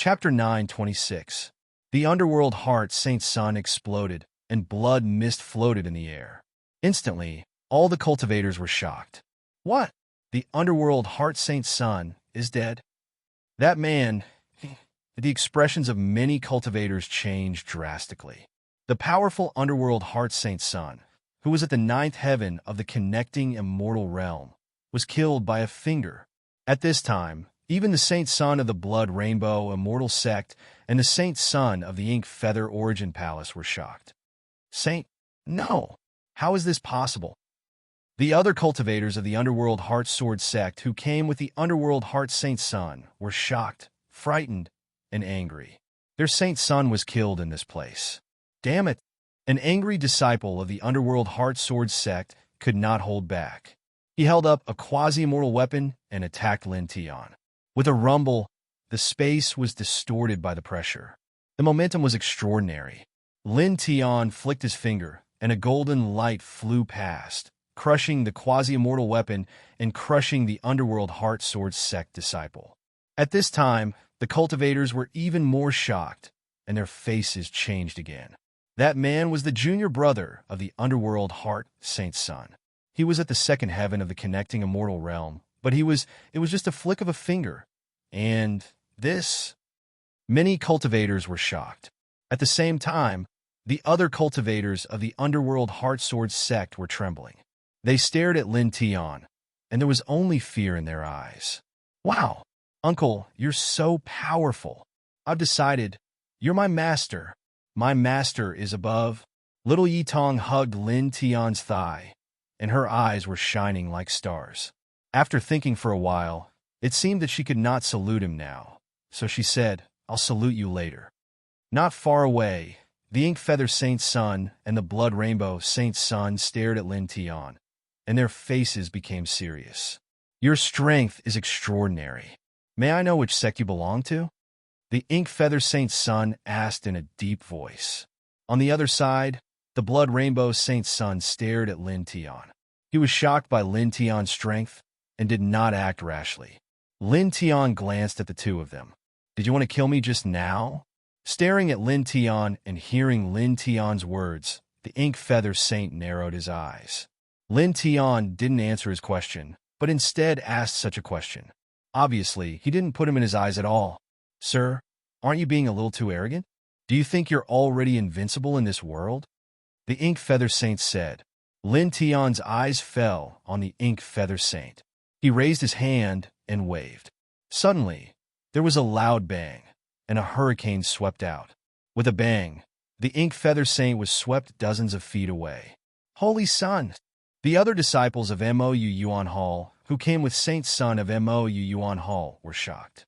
Chapter 9:26. The underworld heart Saint Sun exploded, and blood mist floated in the air. Instantly, all the cultivators were shocked. What? The underworld heart Saint Sun is dead? That man... The expressions of many cultivators changed drastically. The powerful underworld heart Saint Sun, who was at the ninth heaven of the connecting immortal realm, was killed by a finger. At this time, even the Saint Sun of the Blood Rainbow Immortal Sect and the Saint Sun of the Ink Feather Origin Palace were shocked. Saint? No! How is this possible? The other cultivators of the Underworld Heart Sword Sect who came with the Underworld Heart Saint Sun were shocked, frightened, and angry. Their Saint Sun was killed in this place. Damn it! An angry disciple of the Underworld Heart Sword Sect could not hold back. He held up a quasi-immortal weapon and attacked Lin Tian. With a rumble, the space was distorted by the pressure. The momentum was extraordinary. Lin Tian flicked his finger, and a golden light flew past, crushing the quasi-immortal weapon and crushing the Underworld Heart Sword Sect disciple. At this time, the cultivators were even more shocked, and their faces changed again. That man was the junior brother of the Underworld Heart Saint Sun. He was at the second heaven of the connecting immortal realm, but it was just a flick of a finger. And this? Many cultivators were shocked. At the same time, the other cultivators of the Underworld Heart Sword Sect were trembling. They stared at Lin Tian, and there was only fear in their eyes. Wow! Uncle, you're so powerful. I've decided, you're my master. My master is above. Little Yitong hugged Lin Tian's thigh, and her eyes were shining like stars. After thinking for a while, it seemed that she could not salute him now, so she said, I'll salute you later. Not far away, the Ink Feather Saint Sun and the Blood Rainbow Saint Sun stared at Lin Tian, and their faces became serious. Your strength is extraordinary. May I know which sect you belong to? The Ink Feather Saint Sun asked in a deep voice. On the other side, the Blood Rainbow Saint Sun stared at Lin Tian. He was shocked by Lin Tian's strength and did not act rashly. Lin Tian glanced at the two of them. Did you want to kill me just now? Staring at Lin Tian and hearing Lin Tian's words, the Ink Feather Saint narrowed his eyes. Lin Tian didn't answer his question, but instead asked such a question. Obviously, he didn't put him in his eyes at all. Sir, aren't you being a little too arrogant? Do you think you're already invincible in this world? The Ink Feather Saint said. Lin Tian's eyes fell on the Ink Feather Saint. He raised his hand and waved. Suddenly, there was a loud bang, and a hurricane swept out. With a bang, the Ink Feather Saint was swept dozens of feet away. Holy Sun! The other disciples of Mou Yuan Hall, who came with Saint Sun of Mou Yuan Hall, were shocked.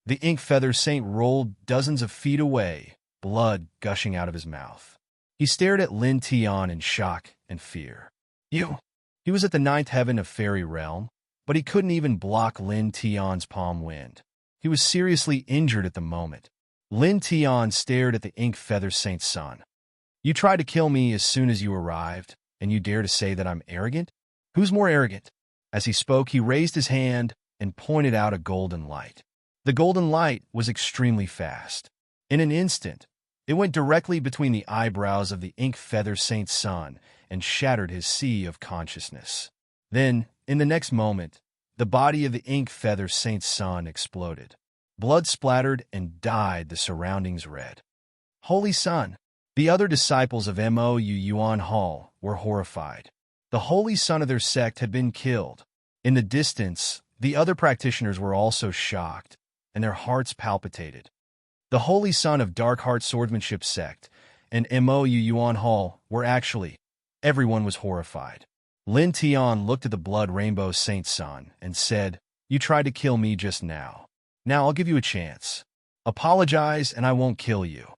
The Ink Feather Saint rolled dozens of feet away, blood gushing out of his mouth. He stared at Lin Tian in shock and fear. He was at the ninth heaven of Fairy Realm, but he couldn't even block Lin Tian's palm wind. He was seriously injured at the moment. Lin Tian stared at the Ink Feather Saint Sun. You tried to kill me as soon as you arrived, and you dare to say that I'm arrogant? Who's more arrogant? As he spoke, he raised his hand and pointed out a golden light. The golden light was extremely fast. In an instant, it went directly between the eyebrows of the Ink Feather Saint Sun and shattered his sea of consciousness. Then, in the next moment, the body of the Ink Feather Saint Sun exploded. Blood splattered and dyed the surroundings red. Holy Sun! The other disciples of Mou Yuan Hall were horrified. The Holy Sun of their sect had been killed. In the distance, the other practitioners were also shocked, and their hearts palpitated. The Holy Sun of Dark Heart Swordsmanship sect and Mou Yuan Hall were actually... Everyone was horrified. Lin Tian looked at the Blood Rainbow Saint Sun and said, You tried to kill me just now. Now I'll give you a chance. Apologize and I won't kill you.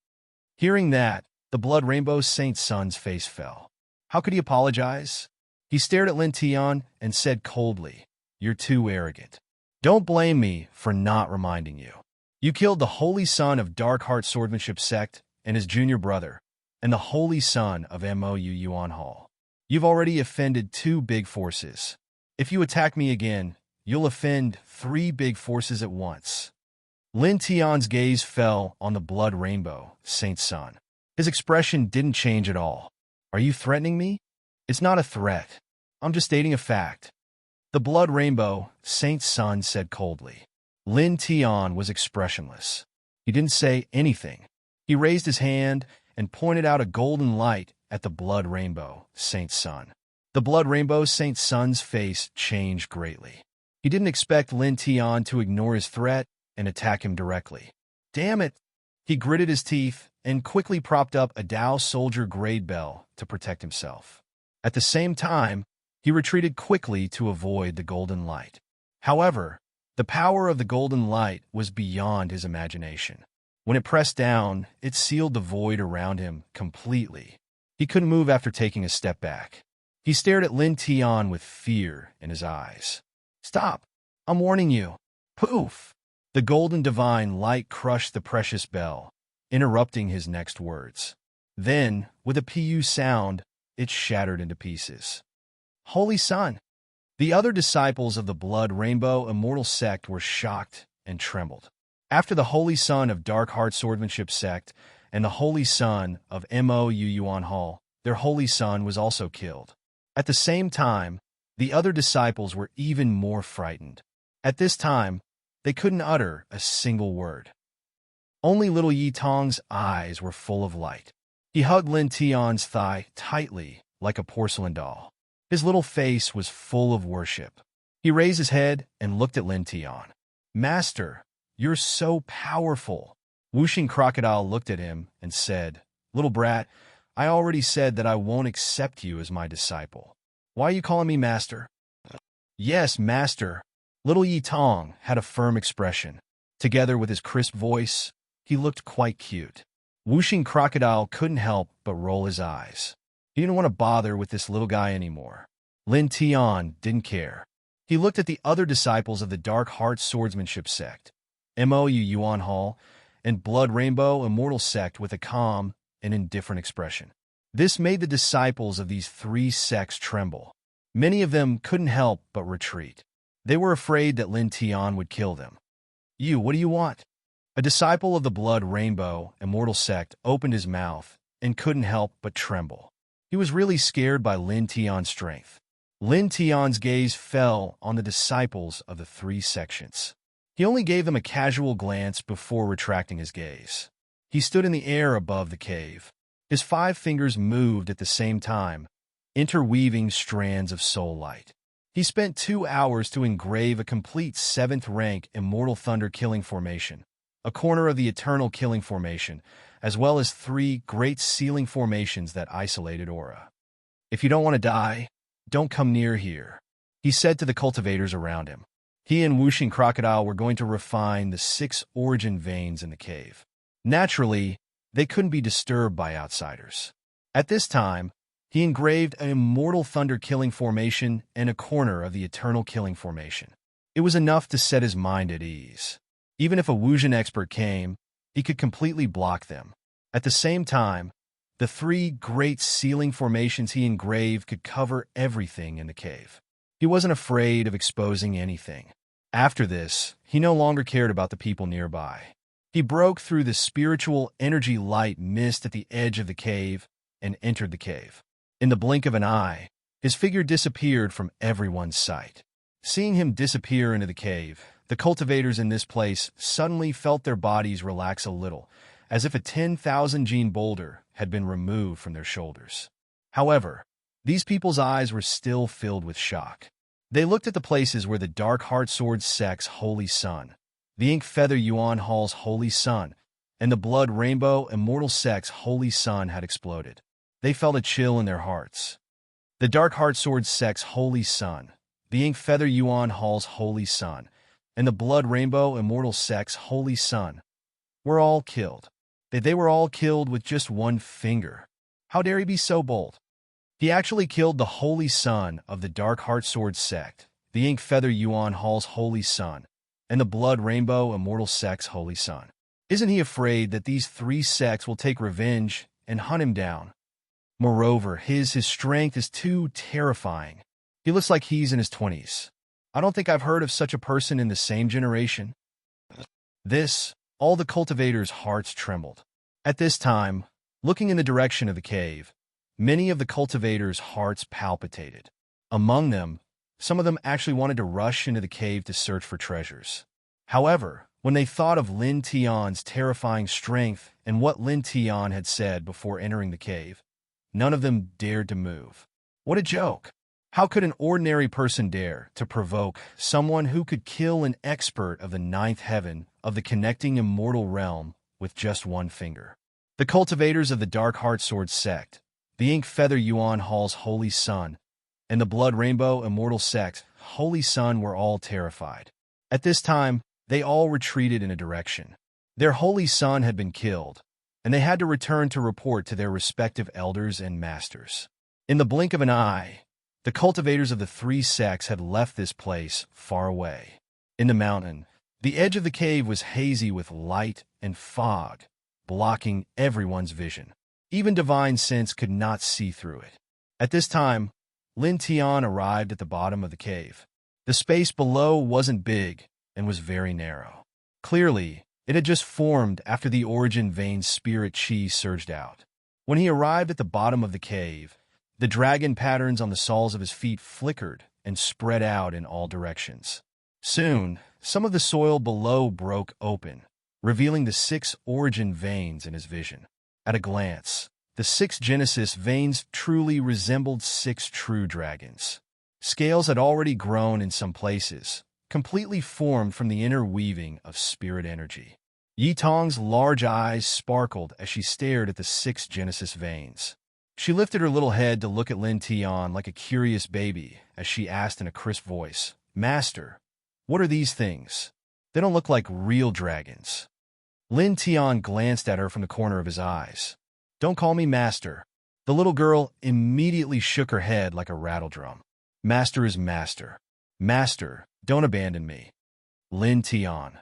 Hearing that, the Blood Rainbow Saint Sun's face fell. How could he apologize? He stared at Lin Tian and said coldly, You're too arrogant. Don't blame me for not reminding you. You killed the Holy Sun of Dark Heart Swordsmanship sect and his junior brother, and the Holy Sun of Mou Yuan Hall. You've already offended 2 big forces. If you attack me again, you'll offend 3 big forces at once. Lin Tian's gaze fell on the blood rainbow, Saint Sun. His expression didn't change at all. Are you threatening me? It's not a threat. I'm just stating a fact. The blood rainbow, Saint Sun said coldly. Lin Tian was expressionless. He didn't say anything. He raised his hand and pointed out a golden light at the blood rainbow, Saint Sun. The blood rainbow, Saint Sun's face changed greatly. He didn't expect Lin Tian to ignore his threat and attack him directly. Damn it! He gritted his teeth and quickly propped up a Dao soldier grade bell to protect himself. At the same time, he retreated quickly to avoid the golden light. However, the power of the golden light was beyond his imagination. When it pressed down, it sealed the void around him completely. He couldn't move after taking a step back. He stared at Lin Tian with fear in his eyes. Stop! I'm warning you! Poof! The golden divine light crushed the precious bell, interrupting his next words. Then, with a pu sound, it shattered into pieces. Holy Sun! The other disciples of the Blood Rainbow Immortal Sect were shocked and trembled. After the Holy Sun of Dark Heart Swordsmanship Sect and the Holy Sun of Mo Yuan Hall, their Holy Sun was also killed. At the same time, the other disciples were even more frightened. At this time, they couldn't utter a single word. Only little Yi Tong's eyes were full of light. He hugged Lin Tian's thigh tightly, like a porcelain doll. His little face was full of worship. He raised his head and looked at Lin Tian. Master, you're so powerful. Whooshing Crocodile looked at him and said, Little brat, I already said that I won't accept you as my disciple. Why are you calling me master? Yes, master. Little Yi Tong had a firm expression. Together with his crisp voice, he looked quite cute. Whooshing Crocodile couldn't help but roll his eyes. He didn't want to bother with this little guy anymore. Lin Tian didn't care. He looked at the other disciples of the Dark Heart Swordsmanship Sect, Mo Yuan Hall, and Blood Rainbow Immortal Sect with a calm and indifferent expression. This made the disciples of these three sects tremble. Many of them couldn't help but retreat. They were afraid that Lin Tian would kill them. What do you want? A disciple of the Blood Rainbow Immortal Sect opened his mouth and couldn't help but tremble. He was really scared by Lin Tian's strength. Lin Tian's gaze fell on the disciples of the three sections. He only gave them a casual glance before retracting his gaze. He stood in the air above the cave. His 5 fingers moved at the same time, interweaving strands of soul light. He spent 2 hours to engrave a complete 7th rank Immortal Thunder Killing Formation, a corner of the Eternal Killing Formation, as well as 3 Great Sealing Formations that isolated aura. If you don't want to die, don't come near here, he said to the cultivators around him. He and Whooshing Crocodile were going to refine the 6 origin veins in the cave. Naturally, they couldn't be disturbed by outsiders. At this time, he engraved an Immortal Thunder Killing Formation and a corner of the Eternal Killing Formation. It was enough to set his mind at ease. Even if a Wuxian expert came, he could completely block them. At the same time, the 3 Great Sealing Formations he engraved could cover everything in the cave. He wasn't afraid of exposing anything. After this, he no longer cared about the people nearby. He broke through the spiritual energy light mist at the edge of the cave and entered the cave. In the blink of an eye, his figure disappeared from everyone's sight. Seeing him disappear into the cave, the cultivators in this place suddenly felt their bodies relax a little, as if a 10,000 gene boulder had been removed from their shoulders. However, these people's eyes were still filled with shock. They looked at the places where the Dark Heart Sword Sect's Holy Sun, the Ink Feather Yuan Hall's Holy Sun, and the Blood Rainbow Immortal Sect's Holy Sun had exploded. They felt a chill in their hearts. The Dark Heart Sword Sect's Holy Sun, the Ink Feather Yuan Hall's Holy Sun, and the Blood Rainbow Immortal Sect's Holy Sun were all killed. They were all killed with just 1 finger. How dare he be so bold? He actually killed the Holy Sun of the Dark Heart Sword Sect, the Ink Feather Yuan Hall's Holy Sun, and the Blood Rainbow Immortal Sect's Holy Sun. Isn't he afraid that these 3 sects will take revenge and hunt him down? Moreover, his strength is too terrifying. He looks like he's in his 20s. I don't think I've heard of such a person in the same generation. All the cultivators' hearts trembled. At this time, looking in the direction of the cave, many of the cultivators' hearts palpitated. Among them, some of them actually wanted to rush into the cave to search for treasures. However, when they thought of Lin Tian's terrifying strength and what Lin Tian had said before entering the cave, none of them dared to move. What a joke! How could an ordinary person dare to provoke someone who could kill an expert of the ninth heaven of the connecting immortal realm with just one finger? The cultivators of the Dark Heart Sword sect, the Ink Feather Yuan Hall's Holy Sun, and the Blood Rainbow Immortal sect, Holy Sun, were all terrified. At this time, they all retreated in a direction. Their Holy Sun had been killed, and they had to return to report to their respective elders and masters. In the blink of an eye, the cultivators of the three sects had left this place far away. In the mountain, the edge of the cave was hazy with light and fog, blocking everyone's vision. Even divine sense could not see through it. At this time, Lin Tian arrived at the bottom of the cave. The space below wasn't big and was very narrow. Clearly, it had just formed after the origin vein's spirit chi surged out. When he arrived at the bottom of the cave, the dragon patterns on the soles of his feet flickered and spread out in all directions. Soon, some of the soil below broke open, revealing the 6 origin veins in his vision. At a glance, the 6 Genesis veins truly resembled 6 true dragons. Scales had already grown in some places, completely formed from the interweaving of spirit energy. Yi Tong's large eyes sparkled as she stared at the 6 Genesis veins. She lifted her little head to look at Lin Tian like a curious baby as she asked in a crisp voice, "Master, what are these things? They don't look like real dragons." Lin Tian glanced at her from the corner of his eyes. "Don't call me master." The little girl immediately shook her head like a rattledrum. "Master is master. Master, don't abandon me." Lin Tian.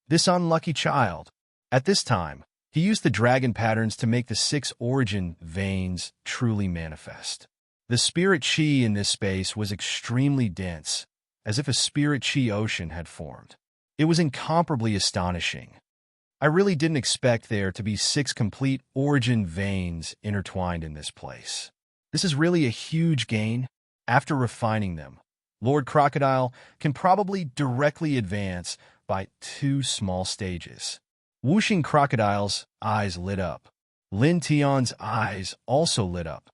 This unlucky child. At this time, he used the dragon patterns to make the 6 origin veins truly manifest. The spirit chi in this space was extremely dense, as if a spirit chi ocean had formed. It was incomparably astonishing. I really didn't expect there to be 6 complete origin veins intertwined in this place. This is really a huge gain. After refining them, Lord Crocodile can probably directly advance by 2 small stages. Whooshing Crocodile's eyes lit up. Lin Tian's eyes also lit up.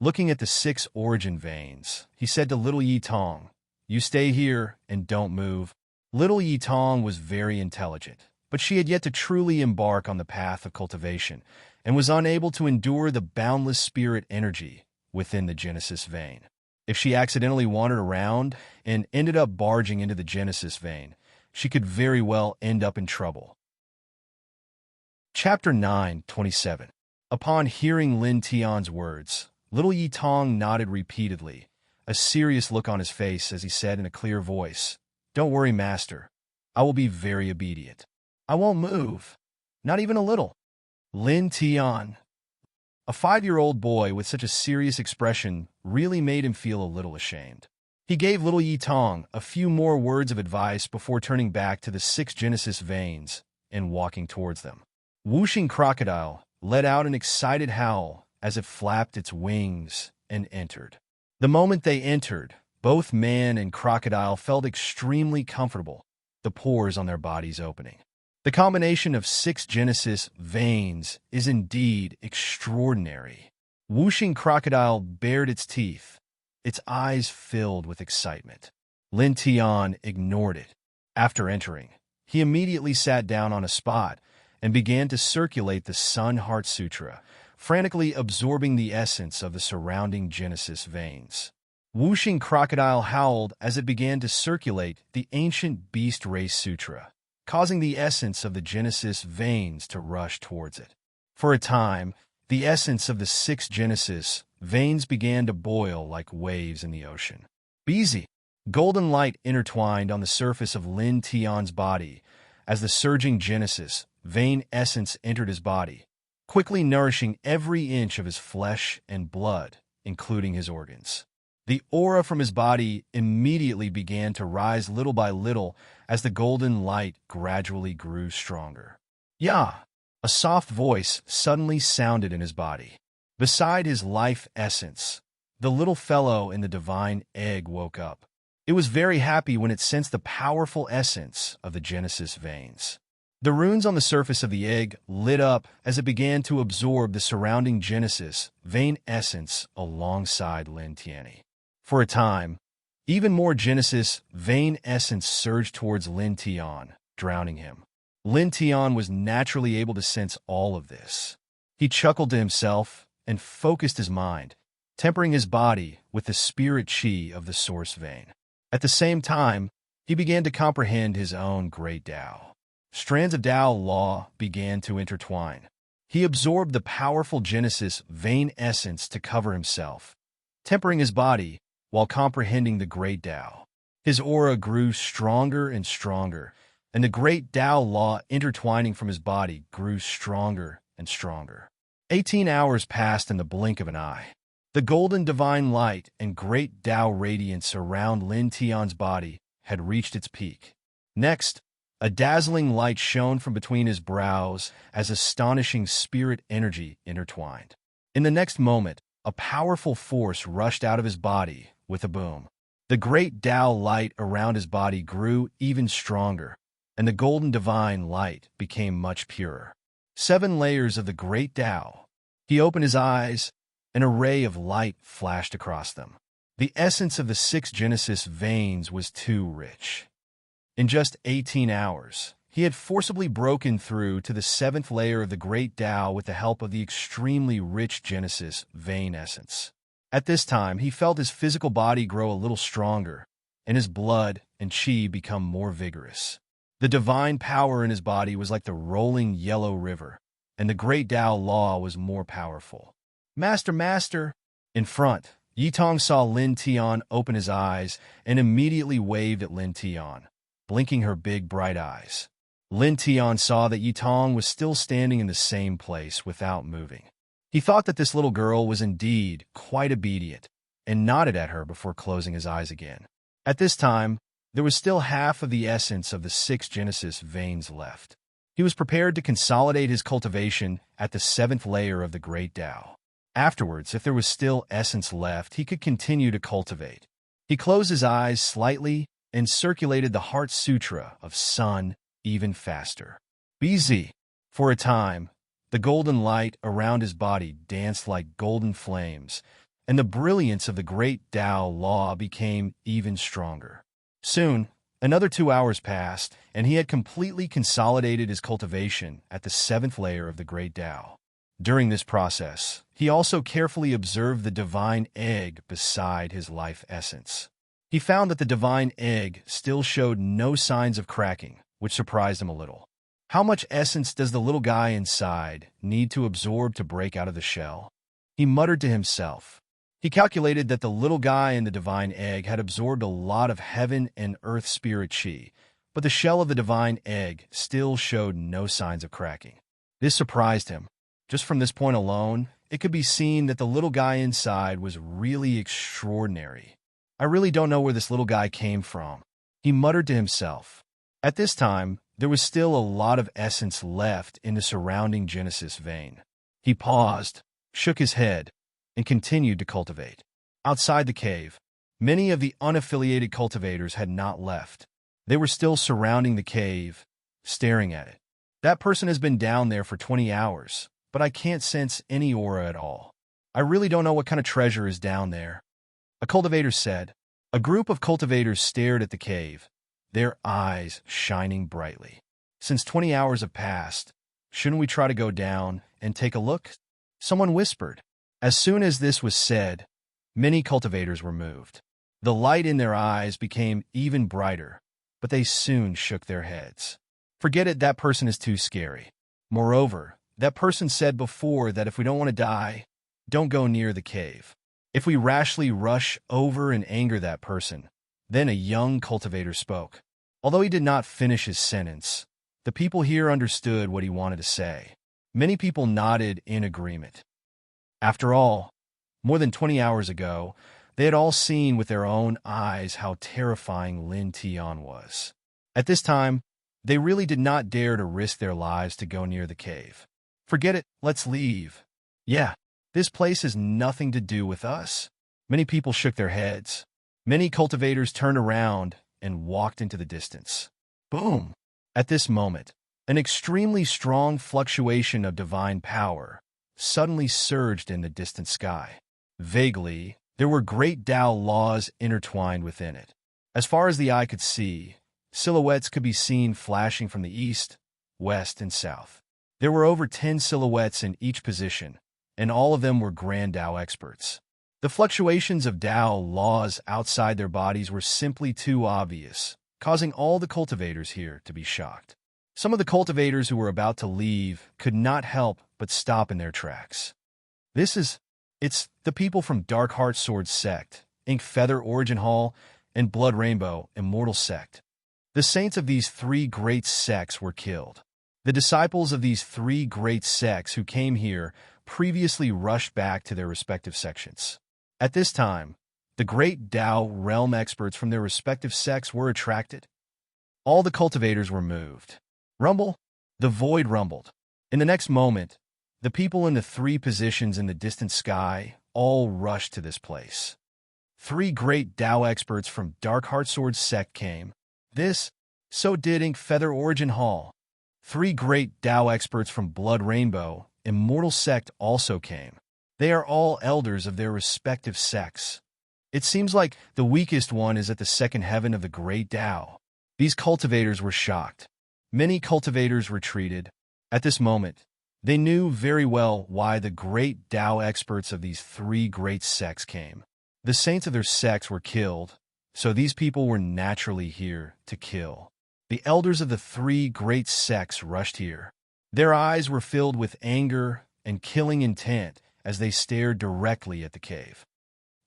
Looking at the 6 origin veins, he said to little Yi Tong, "You stay here and don't move." Little Yi Tong was very intelligent, but she had yet to truly embark on the path of cultivation and was unable to endure the boundless spirit energy within the Genesis vein. If she accidentally wandered around and ended up barging into the Genesis vein, she could very well end up in trouble. Chapter 9:27. Upon hearing Lin Tian's words, little Yi Tong nodded repeatedly, a serious look on his face as he said in a clear voice, "Don't worry, Master. I will be very obedient. I won't move. Not even a little." Lin Tian. A 5-year-old boy with such a serious expression really made him feel a little ashamed. He gave little Yi Tong a few more words of advice before turning back to the 6 Genesis veins and walking towards them. Whooshing Crocodile let out an excited howl as it flapped its wings and entered. The moment they entered, both man and crocodile felt extremely comfortable, the pores on their bodies opening. The combination of 6 Genesis veins is indeed extraordinary. Whooshing Crocodile bared its teeth, its eyes filled with excitement. Lin Tian ignored it. After entering, he immediately sat down on a spot and began to circulate the Sun Heart Sutra, frantically absorbing the essence of the surrounding Genesis veins. Whooshing Crocodile howled as it began to circulate the ancient Beast Race Sutra, causing the essence of the Genesis veins to rush towards it. For a time, the essence of the 6 Genesis veins began to boil like waves in the ocean. Beezy, golden light intertwined on the surface of Lin Tian's body as the surging Genesis vein essence entered his body, quickly nourishing every inch of his flesh and blood, including his organs. The aura from his body immediately began to rise little by little as the golden light gradually grew stronger. "Yeah!" A soft voice suddenly sounded in his body. Beside his life essence, the little fellow in the divine egg woke up. It was very happy when it sensed the powerful essence of the Genesis veins. The runes on the surface of the egg lit up as it began to absorb the surrounding Genesis vein essence alongside Lin Tianyi. For a time, even more Genesis vein essence surged towards Lin Tian, drowning him. Lin Tian was naturally able to sense all of this. He chuckled to himself and focused his mind, tempering his body with the spirit qi of the source vein. At the same time, he began to comprehend his own great Tao. Strands of Tao law began to intertwine. He absorbed the powerful Genesis vein essence to cover himself, tempering his body while comprehending the great Tao. His aura grew stronger and stronger, and the great Tao law intertwining from his body grew stronger and stronger. 18 hours passed in the blink of an eye. The golden divine light and great Tao radiance around Lin Tian's body had reached its peak. Next, a dazzling light shone from between his brows as astonishing spirit energy intertwined. In the next moment, a powerful force rushed out of his body with a boom. The great Tao light around his body grew even stronger, and the golden divine light became much purer. 7 layers of the great Tao. He opened his eyes, and a ray of light flashed across them. The essence of the 6 Genesis veins was too rich. In just 18 hours, he had forcibly broken through to the 7th layer of the great Tao with the help of the extremely rich Genesis vein essence. At this time, he felt his physical body grow a little stronger, and his blood and qi become more vigorous. The divine power in his body was like the rolling yellow river, and the great Tao law was more powerful. "Master, master!" In front, Yitong saw Lin Tian open his eyes and immediately waved at Lin Tian, blinking her big bright eyes. Lin Tian saw that Yitong was still standing in the same place without moving. He thought that this little girl was indeed quite obedient and nodded at her before closing his eyes again. At this time, there was still half of the essence of the 6 Genesis veins left. He was prepared to consolidate his cultivation at the 7th layer of the great Tao. Afterwards, if there was still essence left, he could continue to cultivate. He closed his eyes slightly and circulated the Heart Sutra of Sun even faster. BZ. For a time, the golden light around his body danced like golden flames, and the brilliance of the great Tao law became even stronger. Soon, another 2 hours passed, and he had completely consolidated his cultivation at the 7th layer of the great Tao. During this process, he also carefully observed the divine egg beside his life essence. He found that the divine egg still showed no signs of cracking, which surprised him a little. How much essence does the little guy inside need to absorb to break out of the shell? He muttered to himself. He calculated that the little guy in the divine egg had absorbed a lot of heaven and earth spirit qi, but the shell of the divine egg still showed no signs of cracking. This surprised him. Just from this point alone, it could be seen that the little guy inside was really extraordinary. I really don't know where this little guy came from, he muttered to himself. At this time, there was still a lot of essence left in the surrounding Genesis vein. He paused, shook his head, and continued to cultivate. Outside the cave, many of the unaffiliated cultivators had not left. They were still surrounding the cave, staring at it. That person has been down there for 20 hours, but I can't sense any aura at all. I really don't know what kind of treasure is down there, a cultivator said. A group of cultivators stared at the cave, their eyes shining brightly. Since 20 hours have passed, shouldn't we try to go down and take a look? Someone whispered. As soon as this was said, many cultivators were moved. The light in their eyes became even brighter, but they soon shook their heads. Forget it, that person is too scary. Moreover, that person said before that if we don't want to die, don't go near the cave. If we rashly rush over and anger that person, then a young cultivator spoke. Although he did not finish his sentence, the people here understood what he wanted to say. Many people nodded in agreement. After all, more than 20 hours ago, They had all seen with their own eyes how terrifying Lin Tian was. At this time, they really did not dare to risk their lives to go near the cave. Forget it, let's leave. Yeah, this place has nothing to do with us. Many people shook their heads. Many cultivators turned around and walked into the distance. Boom! At this moment, an extremely strong fluctuation of divine power suddenly surged in the distant sky. Vaguely, there were great Tao laws intertwined within it. As far as the eye could see, silhouettes could be seen flashing from the east, west, and south. There were over 10 silhouettes in each position, and all of them were Grand Tao experts. The fluctuations of Tao laws outside their bodies were simply too obvious, causing all the cultivators here to be shocked. Some of the cultivators who were about to leave could not help but stop in their tracks. It's the people from Dark Heart Sword Sect, Ink Feather Origin Hall, and Blood Rainbow Immortal Sect. The saints of these three great sects were killed. The disciples of these three great sects who came here previously rushed back to their respective sections. At this time, the great Tao realm experts from their respective sects were attracted. All the cultivators were moved. Rumble! The void rumbled. In the next moment, the people in the three positions in the distant sky all rushed to this place. Three great Tao experts from Dark Heart Sword Sect came. So did Ink Feather Origin Hall. Three great Tao experts from Blood Rainbow Immortal Sect also came. They are all elders of their respective sects. It seems like the weakest one is at the second heaven of the great Tao. These cultivators were shocked. Many cultivators retreated. At this moment, they knew very well why the great Tao experts of these three great sects came. The saints of their sects were killed, so these people were naturally here to kill. The elders of the three great sects rushed here. Their eyes were filled with anger and killing intent as they stared directly at the cave.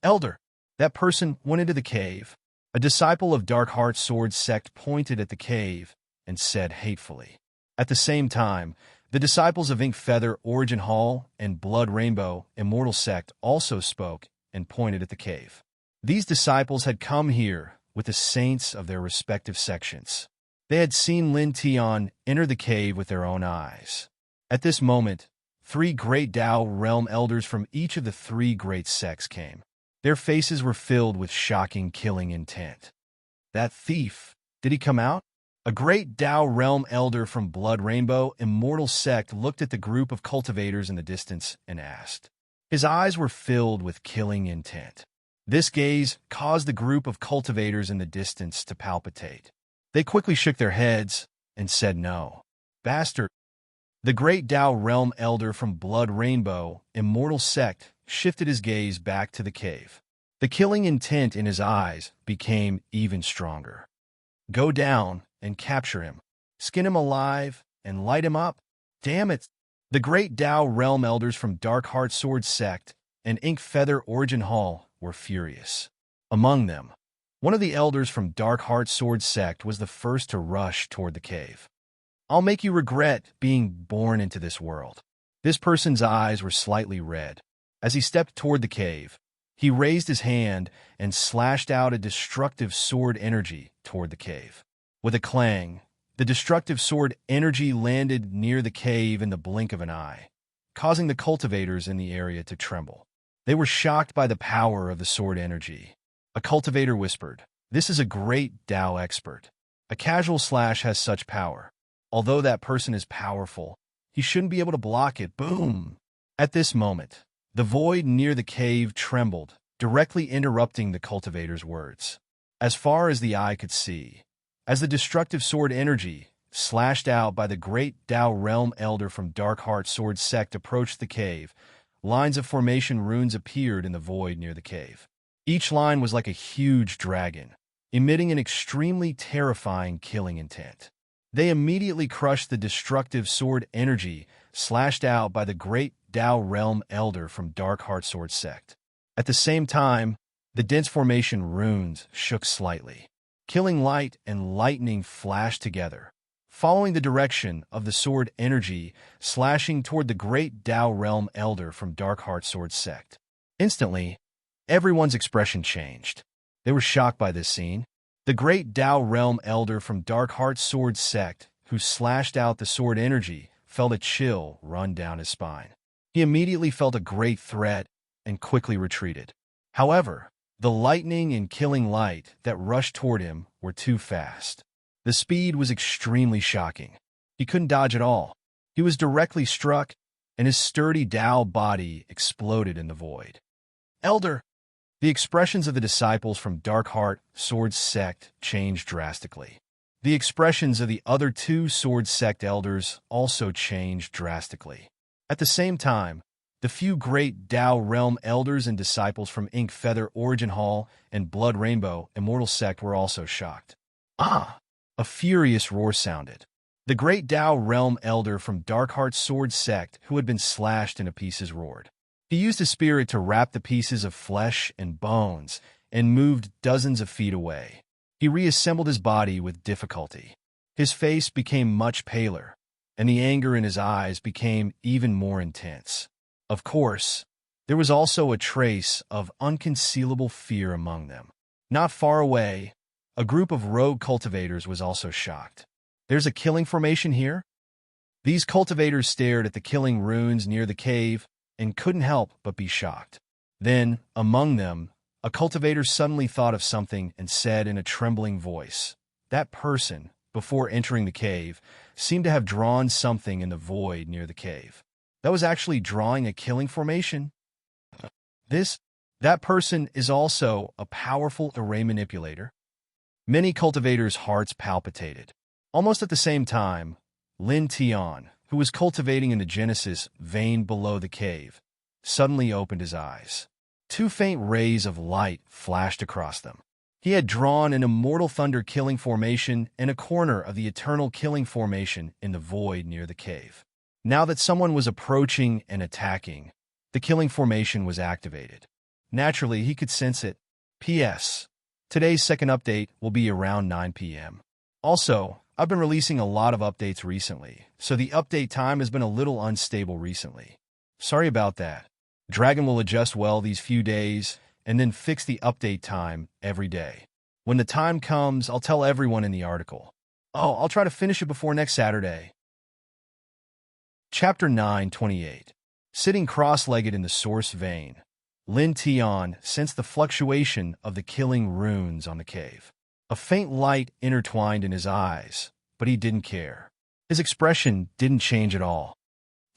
Elder, that person went into the cave. A disciple of Dark Heart Sword Sect pointed at the cave and said hatefully. At the same time, the disciples of Ink Feather Origin Hall and Blood Rainbow Immortal Sect also spoke and pointed at the cave. These disciples had come here with the saints of their respective sections. They had seen Lin Tian enter the cave with their own eyes. At this moment, three great Tao realm elders from each of the three great sects came. Their faces were filled with shocking killing intent. That thief, did he come out? A great Tao realm elder from Blood Rainbow Immortal Sect looked at the group of cultivators in the distance and asked. His eyes were filled with killing intent. This gaze caused the group of cultivators in the distance to palpitate. They quickly shook their heads and said no. Bastard! The great Tao realm elder from Blood Rainbow Immortal Sect shifted his gaze back to the cave. The killing intent in his eyes became even stronger. Go down and capture him. Skin him alive and light him up. Damn it! The great Tao realm elders from Dark Heart Sword Sect and Ink Feather Origin Hall were furious. Among them, one of the elders from Dark Heart Sword Sect was the first to rush toward the cave. I'll make you regret being born into this world. This person's eyes were slightly red. As he stepped toward the cave, he raised his hand and slashed out a destructive sword energy toward the cave. With a clang, the destructive sword energy landed near the cave in the blink of an eye, causing the cultivators in the area to tremble. They were shocked by the power of the sword energy. A cultivator whispered, "This is a great Tao expert. A casual slash has such power. Although that person is powerful, he shouldn't be able to block it." Boom! At this moment, the void near the cave trembled, directly interrupting the cultivator's words. As far as the eye could see, as the destructive sword energy, slashed out by the great Tao realm elder from Dark Heart Sword Sect approached the cave, lines of formation runes appeared in the void near the cave. Each line was like a huge dragon, emitting an extremely terrifying killing intent. They immediately crushed the destructive sword energy slashed out by the great Tao realm elder from Dark Heart Sword Sect. At the same time, the dense formation runes shook slightly. Killing light and lightning flashed together, following the direction of the sword energy, slashing toward the great Tao realm elder from Dark Heart Sword Sect. Instantly, Everyone's expression changed. They were shocked by this scene. The great Tao Realm Elder from Dark Heart Sword Sect, who slashed out the sword energy, felt a chill run down his spine. He immediately felt a great threat and quickly retreated. However, the lightning and killing light that rushed toward him were too fast. The speed was extremely shocking. He couldn't dodge at all. He was directly struck, and his sturdy Tao body exploded in the void. Elder! The expressions of the disciples from Dark Heart Sword Sect changed drastically. The expressions of the other two Sword Sect elders also changed drastically. At the same time, the few great Tao Realm elders and disciples from Ink Feather Origin Hall and Blood Rainbow Immortal Sect were also shocked. Ah! A furious roar sounded. The great Tao Realm elder from Dark Heart Sword Sect, who had been slashed into pieces, roared. He used his spirit to wrap the pieces of flesh and bones and moved dozens of feet away. He reassembled his body with difficulty. His face became much paler, and the anger in his eyes became even more intense. Of course, there was also a trace of unconcealable fear among them. Not far away, a group of rogue cultivators was also shocked. There's a killing formation here? These cultivators stared at the killing runes near the cave and couldn't help but be shocked. Then, among them, a cultivator suddenly thought of something and said in a trembling voice, "That person, before entering the cave, seemed to have drawn something in the void near the cave. That was actually drawing a killing formation. That person is also a powerful array manipulator." Many cultivators' hearts palpitated. Almost at the same time, Lin Tian, who was cultivating in the Genesis vein below the cave, suddenly opened his eyes. Two faint rays of light flashed across them. He had drawn an immortal thunder killing formation and a corner of the eternal killing formation in the void near the cave. Now that someone was approaching and attacking, the killing formation was activated. Naturally, he could sense it. P.S. Today's second update will be around 9 p.m. Also, I've been releasing a lot of updates recently, so the update time has been a little unstable recently. Sorry about that. Dragon will adjust well these few days and then fix the update time every day. When the time comes, I'll tell everyone in the article. Oh, I'll try to finish it before next Saturday. Chapter 9:28. Sitting cross-legged in the source vein, Lin Tian sensed the fluctuation of the killing runes on the cave. A faint light intertwined in his eyes, but he didn't care. His expression didn't change at all.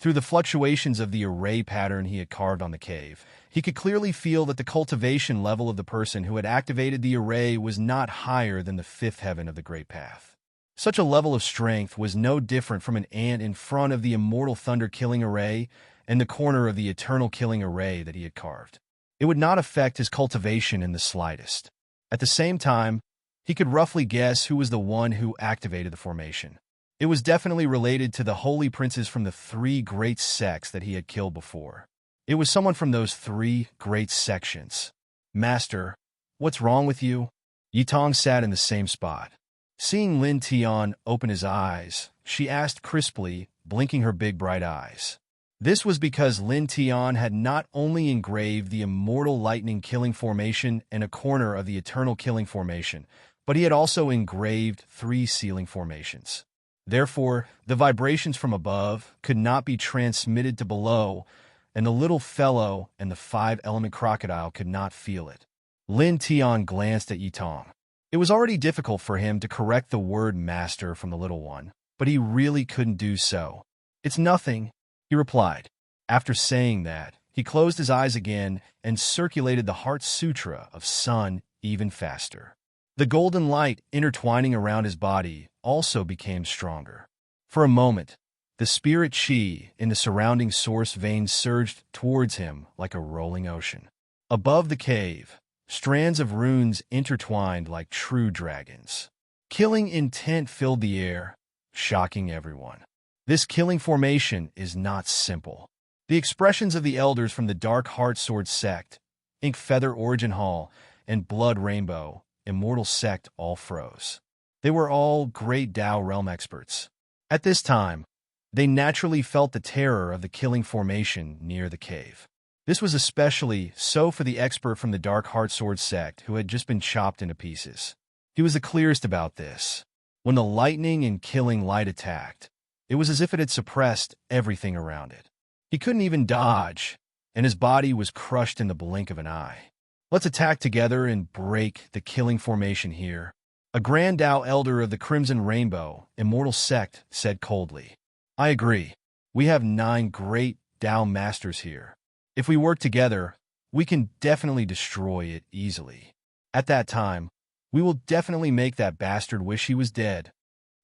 Through the fluctuations of the array pattern he had carved on the cave, he could clearly feel that the cultivation level of the person who had activated the array was not higher than the fifth heaven of the Great Path. Such a level of strength was no different from an ant in front of the immortal thunder killing array and the corner of the eternal killing array that he had carved. It would not affect his cultivation in the slightest. At the same time, he could roughly guess who was the one who activated the formation. It was definitely related to the holy princes from the three great sects that he had killed before. It was someone from those three great sections. "Master, what's wrong with you?" Yitong sat in the same spot. Seeing Lin Tian open his eyes, she asked crisply, blinking her big bright eyes. This was because Lin Tian had not only engraved the immortal lightning killing formation and a corner of the eternal killing formation, but he had also engraved 3 sealing formations. Therefore, the vibrations from above could not be transmitted to below, and the little fellow and the 5-element crocodile could not feel it. Lin Tian glanced at Yitong. It was already difficult for him to correct the word master from the little one, but he really couldn't do so. "It's nothing," he replied. After saying that, he closed his eyes again and circulated the Heart Sutra of Sun even faster. The golden light intertwining around his body also became stronger. For a moment, the spirit chi in the surrounding source vein surged towards him like a rolling ocean. Above the cave, strands of runes intertwined like true dragons. Killing intent filled the air, shocking everyone. This killing formation is not simple. The expressions of the elders from the Dark Heart Sword Sect, Ink Feather Origin Hall, and Blood Rainbow Immortal Sect all froze. They were all great Tao realm experts. At this time, they naturally felt the terror of the killing formation near the cave. This was especially so for the expert from the Dark Heart Sword sect who had just been chopped into pieces. He was the clearest about this. When the lightning and killing light attacked, it was as if it had suppressed everything around it. He couldn't even dodge, and his body was crushed in the blink of an eye. Let's attack together and break the killing formation here, a Grand Tao Elder of the Crimson Rainbow, Immortal Sect, said coldly. I agree. We have 9 great Tao Masters here. If we work together, we can definitely destroy it easily. At that time, we will definitely make that bastard wish he was dead.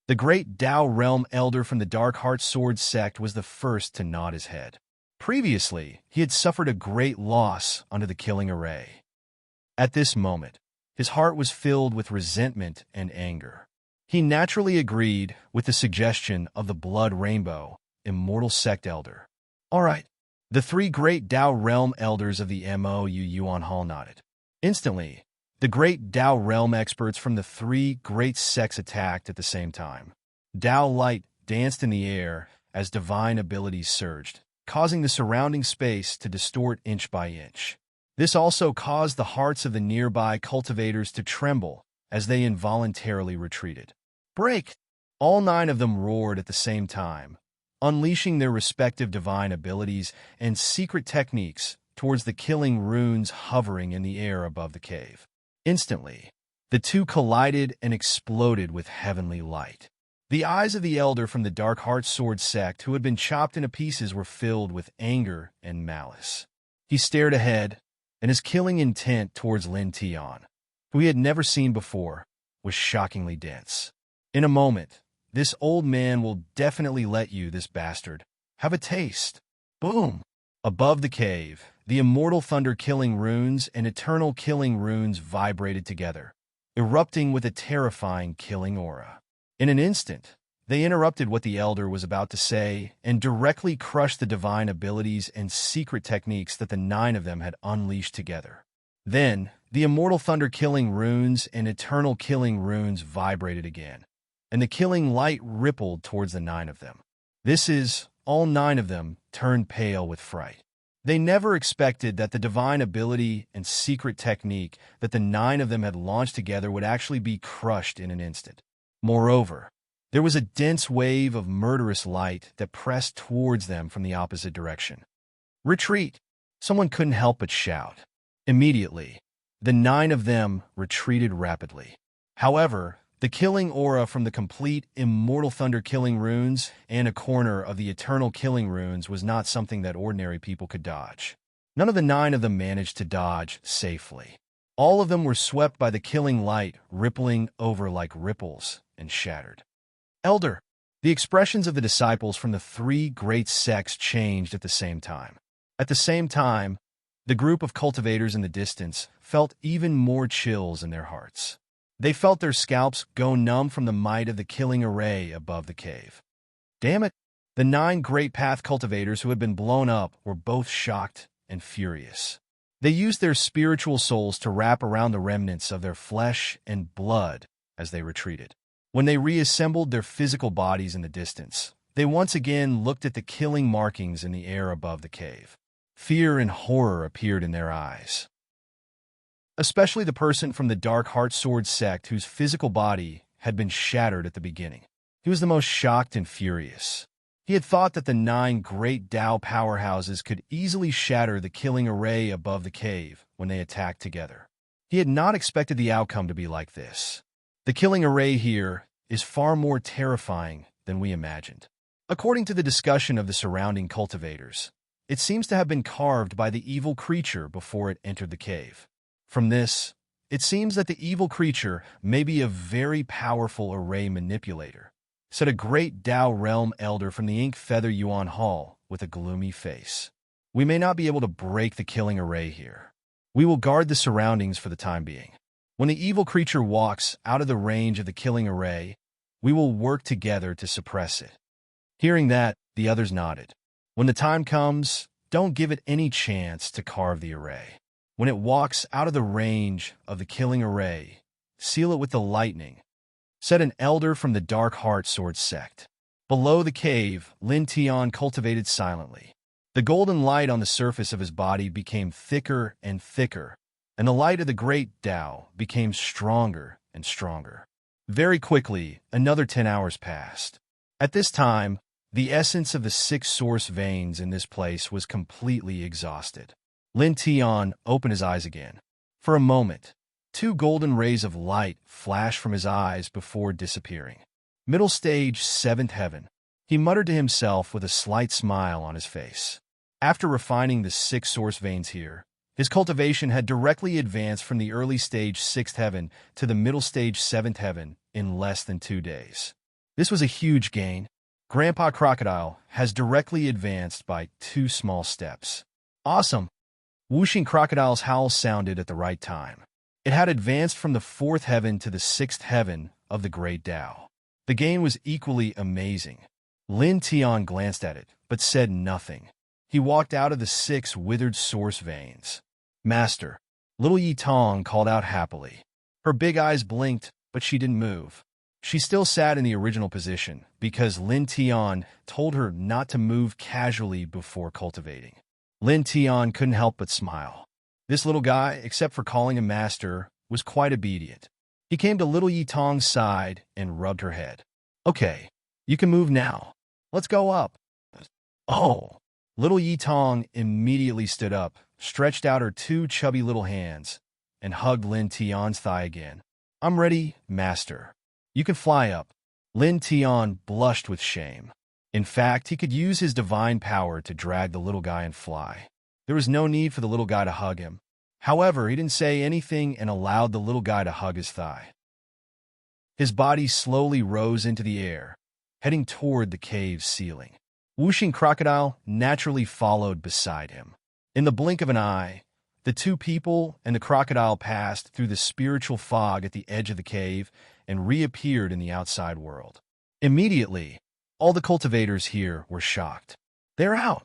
The great Tao Realm Elder from the Dark Heart Sword sect was the first to nod his head. Previously, he had suffered a great loss under the killing array. At this moment, his heart was filled with resentment and anger. He naturally agreed with the suggestion of the Blood Rainbow, Immortal Sect Elder. All right. The 3 great Tao Realm Elders of the MOU Yuan Hall nodded. Instantly, the great Tao Realm experts from the 3 great sects attacked at the same time. Tao light danced in the air as divine abilities surged, causing the surrounding space to distort inch by inch. This also caused the hearts of the nearby cultivators to tremble as they involuntarily retreated. Break! All 9 of them roared at the same time, unleashing their respective divine abilities and secret techniques towards the killing runes hovering in the air above the cave. Instantly, the 2 collided and exploded with heavenly light. The eyes of the elder from the Dark Heart Sword sect who had been chopped into pieces were filled with anger and malice. He stared ahead, and his killing intent towards Lin Tian, who he had never seen before, was shockingly dense. In a moment, this old man will definitely let you, this bastard, have a taste. Boom! Above the cave, the immortal thunder killing runes and eternal killing runes vibrated together, erupting with a terrifying killing aura. In an instant, they interrupted what the elder was about to say and directly crushed the divine abilities and secret techniques that the 9 of them had unleashed together. Then, the immortal thunder killing runes and eternal killing runes vibrated again, and the killing light rippled towards the 9 of them. All 9 of them turned pale with fright. They never expected that the divine ability and secret technique that the 9 of them had launched together would actually be crushed in an instant. Moreover, there was a dense wave of murderous light that pressed towards them from the opposite direction. Retreat! Someone couldn't help but shout. Immediately, the 9 of them retreated rapidly. However, the killing aura from the complete immortal thunder killing runes and a corner of the eternal killing runes was not something that ordinary people could dodge. None of the 9 of them managed to dodge safely. All of them were swept by the killing light, rippling over like ripples, and shattered. Elder! The expressions of the disciples from the 3 great sects changed at the same time. At the same time, the group of cultivators in the distance felt even more chills in their hearts. They felt their scalps go numb from the might of the killing array above the cave. Damn it! The 9 great path cultivators who had been blown up were both shocked and furious. They used their spiritual souls to wrap around the remnants of their flesh and blood as they retreated. When they reassembled their physical bodies in the distance, they once again looked at the killing markings in the air above the cave. Fear and horror appeared in their eyes. Especially the person from the Dark Heart Sword sect whose physical body had been shattered at the beginning. He was the most shocked and furious. He had thought that the 9 great Tao powerhouses could easily shatter the killing array above the cave when they attacked together. He had not expected the outcome to be like this. The killing array here is far more terrifying than we imagined. According to the discussion of the surrounding cultivators, it seems to have been carved by the evil creature before it entered the cave. From this, it seems that the evil creature may be a very powerful array manipulator, said a great Tao Realm Elder from the Ink Feather Yuan Hall with a gloomy face. We may not be able to break the killing array here. We will guard the surroundings for the time being. When the evil creature walks out of the range of the killing array, we will work together to suppress it. Hearing that, the others nodded. When the time comes, don't give it any chance to carve the array. When it walks out of the range of the killing array, seal it with the lightning, said an elder from the Dark Heart Sword sect. Below the cave, Lin Tian cultivated silently. The golden light on the surface of his body became thicker and thicker, and the light of the great Tao became stronger and stronger. Very quickly, another 10 hours passed. At this time, the essence of the 6 source veins in this place was completely exhausted. Lin Tian opened his eyes again. For a moment, 2 golden rays of light flashed from his eyes before disappearing. Middle stage, 7th heaven. He muttered to himself with a slight smile on his face. After refining the 6 source veins here, his cultivation had directly advanced from the early stage 6th heaven to the middle stage 7th heaven in less than 2 days. This was a huge gain. Grandpa Crocodile has directly advanced by 2 small steps. Awesome! Whooshing Crocodile's howl sounded at the right time. It had advanced from the 4th heaven to the 6th heaven of the Great Tao. The gain was equally amazing. Lin Tian glanced at it, but said nothing. He walked out of the 6 withered source veins. Master, little Yi Tong called out happily. Her big eyes blinked, but she didn't move. She still sat in the original position because Lin Tian told her not to move casually before cultivating. Lin Tian couldn't help but smile. This little guy, except for calling him master, was quite obedient. He came to little Yi Tong's side and rubbed her head. Okay, you can move now. Let's go up. Oh! Little Yi Tong immediately stood up, stretched out her 2 chubby little hands, and hugged Lin Tian's thigh again. I'm ready, master. You can fly up. Lin Tian blushed with shame. In fact, he could use his divine power to drag the little guy and fly. There was no need for the little guy to hug him. However, he didn't say anything and allowed the little guy to hug his thigh. His body slowly rose into the air, heading toward the cave's ceiling. Whooshing Crocodile naturally followed beside him. In the blink of an eye, the 2 people and the crocodile passed through the spiritual fog at the edge of the cave and reappeared in the outside world. Immediately, all the cultivators here were shocked. They're out!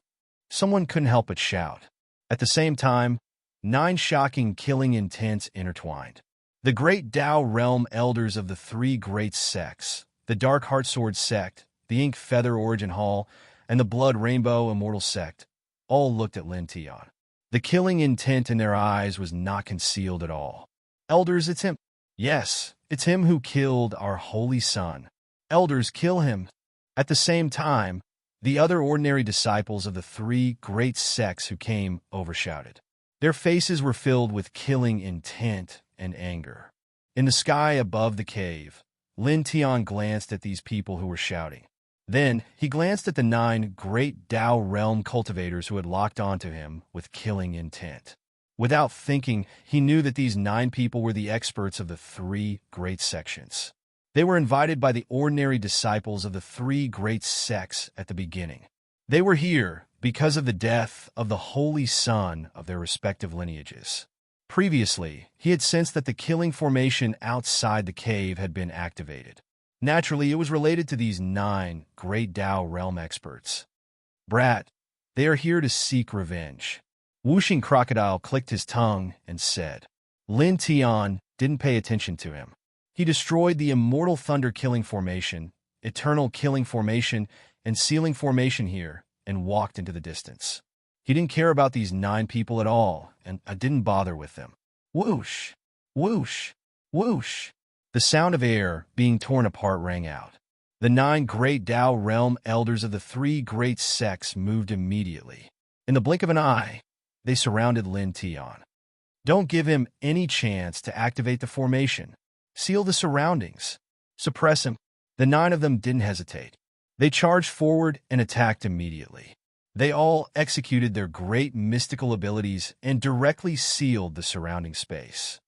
Someone couldn't help but shout. At the same time, 9 shocking killing intents intertwined. The great Tao realm elders of the 3 great sects, the Dark Heartsword sect, the Ink Feather Origin Hall, and the Blood Rainbow Immortal sect, all looked at Lin Tian. The killing intent in their eyes was not concealed at all. Elders, it's him. Yes, it's him who killed our holy son. Elders, kill him. At the same time, the other ordinary disciples of the 3 great sects who came overshouted. Their faces were filled with killing intent and anger. In the sky above the cave, Lin Tian glanced at these people who were shouting. Then, he glanced at the 9 great Tao realm cultivators who had locked onto him with killing intent. Without thinking, he knew that these 9 people were the experts of the 3 great sections. They were invited by the ordinary disciples of the 3 great sects at the beginning. They were here because of the death of the holy son of their respective lineages. Previously, he had sensed that the killing formation outside the cave had been activated. Naturally, it was related to these 9 great Tao realm experts. Brat, they are here to seek revenge. Whooshing Crocodile clicked his tongue and said. Lin Tian didn't pay attention to him. He destroyed the immortal thunder killing formation, eternal killing formation, and sealing formation here, and walked into the distance. He didn't care about these 9 people at all, and didn't bother with them. Whoosh! Whoosh! Whoosh! The sound of air being torn apart rang out. The 9 great Tao realm elders of the 3 great sects moved immediately. In the blink of an eye, they surrounded Lin Tian. Don't give him any chance to activate the formation. Seal the surroundings. Suppress him. The 9 of them didn't hesitate. They charged forward and attacked immediately. They all executed their great mystical abilities and directly sealed the surrounding space.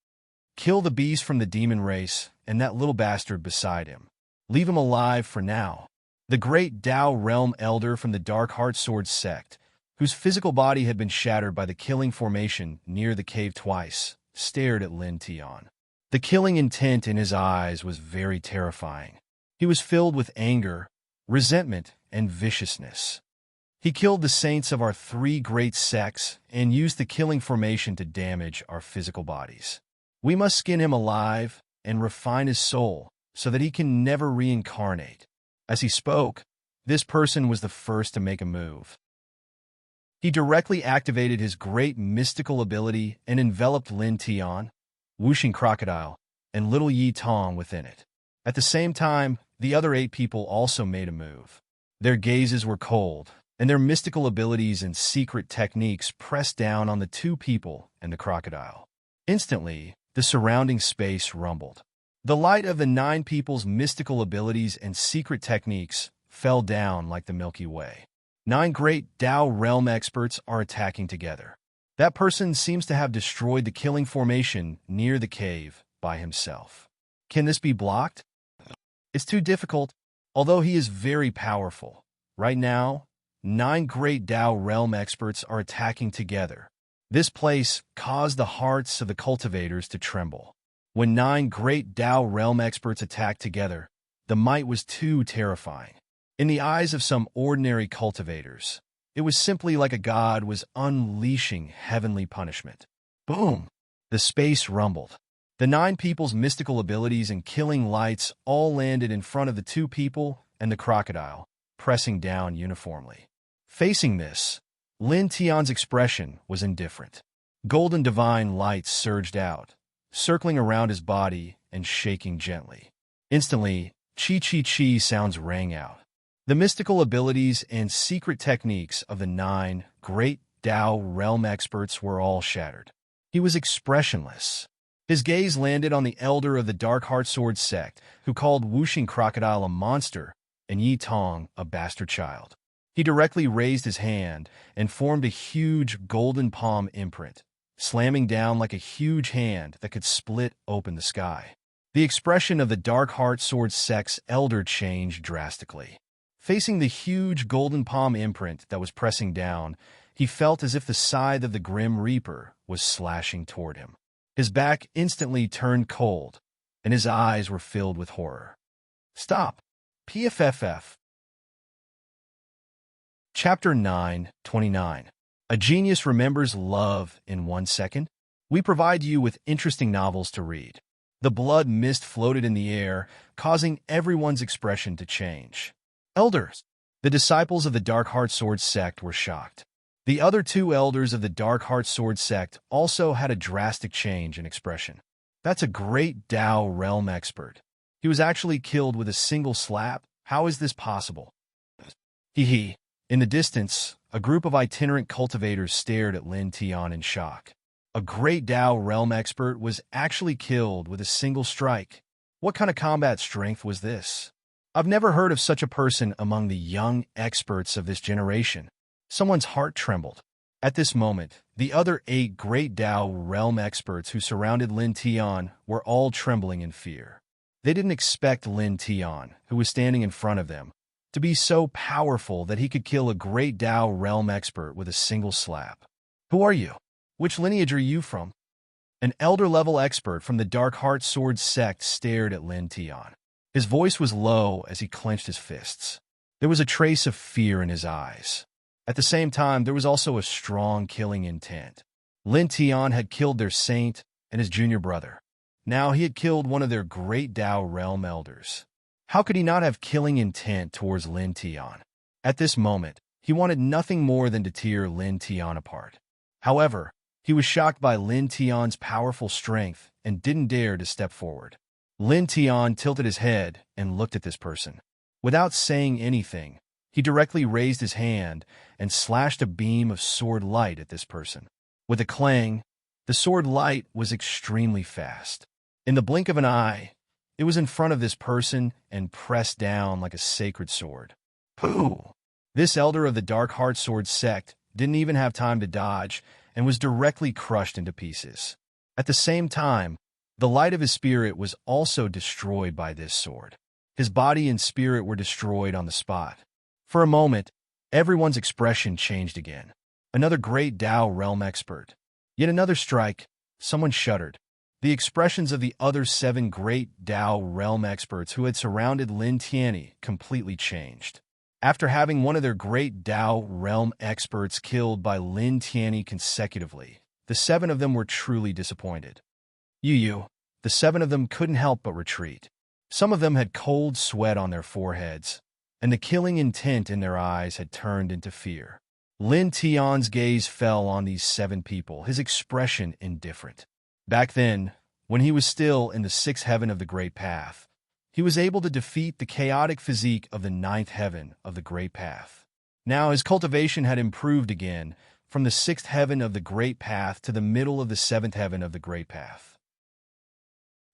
Kill the beast from the demon race and that little bastard beside him. Leave him alive for now. The great Tao realm elder from the Dark Heartsword sect, whose physical body had been shattered by the killing formation near the cave twice, stared at Lin Tian. The killing intent in his eyes was very terrifying. He was filled with anger, resentment, and viciousness. He killed the saints of our 3 great sects and used the killing formation to damage our physical bodies. We must skin him alive and refine his soul so that he can never reincarnate. As he spoke, this person was the first to make a move. He directly activated his great mystical ability and enveloped Lin Tian, whooshing crocodile, and little Yi Tong within it. At the same time, the other 8 people also made a move. Their gazes were cold, and their mystical abilities and secret techniques pressed down on the 2 people and the crocodile. Instantly, the surrounding space rumbled. The light of the 9 people's mystical abilities and secret techniques fell down like the Milky Way. 9 great Tao realm experts are attacking together. That person seems to have destroyed the killing formation near the cave by himself. Can this be blocked? It's too difficult, although he is very powerful. Right now, 9 great Tao realm experts are attacking together. This place caused the hearts of the cultivators to tremble. When 9 great Tao realm experts attacked together, the might was too terrifying. In the eyes of some ordinary cultivators, it was simply like a god was unleashing heavenly punishment. Boom! The space rumbled. The 9 people's mystical abilities and killing lights all landed in front of the 2 people and the crocodile, pressing down uniformly. Facing this, Lin Tian's expression was indifferent. Golden divine lights surged out, circling around his body and shaking gently. Instantly, chi-chi-chi sounds rang out. The mystical abilities and secret techniques of the 9 great Tao realm experts were all shattered. He was expressionless. His gaze landed on the elder of the Dark Heart Sword sect, who called Whooshing Crocodile a monster and Yi Tong a bastard child. He directly raised his hand and formed a huge golden palm imprint, slamming down like a huge hand that could split open the sky. The expression of the Dark Heart Sword sect's elder changed drastically. Facing the huge golden palm imprint that was pressing down, he felt as if the scythe of the Grim Reaper was slashing toward him. His back instantly turned cold, and his eyes were filled with horror. Stop! PFFF. Chapter 9:29. A Genius Remembers Love in 1 Second. We provide you with interesting novels to read. The blood mist floated in the air, causing everyone's expression to change. Elders. The disciples of the Dark Heart Sword sect were shocked. The other 2 elders of the Dark Heart Sword sect also had a drastic change in expression. That's a great Tao realm expert. He was actually killed with a single slap? How is this possible? Hee. In the distance, a group of itinerant cultivators stared at Lin Tian in shock. A great Tao realm expert was actually killed with a single strike. What kind of combat strength was this? I've never heard of such a person among the young experts of this generation. Someone's heart trembled. At this moment, the other 8 great Tao realm experts who surrounded Lin Tian were all trembling in fear. They didn't expect Lin Tian, who was standing in front of them, to be so powerful that he could kill a great Tao realm expert with a single slap. Who are you? Which lineage are you from? An elder-level expert from the Dark Heart Sword sect stared at Lin Tian. His voice was low as he clenched his fists. There was a trace of fear in his eyes. At the same time, there was also a strong killing intent. Lin Tian had killed their saint and his junior brother. Now he had killed one of their great Tao realm elders. How could he not have killing intent towards Lin Tian? At this moment, he wanted nothing more than to tear Lin Tian apart. However, he was shocked by Lin Tian's powerful strength and didn't dare to step forward. Lin Tian tilted his head and looked at this person. Without saying anything, he directly raised his hand and slashed a beam of sword light at this person. With a clang, the sword light was extremely fast. In the blink of an eye, it was in front of this person and pressed down like a sacred sword. Pooh! This elder of the Dark Heart Sword sect didn't even have time to dodge and was directly crushed into pieces. At the same time, the light of his spirit was also destroyed by this sword. His body and spirit were destroyed on the spot. For a moment, everyone's expression changed again. Another great Tao realm expert. Yet another strike. Someone shuddered. The expressions of the other 7 great Tao realm experts who had surrounded Lin Tian completely changed. After having one of their great Tao realm experts killed by Lin Tian consecutively, the 7 of them were truly disappointed. The 7 of them couldn't help but retreat. Some of them had cold sweat on their foreheads, and the killing intent in their eyes had turned into fear. Lin Tian's gaze fell on these 7 people, his expression indifferent. Back then, when he was still in the 6th heaven of the Great Path, he was able to defeat the chaotic physique of the 9th heaven of the Great Path. Now his cultivation had improved again, from the 6th heaven of the Great Path to the middle of the 7th heaven of the Great Path.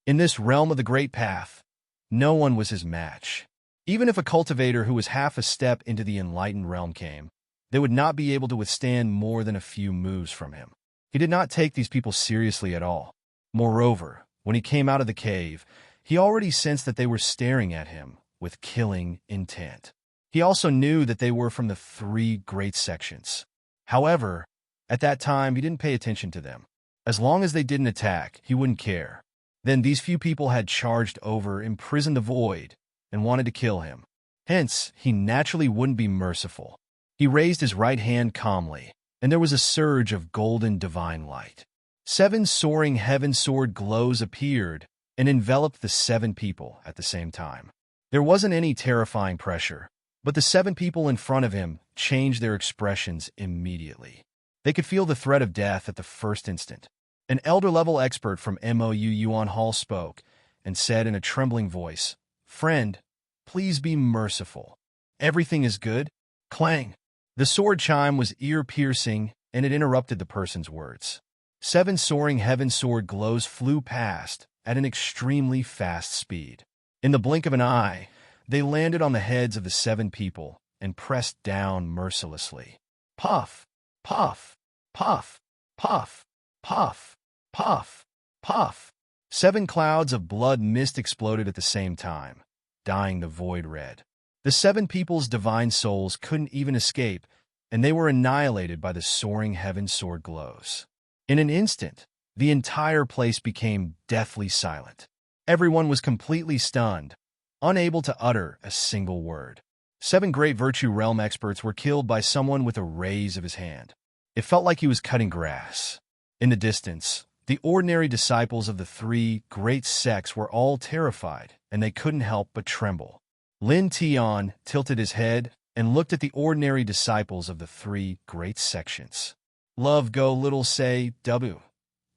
In this realm of the Great Path, no one was his match. Even if a cultivator who was half a step into the enlightened realm came, they would not be able to withstand more than a few moves from him. He did not take these people seriously at all. Moreover, when he came out of the cave, he already sensed that they were staring at him with killing intent. He also knew that they were from the 3 great sections. However, at that time, he didn't pay attention to them. As long as they didn't attack, he wouldn't care. Then these few people had charged over, imprisoned the void, and wanted to kill him. Hence, he naturally wouldn't be merciful. He raised his right hand calmly, and there was a surge of golden divine light. 7 soaring heaven sword glows appeared and enveloped the 7 people at the same time. There wasn't any terrifying pressure, but the 7 people in front of him changed their expressions immediately. They could feel the threat of death at the first instant. An elder-level expert from MOU Yuan Hall spoke and said in a trembling voice, "Friend, please be merciful. Everything is good." Clang! The sword chime was ear-piercing, and it interrupted the person's words. 7 soaring heaven sword glows flew past at an extremely fast speed. In the blink of an eye, they landed on the heads of the 7 people and pressed down mercilessly. Puff! Puff! Puff! Puff! Puff! Puff! Puff! 7 clouds of blood mist exploded at the same time, dyeing the void red. The 7 people's divine souls couldn't even escape, and they were annihilated by the soaring heaven sword glows. In an instant, the entire place became deathly silent. Everyone was completely stunned, unable to utter a single word. 7 great virtue realm experts were killed by someone with a raise of his hand. It felt like he was cutting grass. In the distance, the ordinary disciples of the 3 great sects were all terrified, and they couldn't help but tremble. Lin Tian tilted his head and looked at the ordinary disciples of the 3 great sections. Love go little say, W.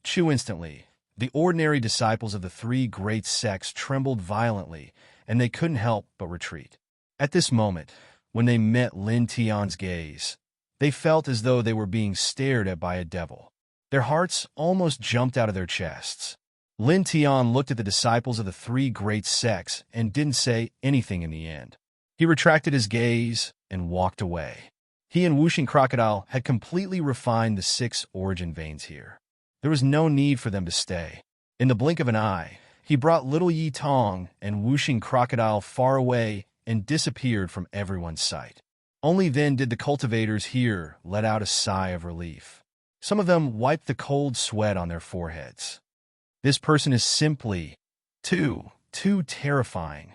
Chew instantly. The ordinary disciples of the 3 great sects trembled violently, and they couldn't help but retreat. At this moment, when they met Lin Tian's gaze, they felt as though they were being stared at by a devil. Their hearts almost jumped out of their chests. Lin Tian looked at the disciples of the 3 great sects and didn't say anything in the end. He retracted his gaze and walked away. He and Wuxing Crocodile had completely refined the 6 origin veins here. There was no need for them to stay. In the blink of an eye, he brought little Yi Tong and Wuxing Crocodile far away and disappeared from everyone's sight. Only then did the cultivators here let out a sigh of relief. Some of them wiped the cold sweat on their foreheads. This person is simply too terrifying.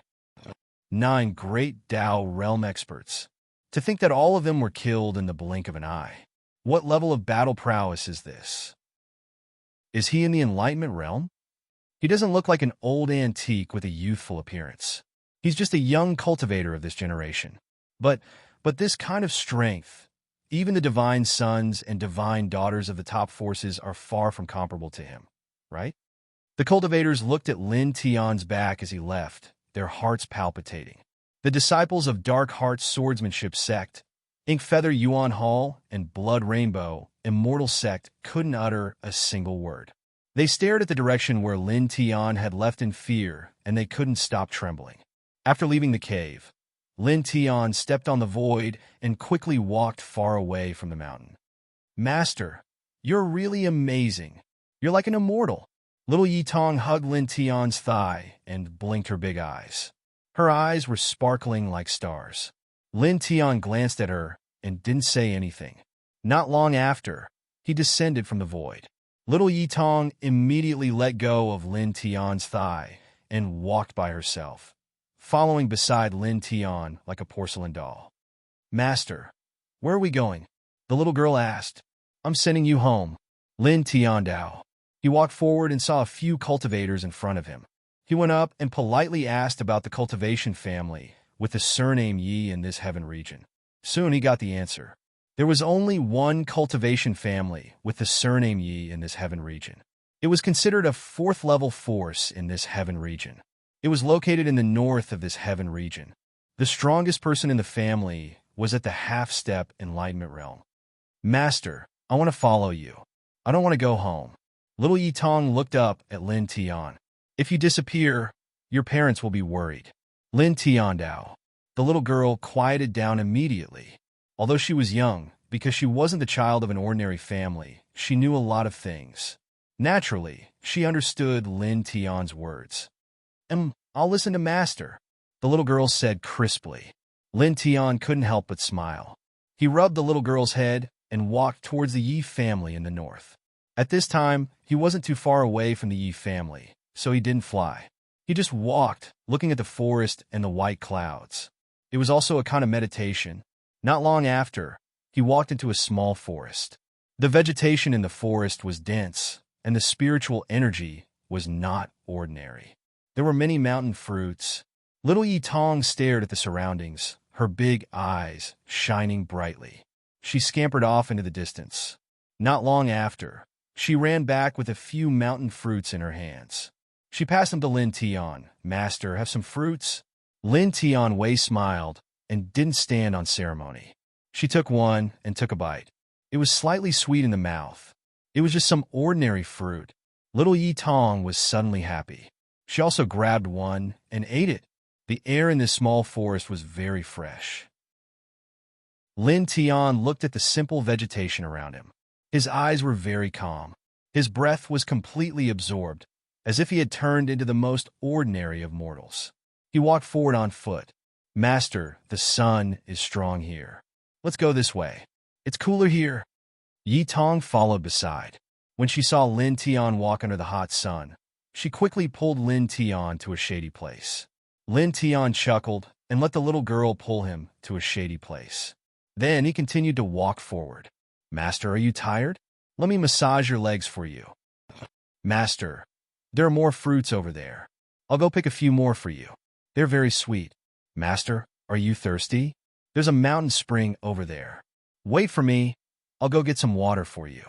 9 great Dao realm experts. To think that all of them were killed in the blink of an eye. What level of battle prowess is this? Is he in the Enlightenment realm? He doesn't look like an old antique with a youthful appearance. He's just a young cultivator of this generation. But this kind of strength, even the divine sons and divine daughters of the top forces are far from comparable to him, right? The cultivators looked at Lin Tian's back as he left, their hearts palpitating. The disciples of Dark Heart Swordsmanship Sect, Ink Feather Yuan Hall, and Blood Rainbow Immortal Sect couldn't utter a single word. They stared at the direction where Lin Tian had left in fear, and they couldn't stop trembling. After leaving the cave, Lin Tian stepped on the void and quickly walked far away from the mountain. Master, you're really amazing. You're like an immortal. Little Yi Tong hugged Lin Tian's thigh and blinked her big eyes. Her eyes were sparkling like stars. Lin Tian glanced at her and didn't say anything. Not long after, he descended from the void. Little Yi Tong immediately let go of Lin Tian's thigh and walked by herself, following beside Lin Tian like a porcelain doll. Master, where are we going? The little girl asked. I'm sending you home. Lin Tian Dao. He walked forward and saw a few cultivators in front of him. He went up and politely asked about the cultivation family with the surname Yi in this heaven region. Soon he got the answer. There was only one cultivation family with the surname Yi in this heaven region. It was considered a fourth-level force in this heaven region. It was located in the north of this heaven region. The strongest person in the family was at the half-step enlightenment realm. Master, I want to follow you. I don't want to go home. Little Yi Tong looked up at Lin Tian. If you disappear, your parents will be worried. Lin Tiandao. The little girl quieted down immediately. Although she was young, because she wasn't the child of an ordinary family, she knew a lot of things. Naturally, she understood Lin Tian's words. I'll listen to Master, the little girl said crisply. Lin Tian couldn't help but smile. He rubbed the little girl's head and walked towards the Yi family in the north. At this time, he wasn't too far away from the Yi family, so he didn't fly. He just walked, looking at the forest and the white clouds. It was also a kind of meditation. Not long after, he walked into a small forest. The vegetation in the forest was dense, and the spiritual energy was not ordinary. There were many mountain fruits. Little Yi Tong stared at the surroundings, her big eyes shining brightly. She scampered off into the distance. Not long after, she ran back with a few mountain fruits in her hands. She passed them to Lin Tian. Master, have some fruits? Lin Tian Wei smiled and didn't stand on ceremony. She took one and took a bite. It was slightly sweet in the mouth. It was just some ordinary fruit. Little Yi Tong was suddenly happy. She also grabbed one and ate it. The air in this small forest was very fresh. Lin Tian looked at the simple vegetation around him. His eyes were very calm. His breath was completely absorbed, as if he had turned into the most ordinary of mortals. He walked forward on foot. Master, the sun is strong here. Let's go this way. It's cooler here. Yi Tong followed beside. When she saw Lin Tian walk under the hot sun, she quickly pulled Lin Tian to a shady place. Lin Tian chuckled and let the little girl pull him to a shady place. Then he continued to walk forward. Master, are you tired? Let me massage your legs for you. Master, there are more fruits over there. I'll go pick a few more for you. They're very sweet. Master, are you thirsty? There's a mountain spring over there. Wait for me. I'll go get some water for you.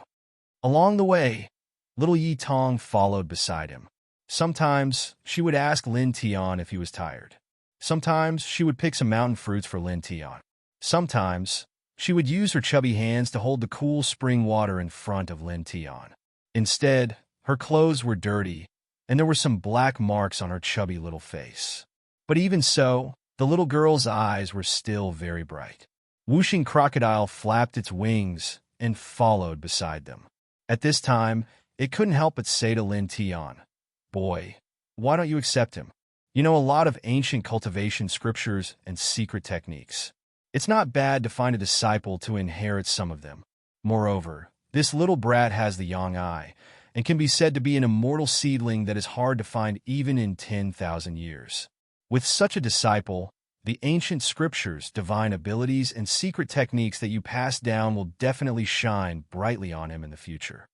Along the way, little Yi Tong followed beside him. Sometimes she would ask Lin Tian if he was tired. Sometimes she would pick some mountain fruits for Lin Tian. Sometimes she would use her chubby hands to hold the cool spring water in front of Lin Tian. Instead, her clothes were dirty, and there were some black marks on her chubby little face. But even so, the little girl's eyes were still very bright. Whooshing crocodile flapped its wings and followed beside them. At this time, it couldn't help but say to Lin Tian, Boy, why don't you accept him? You know a lot of ancient cultivation scriptures and secret techniques. It's not bad to find a disciple to inherit some of them. Moreover, this little brat has the yang eye, and can be said to be an immortal seedling that is hard to find even in 10,000 years. With such a disciple, the ancient scriptures, divine abilities, and secret techniques that you pass down will definitely shine brightly on him in the future.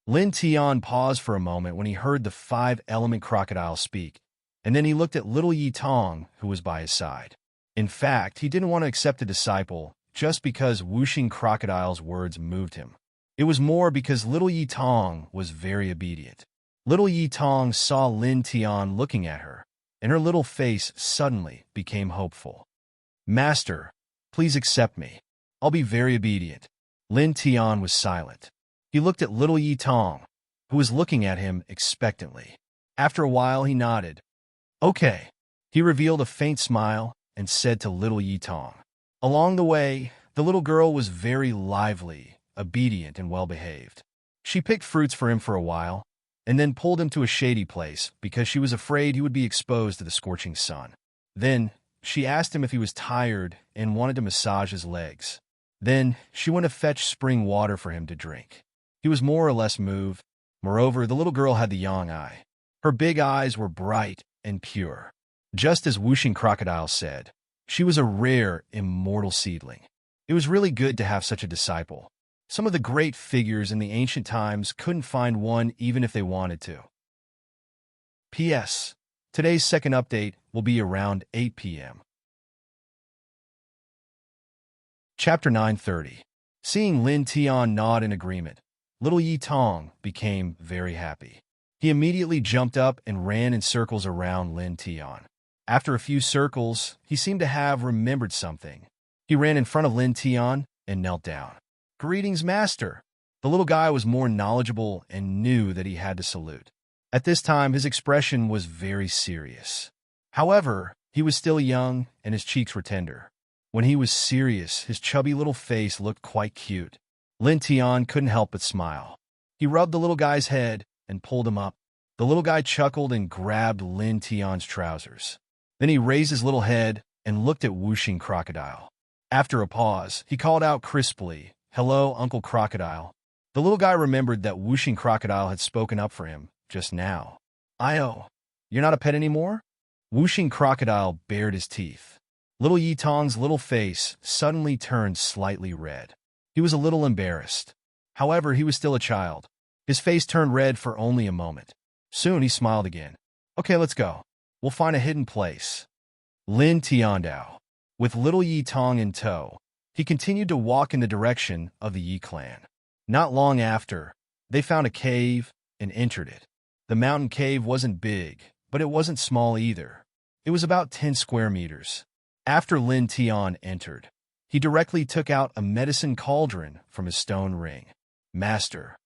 Lin Tian paused for a moment when he heard the five-element crocodile speak, and then he looked at little Yi Tong, who was by his side. In fact, he didn't want to accept a disciple just because whooshing crocodile's words moved him. It was more because little Yi Tong was very obedient. Little Yi Tong saw Lin Tian looking at her, and her little face suddenly became hopeful. Master, please accept me. I'll be very obedient. Lin Tian was silent. He looked at little Yi Tong, who was looking at him expectantly. After a while, he nodded. Okay. He revealed a faint smile and said to little Yi Tong. Along the way, the little girl was very lively, obedient, and well-behaved. She picked fruits for him for a while, and then pulled him to a shady place because she was afraid he would be exposed to the scorching sun. Then, she asked him if he was tired and wanted to massage his legs. Then, she went to fetch spring water for him to drink. He was more or less moved. Moreover, the little girl had the yang eye. Her big eyes were bright and pure. Just as whooshing crocodile said, she was a rare, immortal seedling. It was really good to have such a disciple. Some of the great figures in the ancient times couldn't find one even if they wanted to. P.S. Today's second update will be around 8 p.m. Chapter 930. Seeing Lin Tian nod in agreement, little Yi Tong became very happy. He immediately jumped up and ran in circles around Lin Tian. After a few circles, he seemed to have remembered something. He ran in front of Lin Tian and knelt down. "Greetings, master." The little guy was more knowledgeable and knew that he had to salute. At this time, his expression was very serious. However, he was still young and his cheeks were tender. When he was serious, his chubby little face looked quite cute. Lin Tian couldn't help but smile. He rubbed the little guy's head and pulled him up. The little guy chuckled and grabbed Lin Tian's trousers. Then he raised his little head and looked at Whooshing Crocodile. After a pause, he called out crisply, "Hello, Uncle Crocodile." The little guy remembered that Whooshing Crocodile had spoken up for him just now. "Io, you're not a pet anymore?" Whooshing Crocodile bared his teeth. Little Yi Tong's little face suddenly turned slightly red. He was a little embarrassed. However, he was still a child. His face turned red for only a moment. Soon he smiled again. "Okay, let's go. We'll find a hidden place." Lin Tiandao. With little Yi Tong in tow, he continued to walk in the direction of the Yi clan. Not long after, they found a cave and entered it. The mountain cave wasn't big, but it wasn't small either. It was about 10 square meters. After Lin Tian entered, he directly took out a medicine cauldron from his stone ring. "Master,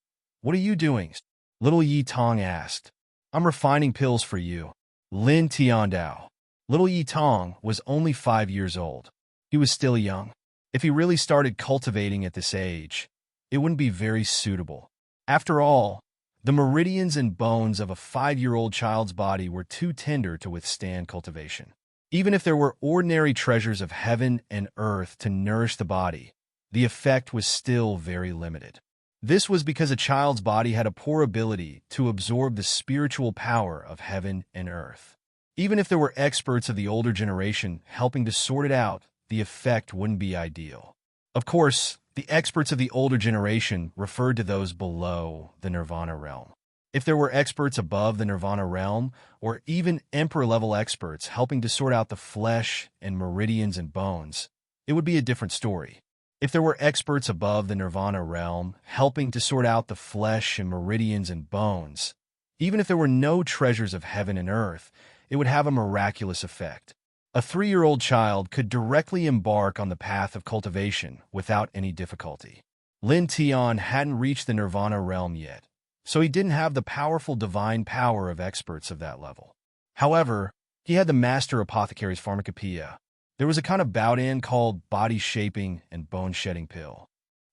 what are you doing?" Little Yi Tong asked. "I'm refining pills for you." Lin Tiandao. Little Yi Tong was only 5 years old. He was still young. If he really started cultivating at this age, it wouldn't be very suitable. After all, the meridians and bones of a 5-year-old child's body were too tender to withstand cultivation. Even if there were ordinary treasures of heaven and earth to nourish the body, the effect was still very limited. This was because a child's body had a poor ability to absorb the spiritual power of heaven and earth. Even if there were experts of the older generation helping to sort it out, the effect wouldn't be ideal. Of course, the experts of the older generation referred to those below the nirvana realm. If there were experts above the nirvana realm, or even emperor-level experts helping to sort out the flesh and meridians and bones, it would be a different story. If there were experts above the nirvana realm helping to sort out the flesh and meridians and bones, even if there were no treasures of heaven and earth, it would have a miraculous effect. A 3-year-old child could directly embark on the path of cultivation without any difficulty. Lin Tian hadn't reached the nirvana realm yet, so he didn't have the powerful divine power of experts of that level. However, he had the master apothecary's pharmacopoeia. There was a kind of Baodan called body-shaping and bone-shedding pill.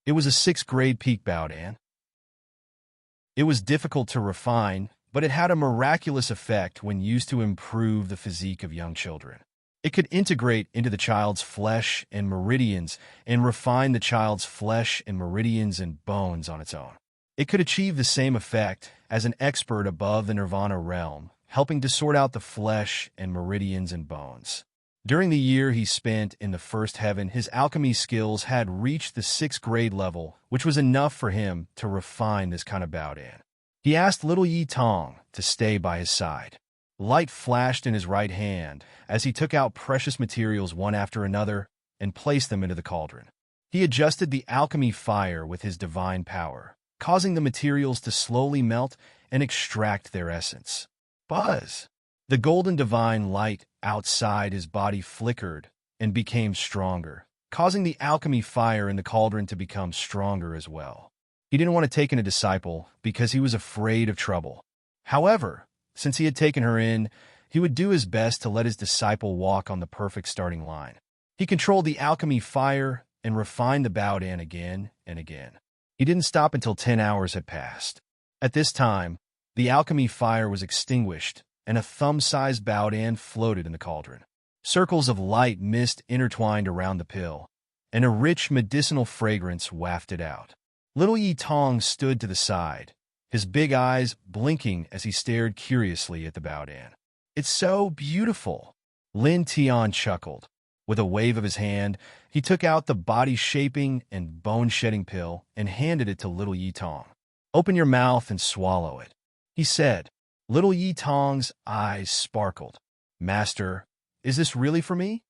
It was a 6th-grade peak Baodan. It was difficult to refine, but it had a miraculous effect when used to improve the physique of young children. It could integrate into the child's flesh and meridians and refine the child's flesh and meridians and bones on its own. It could achieve the same effect as an expert above the nirvana realm, helping to sort out the flesh and meridians and bones. During the year he spent in the first heaven, his alchemy skills had reached the 6th-grade level, which was enough for him to refine this kind of Baodan. He asked little Yi Tong to stay by his side. Light flashed in his right hand as he took out precious materials one after another and placed them into the cauldron. He adjusted the alchemy fire with his divine power, causing the materials to slowly melt and extract their essence. Buzz! The golden divine light outside his body flickered and became stronger, causing the alchemy fire in the cauldron to become stronger as well. He didn't want to take in a disciple because he was afraid of trouble. However, since he had taken her in, he would do his best to let his disciple walk on the perfect starting line. He controlled the alchemy fire and refined the Baodan again and again. He didn't stop until 10 hours had passed. At this time, the alchemy fire was extinguished and a thumb-sized Baodan floated in the cauldron. Circles of light mist intertwined around the pill, and a rich medicinal fragrance wafted out. Little Yi Tong stood to the side, his big eyes blinking as he stared curiously at the Baodan. "It's so beautiful." Lin Tian chuckled. With a wave of his hand, he took out the body-shaping and bone-shedding pill and handed it to little Yi Tong. "Open your mouth and swallow it," he said. Little Yi Tong's eyes sparkled. "Master, is this really for me?"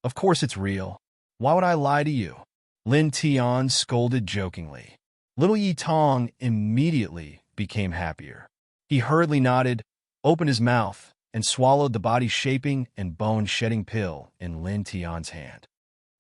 "Of course it's real. Why would I lie to you?" Lin Tian scolded jokingly. Little Yi Tong immediately became happier. He hurriedly nodded, opened his mouth, and swallowed the body-shaping and bone-shedding pill in Lin Tian's hand.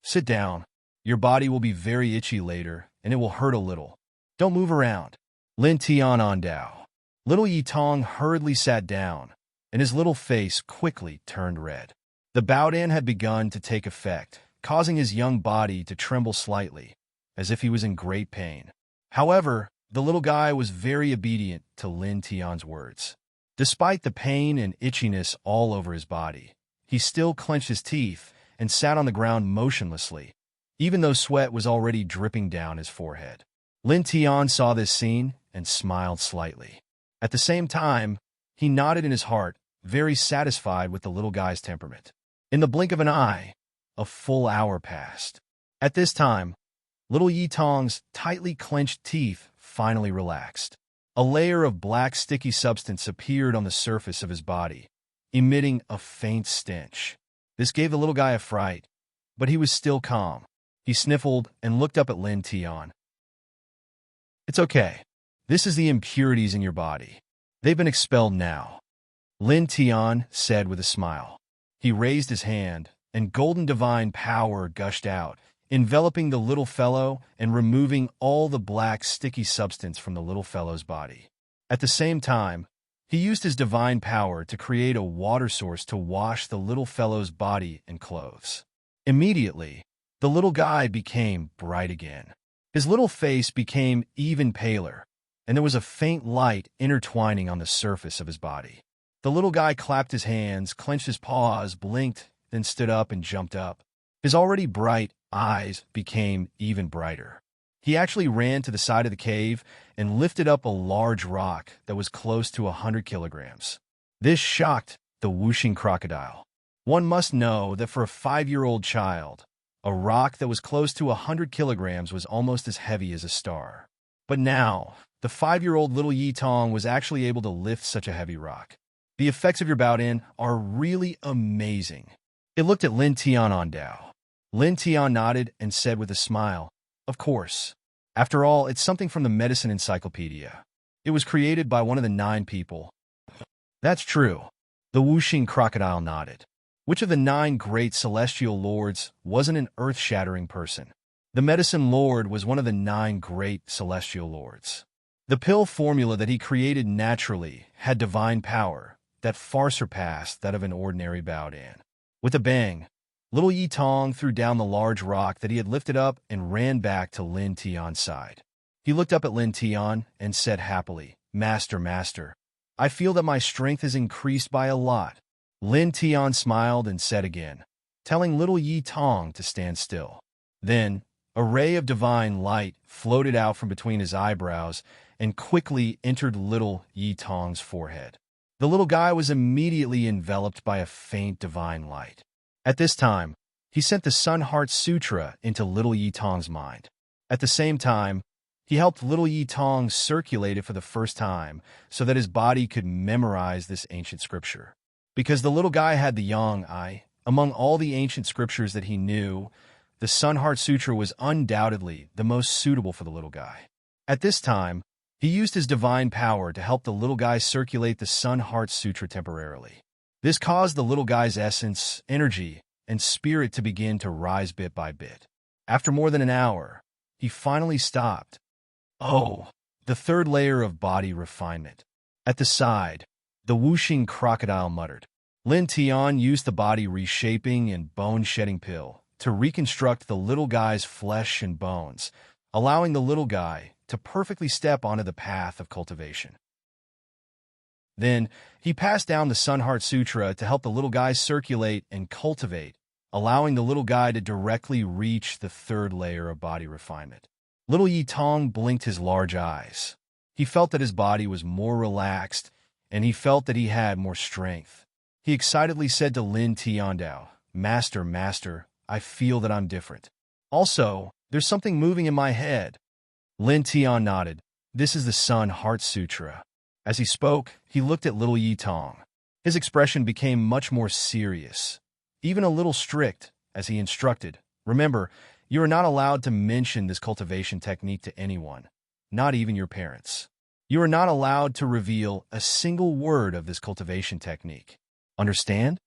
Sit down. Your body will be very itchy later, and it will hurt a little. Don't move around. Lin Tian on Dao. Little Yi Tong hurriedly sat down, and his little face quickly turned red. The Baodan had begun to take effect, causing his young body to tremble slightly, as if he was in great pain. However, the little guy was very obedient to Lin Tian's words. Despite the pain and itchiness all over his body, he still clenched his teeth and sat on the ground motionlessly, even though sweat was already dripping down his forehead. Lin Tian saw this scene and smiled slightly. At the same time, he nodded in his heart, very satisfied with the little guy's temperament. In the blink of an eye, a full hour passed. At this time, little Yi Tong's tightly clenched teeth finally relaxed. A layer of black sticky substance appeared on the surface of his body, emitting a faint stench. This gave the little guy a fright, but he was still calm. He sniffled and looked up at Lin Tian. It's okay. This is the impurities in your body. They've been expelled now, Lin Tian said with a smile. He raised his hand, and golden divine power gushed out, enveloping the little fellow and removing all the black sticky substance from the little fellow's body. At the same time, he used his divine power to create a water source to wash the little fellow's body and clothes. Immediately, the little guy became bright again. His little face became even paler, and there was a faint light intertwining on the surface of his body. The little guy clapped his hands, clenched his paws, blinked, then stood up and jumped up. His already bright eyes became even brighter. He actually ran to the side of the cave and lifted up a large rock that was close to 100 kilograms. This shocked the whooshing crocodile. One must know that for a 5-year-old child, a rock that was close to 100 kilograms was almost as heavy as a star. But now, the 5-year-old little Yi Tong was actually able to lift such a heavy rock. The effects of your Baodan are really amazing. It looked at Lin Tian on Dao. Lin Tian nodded and said with a smile, Of course. After all, it's something from the medicine encyclopedia. It was created by one of the 9 people. That's true. The whooshing crocodile nodded. Which of the 9 great celestial lords wasn't an earth-shattering person? The medicine lord was one of the 9 great celestial lords. The pill formula that he created naturally had divine power that far surpassed that of an ordinary Baodan. With a bang, little Yi Tong threw down the large rock that he had lifted up and ran back to Lin Tian's side. He looked up at Lin Tian and said happily, Master, Master, I feel that my strength has increased by a lot. Lin Tian smiled and said again, telling little Yi Tong to stand still. Then, a ray of divine light floated out from between his eyebrows and quickly entered little Yi Tong's forehead. The little guy was immediately enveloped by a faint divine light. At this time, he sent the Sun Heart Sutra into little Yi Tong's mind. At the same time, he helped little Yi Tong circulate it for the first time so that his body could memorize this ancient scripture. Because the little guy had the yang eye, among all the ancient scriptures that he knew, the Sun Heart Sutra was undoubtedly the most suitable for the little guy. At this time, he used his divine power to help the little guy circulate the Sun Heart Sutra temporarily. This caused the little guy's essence, energy, and spirit to begin to rise bit by bit. After more than an hour, he finally stopped. Oh, the 3rd layer of body refinement. At the side, the whooshing crocodile muttered. Lin Tian used the body reshaping and bone-shedding pill to reconstruct the little guy's flesh and bones, allowing the little guy to perfectly step onto the path of cultivation. Then, he passed down the Sun Heart Sutra to help the little guy circulate and cultivate, allowing the little guy to directly reach the 3rd layer of body refinement. Little Yi Tong blinked his large eyes. He felt that his body was more relaxed, and he felt that he had more strength. He excitedly said to Lin Tiandao, Master, Master, I feel that I'm different. Also, there's something moving in my head. Lin Tian nodded. This is the Sun Heart Sutra. As he spoke, he looked at little Yi Tong. His expression became much more serious, even a little strict, as he instructed. Remember, You are not allowed to mention this cultivation technique to anyone, not even your parents. You are not allowed to reveal a single word of this cultivation technique. Understand?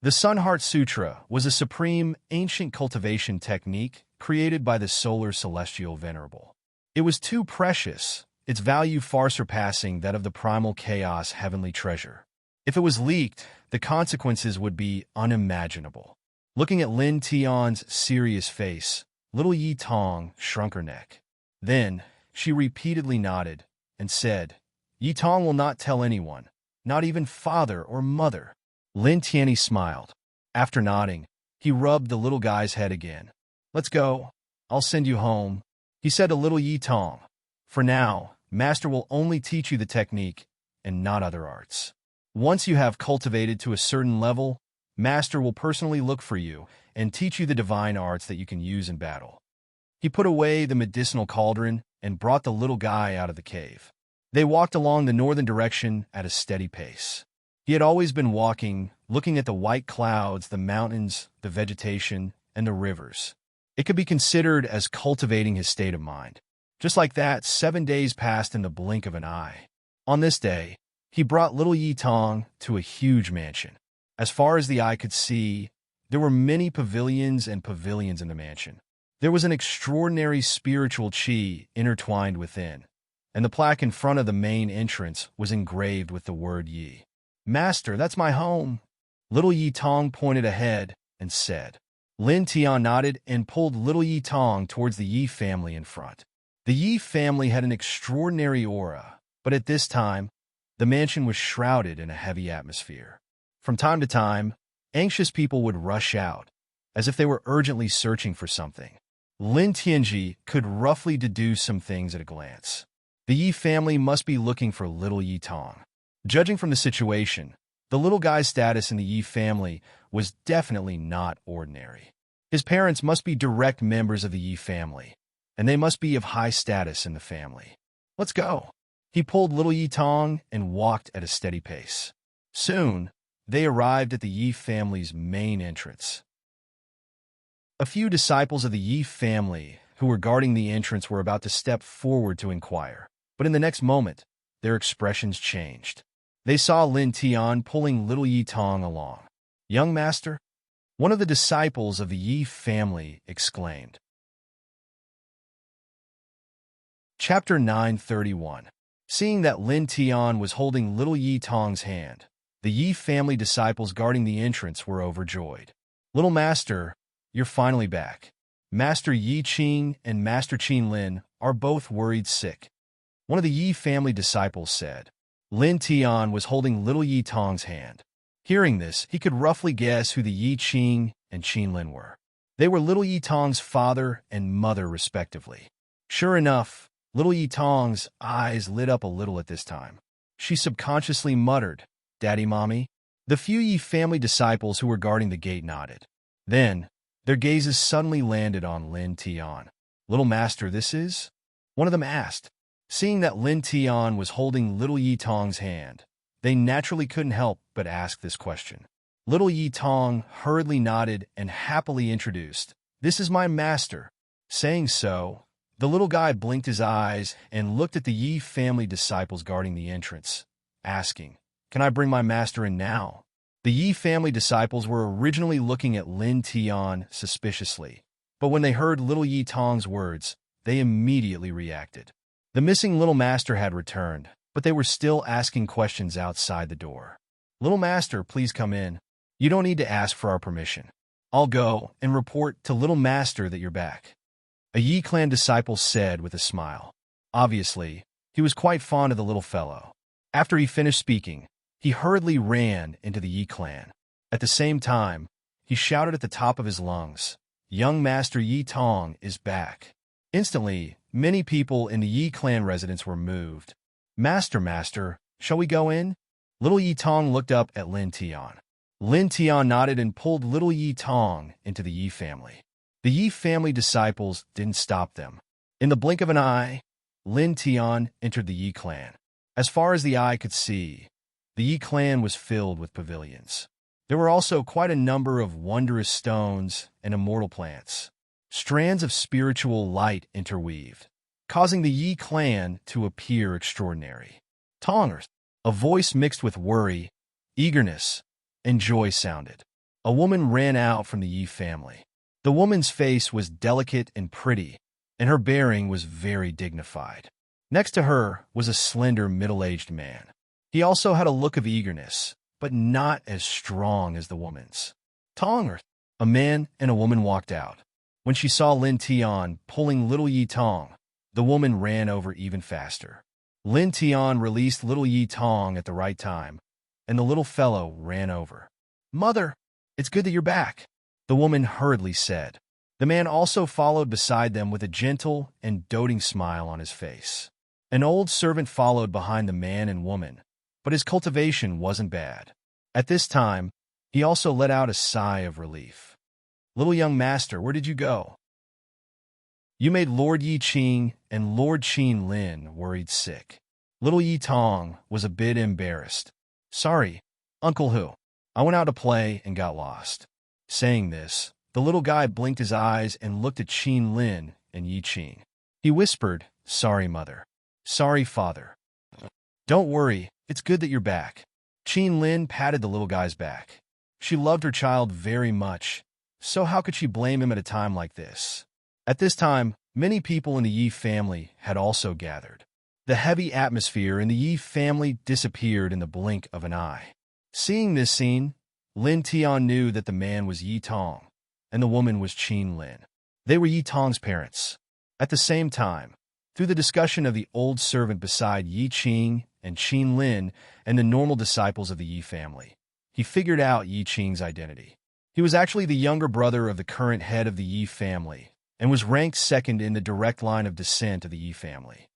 The Sun Heart Sutra was a supreme, ancient cultivation technique created by the solar celestial venerable. It was too precious, its value far surpassing that of the primal chaos heavenly treasure. If it was leaked, the consequences would be unimaginable. Looking at Lin Tian's serious face, little Yi Tong shrunk her neck. Then, she repeatedly nodded and said, Yi Tong will not tell anyone, not even father or mother. Lin Tianyi smiled. After nodding, he rubbed the little guy's head again. Let's go. I'll send you home, he said to little Yi Tong. For now, Master will only teach you the technique and not other arts. Once you have cultivated to a certain level, Master will personally look for you and teach you the divine arts that you can use in battle. He put away the medicinal cauldron and brought the little guy out of the cave. They walked along the northern direction at a steady pace. He had always been walking, looking at the white clouds, the mountains, the vegetation, and the rivers. It could be considered as cultivating his state of mind. Just like that, 7 days passed in the blink of an eye. On this day, he brought little Yi Tong to a huge mansion. As far as the eye could see, there were many pavilions and pavilions in the mansion. There was an extraordinary spiritual chi intertwined within, and the plaque in front of the main entrance was engraved with the word Yi. Master, that's my home. Little Yi Tong pointed ahead and said. Lin Tian nodded and pulled little Yi Tong towards the Yi family in front. The Yi family had an extraordinary aura, but at this time, the mansion was shrouded in a heavy atmosphere. From time to time, anxious people would rush out, as if they were urgently searching for something. Lin Tianji could roughly deduce some things at a glance. The Yi family must be looking for little Yi Tong. Judging from the situation, the little guy's status in the Yi family was definitely not ordinary. His parents must be direct members of the Yi family, and they must be of high status in the family. Let's go. He pulled little Yi Tong and walked at a steady pace. Soon, they arrived at the Yi family's main entrance. A few disciples of the Yi family who were guarding the entrance were about to step forward to inquire, but in the next moment, their expressions changed. They saw Lin Tian pulling little Yi Tong along. Young master? One of the disciples of the Yi family exclaimed. Chapter 931. Seeing that Lin Tian was holding little Yi Tong's hand, the Yi family disciples guarding the entrance were overjoyed. Little master, you're finally back. Master Yi Qing and Master Qin Lin are both worried sick. One of the Yi family disciples said. Lin Tian was holding little Yi Tong's hand. Hearing this, he could roughly guess who the Yi Qing and Qin Lin were. They were little Yi Tong's father and mother, respectively. Sure enough, little Yi Tong's eyes lit up a little at this time. She subconsciously muttered, Daddy, Mommy? The few Yi family disciples who were guarding the gate nodded. Then, their gazes suddenly landed on Lin Tian. Little master, this is? One of them asked. Seeing that Lin Tian was holding little Yi Tong's hand, they naturally couldn't help but ask this question. Little Yi Tong hurriedly nodded and happily introduced, This is my master. Saying so, the little guy blinked his eyes and looked at the Yi family disciples guarding the entrance, asking, Can I bring my master in now? The Yi family disciples were originally looking at Lin Tian suspiciously, but when they heard little Yi Tong's words, they immediately reacted. The missing little master had returned, but they were still asking questions outside the door. Little master, please come in. You don't need to ask for our permission. I'll go and report to little master that you're back. A Yi clan disciple said with a smile. Obviously, he was quite fond of the little fellow. After he finished speaking, he hurriedly ran into the Yi clan. At the same time, he shouted at the top of his lungs, Young Master Yi Tong is back. Instantly, many people in the Yi clan residence were moved. Master, shall we go in? Little Yi Tong looked up at Lin Tian. Lin Tian nodded and pulled little Yi Tong into the Yi family. The Yi family disciples didn't stop them. In the blink of an eye, Lin Tian entered the Yi clan. As far as the eye could see, the Yi clan was filled with pavilions. There were also quite a number of wondrous stones and immortal plants. Strands of spiritual light interweaved, causing the Yi clan to appear extraordinary. Tongers, a voice mixed with worry, eagerness, and joy sounded. A woman ran out from the Yi family. The woman's face was delicate and pretty, and her bearing was very dignified. Next to her was a slender middle-aged man. He also had a look of eagerness, but not as strong as the woman's. Tongers, a man and a woman walked out. When she saw Lin Tian pulling little Yi Tong, the woman ran over even faster. Lin Tian released little Yi Tong at the right time, and the little fellow ran over. "Mother, it's good that you're back," the woman hurriedly said. The man also followed beside them with a gentle and doting smile on his face. An old servant followed behind the man and woman, but his cultivation wasn't bad. At this time, he also let out a sigh of relief. "Little young master, where did you go?" "You made Lord Yi Qing and Lord Qin Lin worried sick." Little Yi Tong was a bit embarrassed. "Sorry, Uncle Hu. I went out to play and got lost." Saying this, the little guy blinked his eyes and looked at Qin Lin and Yi Qing. He whispered, "Sorry, mother. Sorry, father." "Don't worry, it's good that you're back." Qin Lin patted the little guy's back. She loved her child very much, so how could she blame him at a time like this? At this time, many people in the Yi family had also gathered. The heavy atmosphere in the Yi family disappeared in the blink of an eye. Seeing this scene, Lin Tian knew that the man was Yi Tong, and the woman was Qin Lin. They were Yi Tong's parents. At the same time, through the discussion of the old servant beside Yi Qing and Qin Lin and the normal disciples of the Yi family, he figured out Yi Qing's identity. He was actually the younger brother of the current head of the Yi family, and was ranked second in the direct line of descent of the Yi family.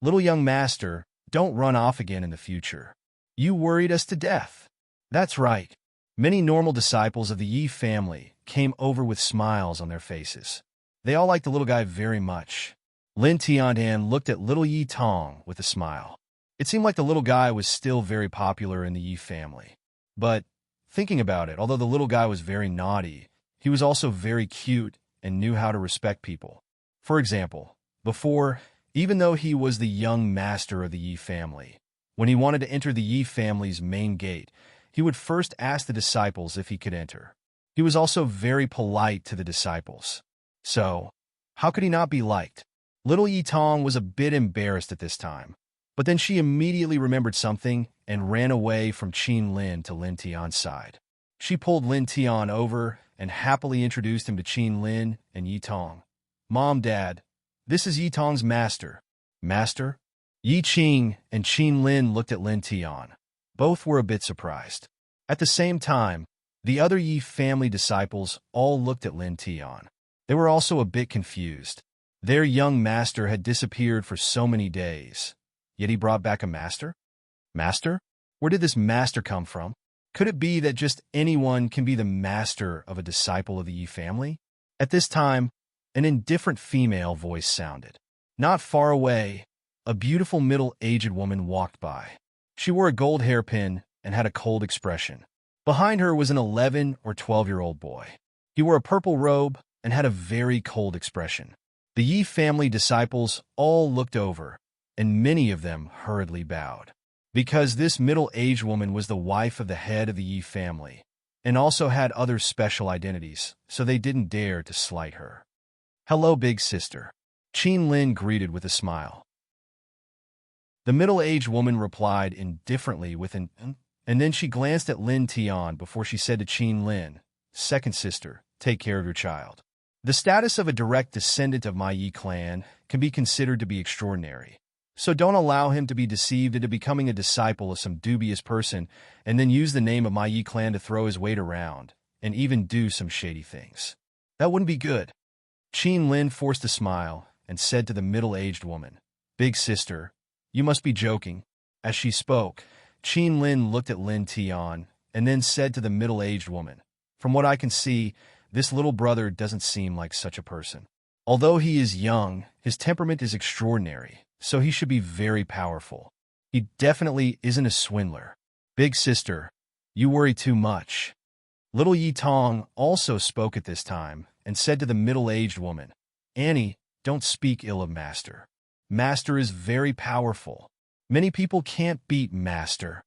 "Little young master, don't run off again in the future. You worried us to death." That's right. Many normal disciples of the Yi family came over with smiles on their faces. They all liked the little guy very much. Lin Tiandan looked at little Yi Tong with a smile. It seemed like the little guy was still very popular in the Yi family. But, thinking about it, although the little guy was very naughty, he was also very cute and knew how to respect people. For example, before, even though he was the young master of the Yi family, when he wanted to enter the Yi family's main gate, he would first ask the disciples if he could enter. He was also very polite to the disciples. So, how could he not be liked? Little Yi Tong was a bit embarrassed at this time, but then she immediately remembered something and ran away from Qin Lin to Lin Tian's side. She pulled Lin Tian over and happily introduced him to Qin Lin and Yi Tong. "Mom, Dad, this is Yi Tong's master." "Master?" Yi Qing and Qin Lin looked at Lin Tian. Both were a bit surprised. At the same time, the other Yi family disciples all looked at Lin Tian. They were also a bit confused. Their young master had disappeared for so many days, yet he brought back a master? Master? Where did this master come from? Could it be that just anyone can be the master of a disciple of the Yi family? At this time, an indifferent female voice sounded. Not far away, a beautiful middle-aged woman walked by. She wore a gold hairpin and had a cold expression. Behind her was an 11 or 12-year-old boy. He wore a purple robe and had a very cold expression. The Yi family disciples all looked over, and many of them hurriedly bowed. Because this middle-aged woman was the wife of the head of the Yi family, and also had other special identities, so they didn't dare to slight her. "Hello, big sister," Qin Lin greeted with a smile. The middle-aged woman replied indifferently with an and then she glanced at Lin Tian before she said to Qin Lin, "Second sister, take care of your child. The status of a direct descendant of my Yi clan can be considered to be extraordinary, so don't allow him to be deceived into becoming a disciple of some dubious person and then use the name of my Yi clan to throw his weight around and even do some shady things. That wouldn't be good." Qin Lin forced a smile and said to the middle-aged woman, "Big sister, you must be joking." As she spoke, Qin Lin looked at Lin Tian and then said to the middle-aged woman, "From what I can see, this little brother doesn't seem like such a person. Although he is young, his temperament is extraordinary, so he should be very powerful. He definitely isn't a swindler. Big sister, you worry too much." Little Yi Tong also spoke at this time and said to the middle-aged woman, "Annie, don't speak ill of Master. Master is very powerful. Many people can't beat Master."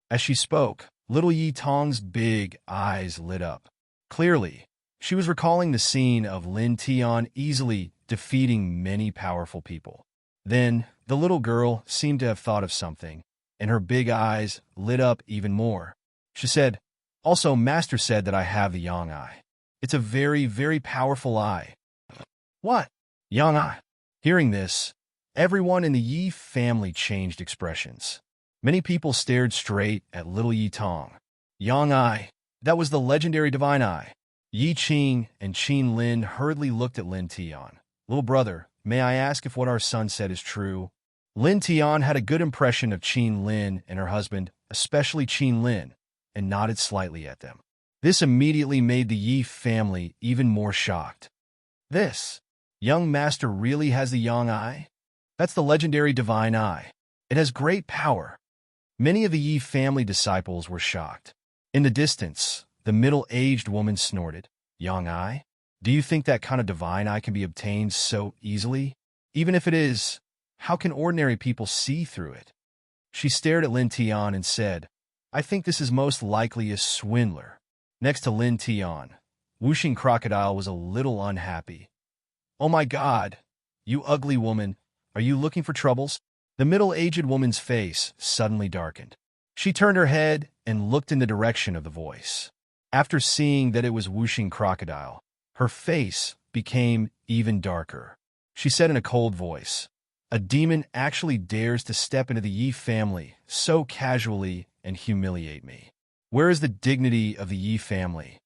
As she spoke, little Yi Tong's big eyes lit up. Clearly, she was recalling the scene of Lin Tian easily defeating many powerful people. Then, the little girl seemed to have thought of something, and her big eyes lit up even more. She said, "Also, Master said that I have the Yang Eye. It's a very, very powerful eye." "What? Yang Eye?" Hearing this, everyone in the Yi family changed expressions. Many people stared straight at little Yi Tong. Yang Eye, that was the legendary divine eye. Yi Qing and Qin Lin hurriedly looked at Lin Tian. "Little brother, may I ask if what our son said is true?" Lin Tian had a good impression of Qin Lin and her husband, especially Qin Lin, and nodded slightly at them. This immediately made the Yi family even more shocked. "This young master really has the Yang Eye? That's the legendary divine eye. It has great power." Many of the Yi family disciples were shocked. In the distance, the middle-aged woman snorted, "Yang Eye? Do you think that kind of divine eye can be obtained so easily? Even if it is, how can ordinary people see through it?" She stared at Lin Tian and said, "I think this is most likely a swindler." Next to Lin Tian, Wuxing Crocodile was a little unhappy. "Oh my God, you ugly woman, are you looking for troubles?" The middle-aged woman's face suddenly darkened. She turned her head and looked in the direction of the voice. After seeing that it was Wuxing Crocodile, her face became even darker. She said in a cold voice, "A demon actually dares to step into the Yi family so casually and humiliate me. Where is the dignity of the Yi family?"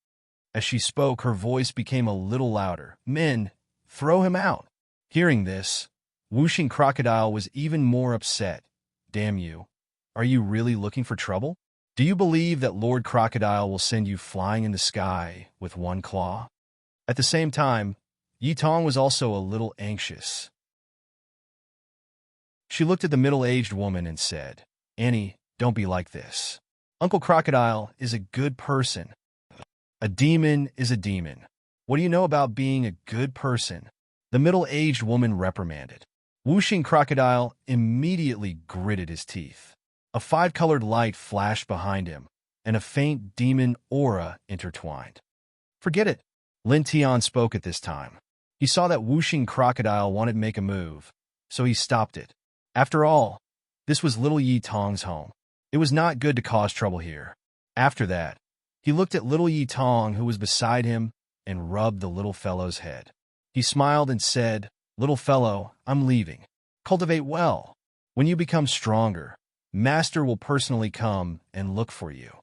As she spoke, her voice became a little louder. "Men, throw him out." Hearing this, Wuxing Crocodile was even more upset. "Damn you. Are you really looking for trouble? Do you believe that Lord Crocodile will send you flying in the sky with one claw?" At the same time, Yi Tong was also a little anxious. She looked at the middle-aged woman and said, "Annie, don't be like this. Uncle Crocodile is a good person. A demon is a demon. What do you know about being a good person?" The middle-aged woman reprimanded. Wuxing Crocodile immediately gritted his teeth. A five-colored light flashed behind him, and a faint demon aura intertwined. "Forget it." Lin Tian spoke at this time. He saw that Wuxing Crocodile wanted to make a move, so he stopped it. After all, this was little Yi Tong's home. It was not good to cause trouble here. After that, he looked at little Yi Tong, who was beside him, and rubbed the little fellow's head. He smiled and said, "Little fellow, I'm leaving. Cultivate well. When you become stronger, Master will personally come and look for you."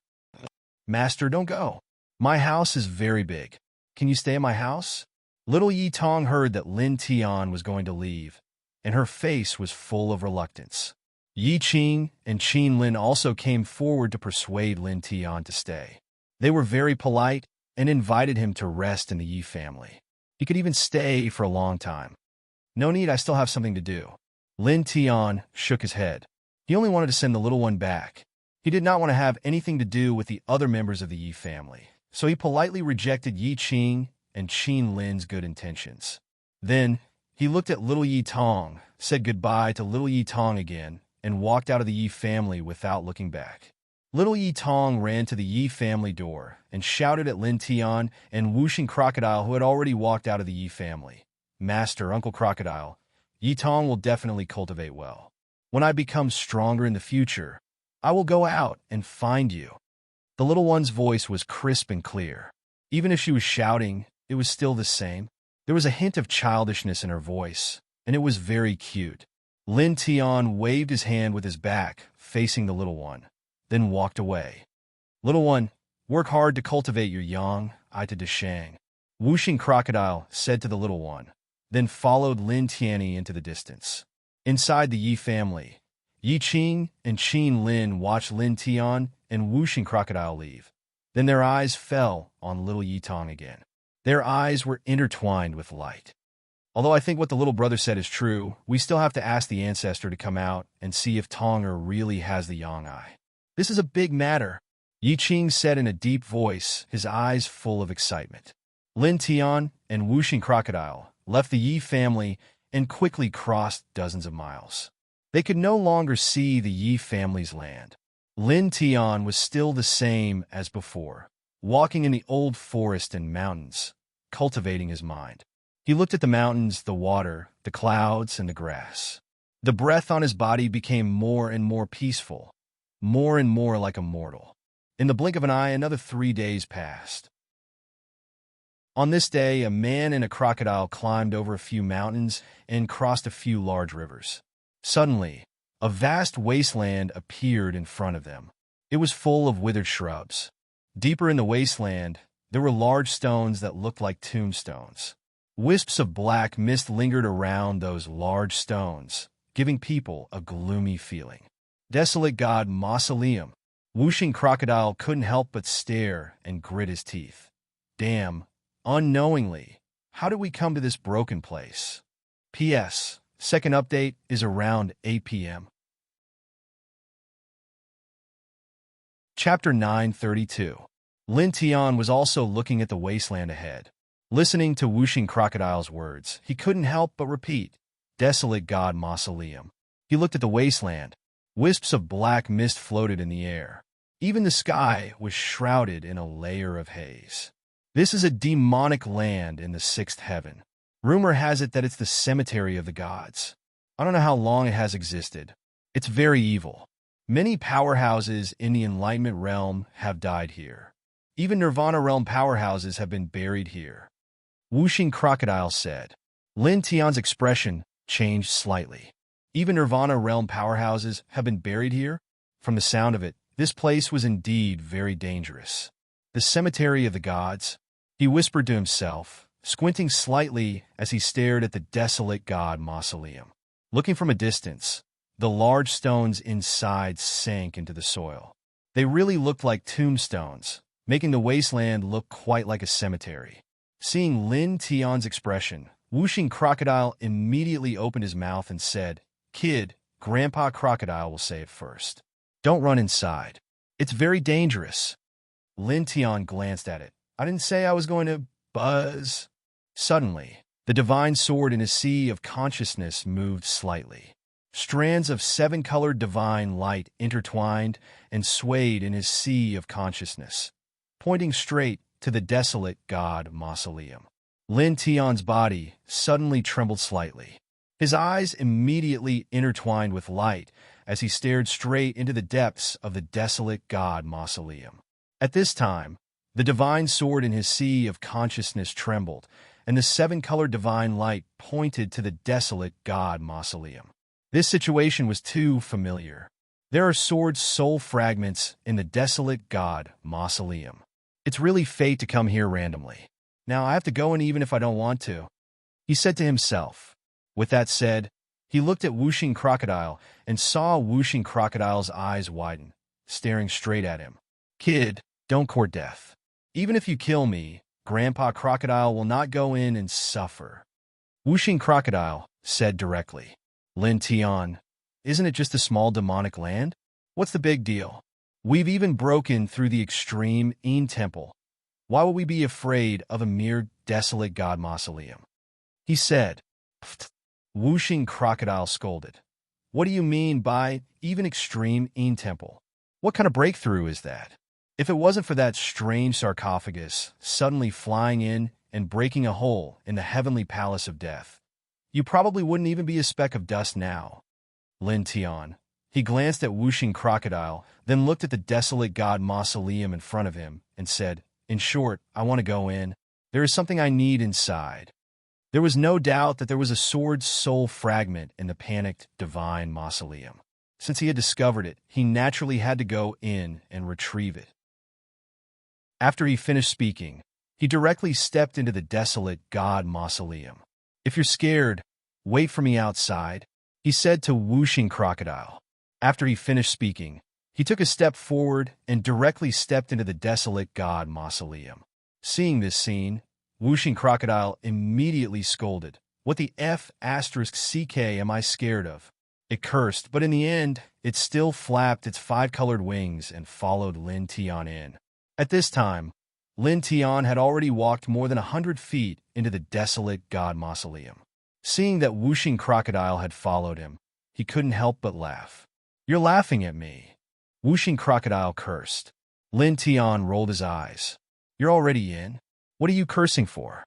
"Master, don't go. My house is very big. Can you stay at my house?" Little Yi Tong heard that Lin Tian was going to leave, and her face was full of reluctance. Yi Qing and Qin Lin also came forward to persuade Lin Tian to stay. They were very polite and invited him to rest in the Yi family. He could even stay for a long time. "No need, I still have something to do." Lin Tian shook his head. He only wanted to send the little one back. He did not want to have anything to do with the other members of the Yi family, so he politely rejected Yi Qing and Qin Lin's good intentions. Then, he looked at little Yi Tong, said goodbye to little Yi Tong again, and walked out of the Yi family without looking back. Little Yi Tong ran to the Yi family door and shouted at Lin Tian and Wuxing Crocodile, who had already walked out of the Yi family. "Master, Uncle Crocodile, Yi Tong will definitely cultivate well. When I become stronger in the future, I will go out and find you." The little one's voice was crisp and clear. Even if she was shouting, it was still the same. There was a hint of childishness in her voice, and it was very cute. Lin Tian waved his hand with his back, facing the little one, then walked away. "Little one, work hard to cultivate your yang, eye to Deshang," Wuxing Crocodile said to the little one, then followed Lin Tianyi into the distance. Inside the Yi family, Yi Qing and Qin Lin watched Lin Tian and Wuxing Crocodile leave. Then their eyes fell on little Yi Tong again. Their eyes were intertwined with light. Although I think what the little brother said is true, we still have to ask the ancestor to come out and see if Tonger really has the Yang Eye. This is a big matter, Yi Qing said in a deep voice, his eyes full of excitement. Lin Tian and Wuxing Crocodile left the Yi family and quickly crossed dozens of miles. They could no longer see the Yi family's land. Lin Tian was still the same as before, walking in the old forest and mountains, cultivating his mind. He looked at the mountains, the water, the clouds, and the grass. The breath on his body became more and more peaceful, more and more like a mortal. In the blink of an eye, another 3 days passed. On this day, a man and a crocodile climbed over a few mountains and crossed a few large rivers. Suddenly, a vast wasteland appeared in front of them. It was full of withered shrubs. Deeper in the wasteland, there were large stones that looked like tombstones. Wisps of black mist lingered around those large stones, giving people a gloomy feeling. Desolate God Mausoleum. Wuxing Crocodile couldn't help but stare and grit his teeth. Damn, unknowingly, how did we come to this broken place? P.S. Second update is around 8 p.m. Chapter 932. Lin Tian was also looking at the wasteland ahead. Listening to Wuxing Crocodile's words, he couldn't help but repeat, Desolate God Mausoleum. He looked at the wasteland. Wisps of black mist floated in the air. Even the sky was shrouded in a layer of haze. This is a demonic land in the sixth heaven. Rumor has it that it's the cemetery of the gods. I don't know how long it has existed. It's very evil. Many powerhouses in the Enlightenment realm have died here. Even Nirvana realm powerhouses have been buried here. Wuxing Crocodile said. Lin Tian's expression changed slightly. Even Nirvana realm powerhouses have been buried here? From the sound of it, this place was indeed very dangerous. The cemetery of the gods, he whispered to himself, squinting slightly as he stared at the desolate God Mausoleum. Looking from a distance, the large stones inside sank into the soil. They really looked like tombstones, making the wasteland look quite like a cemetery. Seeing Lin Tian's expression, Wuxing Crocodile immediately opened his mouth and said, Kid, Grandpa Crocodile will say it first. Don't run inside. It's very dangerous. Lin Tian glanced at it. I didn't say I was going to buzz. Suddenly, the divine sword in his sea of consciousness moved slightly. Strands of seven-colored divine light intertwined and swayed in his sea of consciousness, pointing straight to the desolate God Mausoleum. Lin Tian's body suddenly trembled slightly. His eyes immediately intertwined with light as he stared straight into the depths of the desolate God Mausoleum. At this time, the divine sword in his sea of consciousness trembled, and the seven-colored divine light pointed to the desolate God Mausoleum. This situation was too familiar. There are sword soul fragments in the desolate God Mausoleum. It's really fate to come here randomly. Now I have to go in even if I don't want to, he said to himself. With that said, he looked at Wuxing Crocodile and saw Wuxing Crocodile's eyes widen, staring straight at him. Kid, don't court death. Even if you kill me, Grandpa Crocodile will not go in and suffer. Wuxing Crocodile said directly. Lin Tian, isn't it just a small demonic land? What's the big deal? We've even broken through the extreme Yin Temple. Why would we be afraid of a mere desolate God Mausoleum? He said. Pfft. Wuxing Crocodile scolded. What do you mean by even extreme Yin Temple? What kind of breakthrough is that? If it wasn't for that strange sarcophagus suddenly flying in and breaking a hole in the heavenly palace of death, you probably wouldn't even be a speck of dust now. Lin Tian. He glanced at Wuxing Crocodile, then looked at the desolate God Mausoleum in front of him and said, In short, I want to go in. There is something I need inside. There was no doubt that there was a sword soul fragment in the panicked divine mausoleum. Since he had discovered it, he naturally had to go in and retrieve it. After he finished speaking, he directly stepped into the desolate God Mausoleum. If you're scared, wait for me outside, he said to Wuxing Crocodile. After he finished speaking, he took a step forward and directly stepped into the desolate God Mausoleum. Seeing this scene, Wuxing Crocodile immediately scolded. What the F***CK am I scared of? It cursed, but in the end, it still flapped its five-colored wings and followed Lin Tian in. At this time, Lin Tian had already walked more than 100 feet into the desolate god mausoleum. Seeing that whooshing crocodile had followed him, he couldn't help but laugh. "You're laughing at me," whooshing crocodile cursed. Lin Tian rolled his eyes. "You're already in? What are you cursing for?"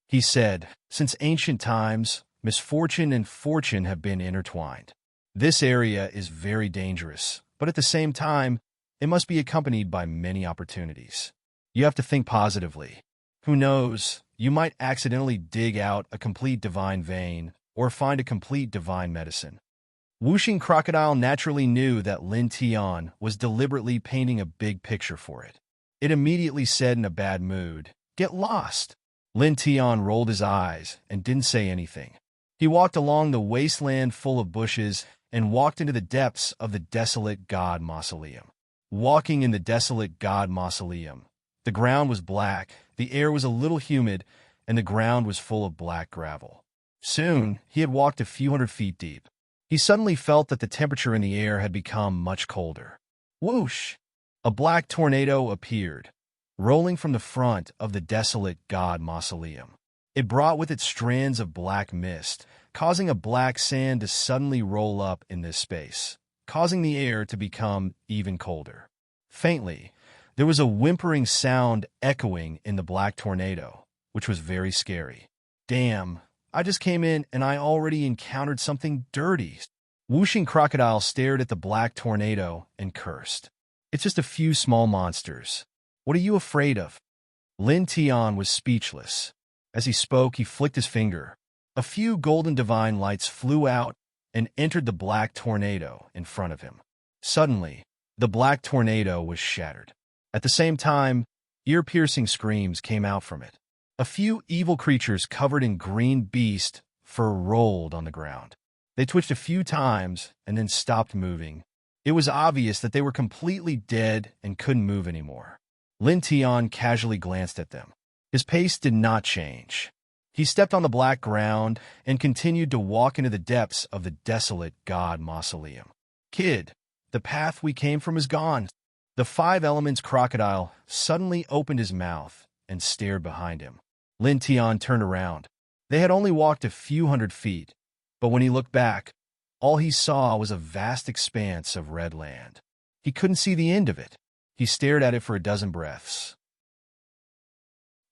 He said, "Since ancient times, misfortune and fortune have been intertwined. This area is very dangerous, but at the same time, it must be accompanied by many opportunities. You have to think positively. Who knows, you might accidentally dig out a complete divine vein or find a complete divine medicine." Whooshing crocodile naturally knew that Lin Tian was deliberately painting a big picture for it. It immediately said in a bad mood, "Get lost." Lin Tian rolled his eyes and didn't say anything. He walked along the wasteland full of bushes and walked into the depths of the desolate god mausoleum. Walking in the desolate god mausoleum, the ground was black, the air was a little humid, and the ground was full of black gravel. Soon, he had walked a few 100 feet deep. He suddenly felt that the temperature in the air had become much colder. Whoosh! A black tornado appeared, rolling from the front of the desolate god mausoleum. It brought with it strands of black mist, causing a black sand to suddenly roll up in this space, causing the air to become even colder. Faintly, there was a whimpering sound echoing in the black tornado, which was very scary. "Damn, I just came in and I already encountered something dirty." Whooshing crocodile stared at the black tornado and cursed. "It's just a few small monsters. What are you afraid of?" Lin Tian was speechless. As he spoke, he flicked his finger. A few golden divine lights flew out and entered the black tornado in front of him. Suddenly, the black tornado was shattered. At the same time, ear-piercing screams came out from it. A few evil creatures covered in green beast fur rolled on the ground. They twitched a few times and then stopped moving. It was obvious that they were completely dead and couldn't move anymore. Lin Tian casually glanced at them. His pace did not change. He stepped on the black ground and continued to walk into the depths of the desolate god mausoleum. "Kid, the path we came from is gone." The five elements crocodile suddenly opened his mouth and stared behind him. Lin Tian turned around. They had only walked a few 100 feet, but when he looked back, all he saw was a vast expanse of red land. He couldn't see the end of it. He stared at it for a dozen breaths.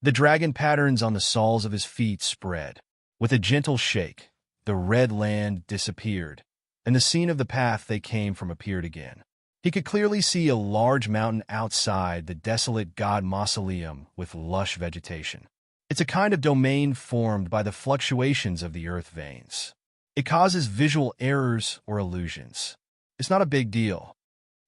The dragon patterns on the soles of his feet spread. With a gentle shake, the red land disappeared, and the scene of the path they came from appeared again. He could clearly see a large mountain outside the desolate god mausoleum with lush vegetation. It's a kind of domain formed by the fluctuations of the earth veins. It causes visual errors or illusions. "It's not a big deal,"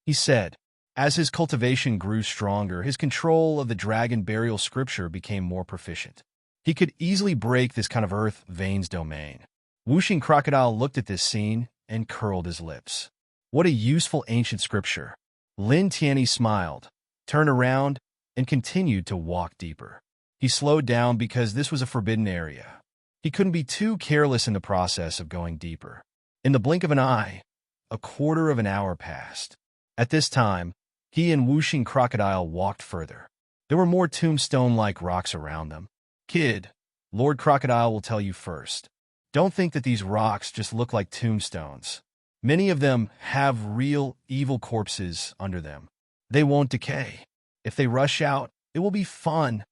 he said. As his cultivation grew stronger, his control of the dragon burial scripture became more proficient. He could easily break this kind of earth veins domain. Whooshing crocodile looked at this scene and curled his lips. What a useful ancient scripture. Lin Tian smiled, turned around, and continued to walk deeper. He slowed down because this was a forbidden area. He couldn't be too careless in the process of going deeper. In the blink of an eye, a quarter of an hour passed. At this time, he and Whooshing crocodile walked further. There were more tombstone-like rocks around them. "Kid, Lord Crocodile will tell you first. Don't think that these rocks just look like tombstones. Many of them have real evil corpses under them. They won't decay. If they rush out, it will be fun,"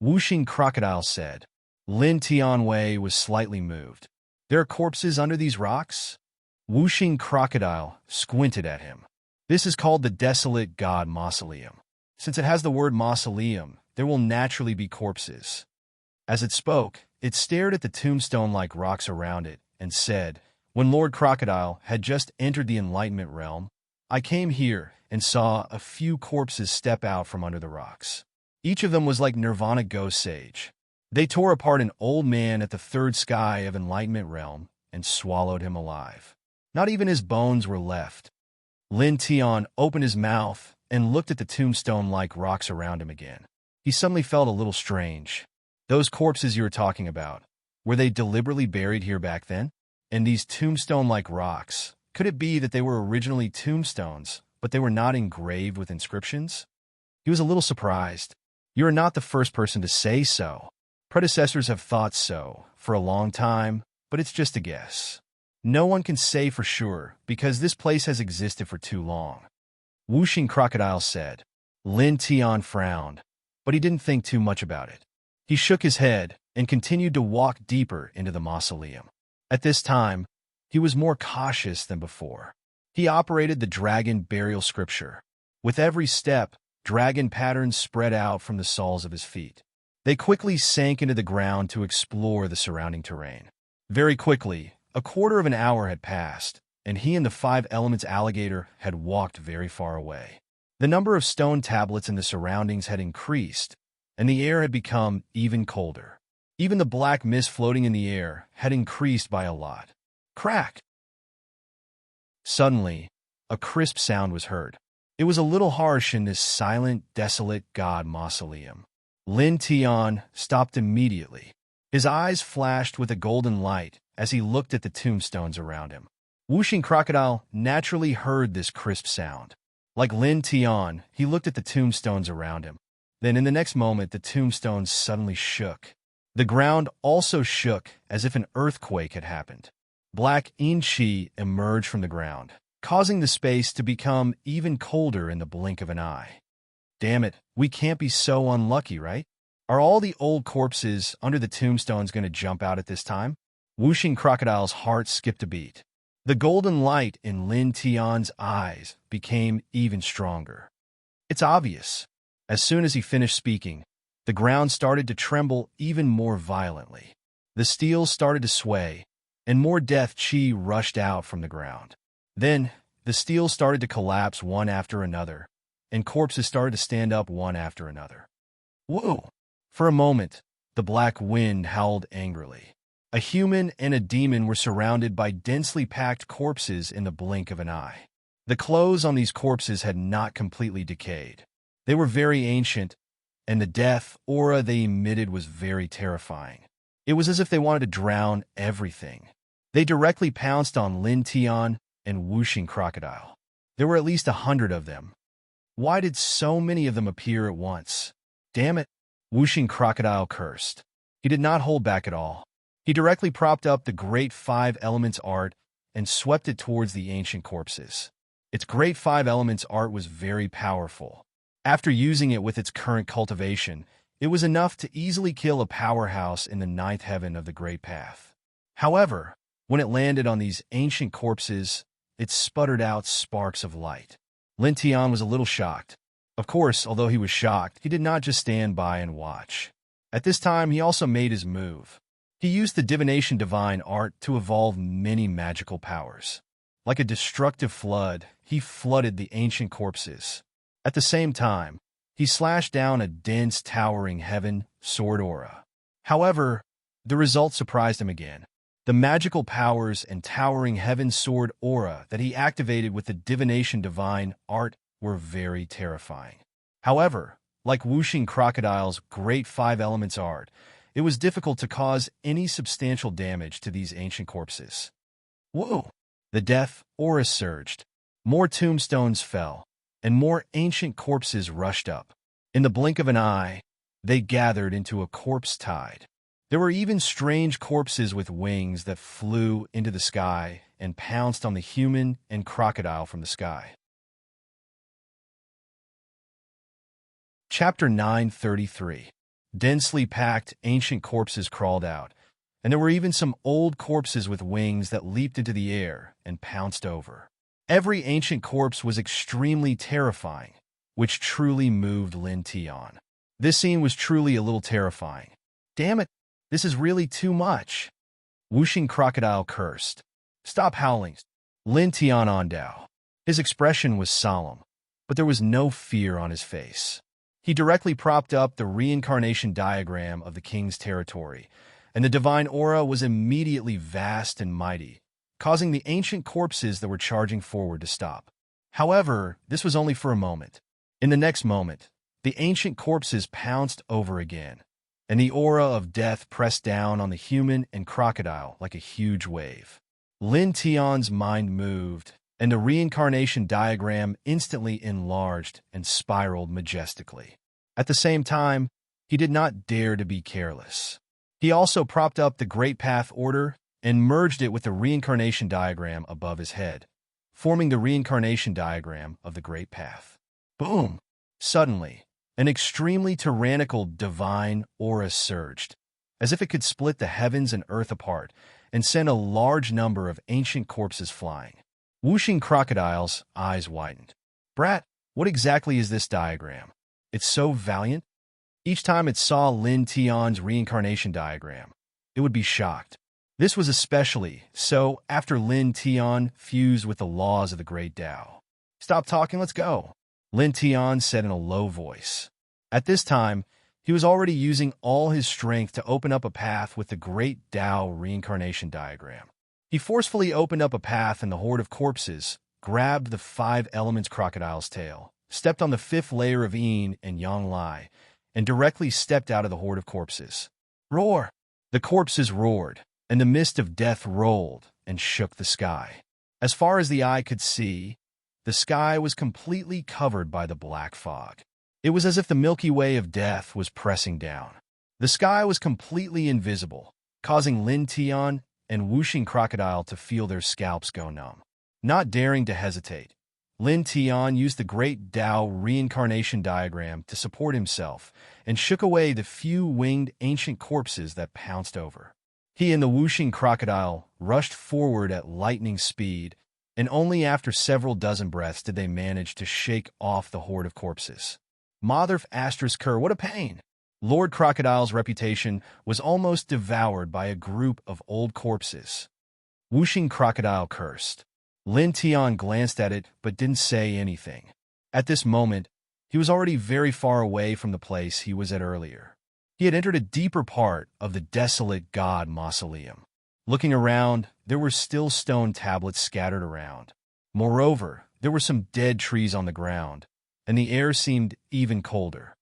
Whooshing crocodile said. Lin Tianwei was slightly moved. "There are corpses under these rocks?" Whooshing crocodile squinted at him. "This is called the desolate god mausoleum. Since it has the word mausoleum, there will naturally be corpses." As it spoke, it stared at the tombstone-like rocks around it and said, "When Lord Crocodile had just entered the enlightenment realm, I came here and saw a few corpses step out from under the rocks. Each of them was like Nirvana ghost sage. They tore apart an old man at the third sky of enlightenment realm and swallowed him alive. Not even his bones were left." Lin Tian opened his mouth and looked at the tombstone-like rocks around him again. He suddenly felt a little strange. "Those corpses you were talking about, were they deliberately buried here back then? And these tombstone-like rocks, could it be that they were originally tombstones, but they were not engraved with inscriptions?" He was a little surprised. You are not the first person to say so. Predecessors have thought so for a long time, but it's just a guess. No one can say for sure because this place has existed for too long. Whooshing Crocodile said. Lin Tian frowned, but he didn't think too much about it. He shook his head and continued to walk deeper into the mausoleum. At this time, he was more cautious than before. He operated the dragon burial scripture. With every step, dragon patterns spread out from the soles of his feet. They quickly sank into the ground to explore the surrounding terrain. Very quickly, a quarter of an hour had passed, and he and the 5 Elements alligator had walked very far away. The number of stone tablets in the surroundings had increased, and the air had become even colder. Even the black mist floating in the air had increased by a lot. Crack! Suddenly, a crisp sound was heard. It was a little harsh in this silent, desolate god mausoleum. Lin Tian stopped immediately. His eyes flashed with a golden light as he looked at the tombstones around him. Whooshing Crocodile naturally heard this crisp sound. Like Lin Tian, he looked at the tombstones around him. Then in the next moment, the tombstones suddenly shook. The ground also shook as if an earthquake had happened. Black yin qi emerged from the ground, causing the space to become even colder in the blink of an eye. Damn it, we can't be so unlucky, right? Are all the old corpses under the tombstones going to jump out at this time? Whooshing Crocodile's heart skipped a beat. The golden light in Lin Tian's eyes became even stronger. It's obvious. As soon as he finished speaking, the ground started to tremble even more violently. The steel started to sway, and more death chi rushed out from the ground. Then, the steel started to collapse one after another, and corpses started to stand up one after another. Whoa! For a moment, the black wind howled angrily. A human and a demon were surrounded by densely packed corpses in the blink of an eye. The clothes on these corpses had not completely decayed. They were very ancient, and the death aura they emitted was very terrifying. It was as if they wanted to drown everything. They directly pounced on Lin Tian and Whooshing Crocodile. There were at least 100 of them. Why did so many of them appear at once? Damn it! Whooshing Crocodile cursed. He did not hold back at all. He directly propped up the Great 5 Elements art and swept it towards the ancient corpses. Its Great 5 Elements art was very powerful. After using it with its current cultivation, it was enough to easily kill a powerhouse in the 9th heaven of the Great Path. However, when it landed on these ancient corpses, it sputtered out sparks of light. Lin Tian was a little shocked. Of course, although he was shocked, he did not just stand by and watch. At this time, he also made his move. He used the Divination Divine art to evolve many magical powers. Like a destructive flood, he flooded the ancient corpses. At the same time, he slashed down a dense, towering heaven sword aura. However, the result surprised him again. The magical powers and towering heaven sword aura that he activated with the Divination Divine art were very terrifying. However, like Whooshing Crocodile's Great 5 Elements art, it was difficult to cause any substantial damage to these ancient corpses. Whoa! The death aura surged. More tombstones fell, and more ancient corpses rushed up. In the blink of an eye, they gathered into a corpse tide. There were even strange corpses with wings that flew into the sky and pounced on the human and crocodile from the sky. Chapter 933. Densely packed ancient corpses crawled out, and there were even some old corpses with wings that leaped into the air and pounced over. Every ancient corpse was extremely terrifying, which truly moved Lin Tian. This scene was truly a little terrifying. Damn it, this is really too much. Whooshing Crocodile cursed. Stop howling. Lin Tian ondao. His expression was solemn, but there was no fear on his face. He directly propped up the reincarnation diagram of the king's territory, and the divine aura was immediately vast and mighty, causing the ancient corpses that were charging forward to stop. However, this was only for a moment. In the next moment, the ancient corpses pounced over again, and the aura of death pressed down on the human and crocodile like a huge wave. Lin Tian's mind moved, and the reincarnation diagram instantly enlarged and spiraled majestically. At the same time, he did not dare to be careless. He also propped up the Great Path Order and merged it with the reincarnation diagram above his head, forming the reincarnation diagram of the Great Path. Boom! Suddenly, an extremely tyrannical divine aura surged, as if it could split the heavens and earth apart and send a large number of ancient corpses flying. Whooshing Crocodile's eyes widened. Brat, what exactly is this diagram? It's so valiant. Each time it saw Lin Tian's reincarnation diagram, it would be shocked. This was especially so after Lin Tian fused with the laws of the Great Tao. Stop talking, let's go, Lin Tian said in a low voice. At this time, he was already using all his strength to open up a path with the Great Tao reincarnation diagram. He forcefully opened up a path in the horde of corpses, grabbed the 5 elements crocodile's tail, stepped on the 5th layer of Yin and Yang Lai, and directly stepped out of the horde of corpses. Roar! The corpses roared, and the mist of death rolled and shook the sky. As far as the eye could see, the sky was completely covered by the black fog. It was as if the Milky Way of death was pressing down. The sky was completely invisible, causing Lin Tian and Whooshing Crocodile to feel their scalps go numb. Not daring to hesitate, Lin Tian used the Great Tao reincarnation diagram to support himself and shook away the few winged ancient corpses that pounced over. He and the Whooshing Crocodile rushed forward at lightning speed, and only after several dozen breaths did they manage to shake off the horde of corpses. Motherf asterisk cur, what a pain! Lord Crocodile's reputation was almost devoured by a group of old corpses. Whooshing Crocodile cursed. Lin Tian glanced at it but didn't say anything. At this moment, he was already very far away from the place he was at earlier. He had entered a deeper part of the desolate god mausoleum. Looking around, there were still stone tablets scattered around. Moreover, there were some dead trees on the ground, and the air seemed even colder.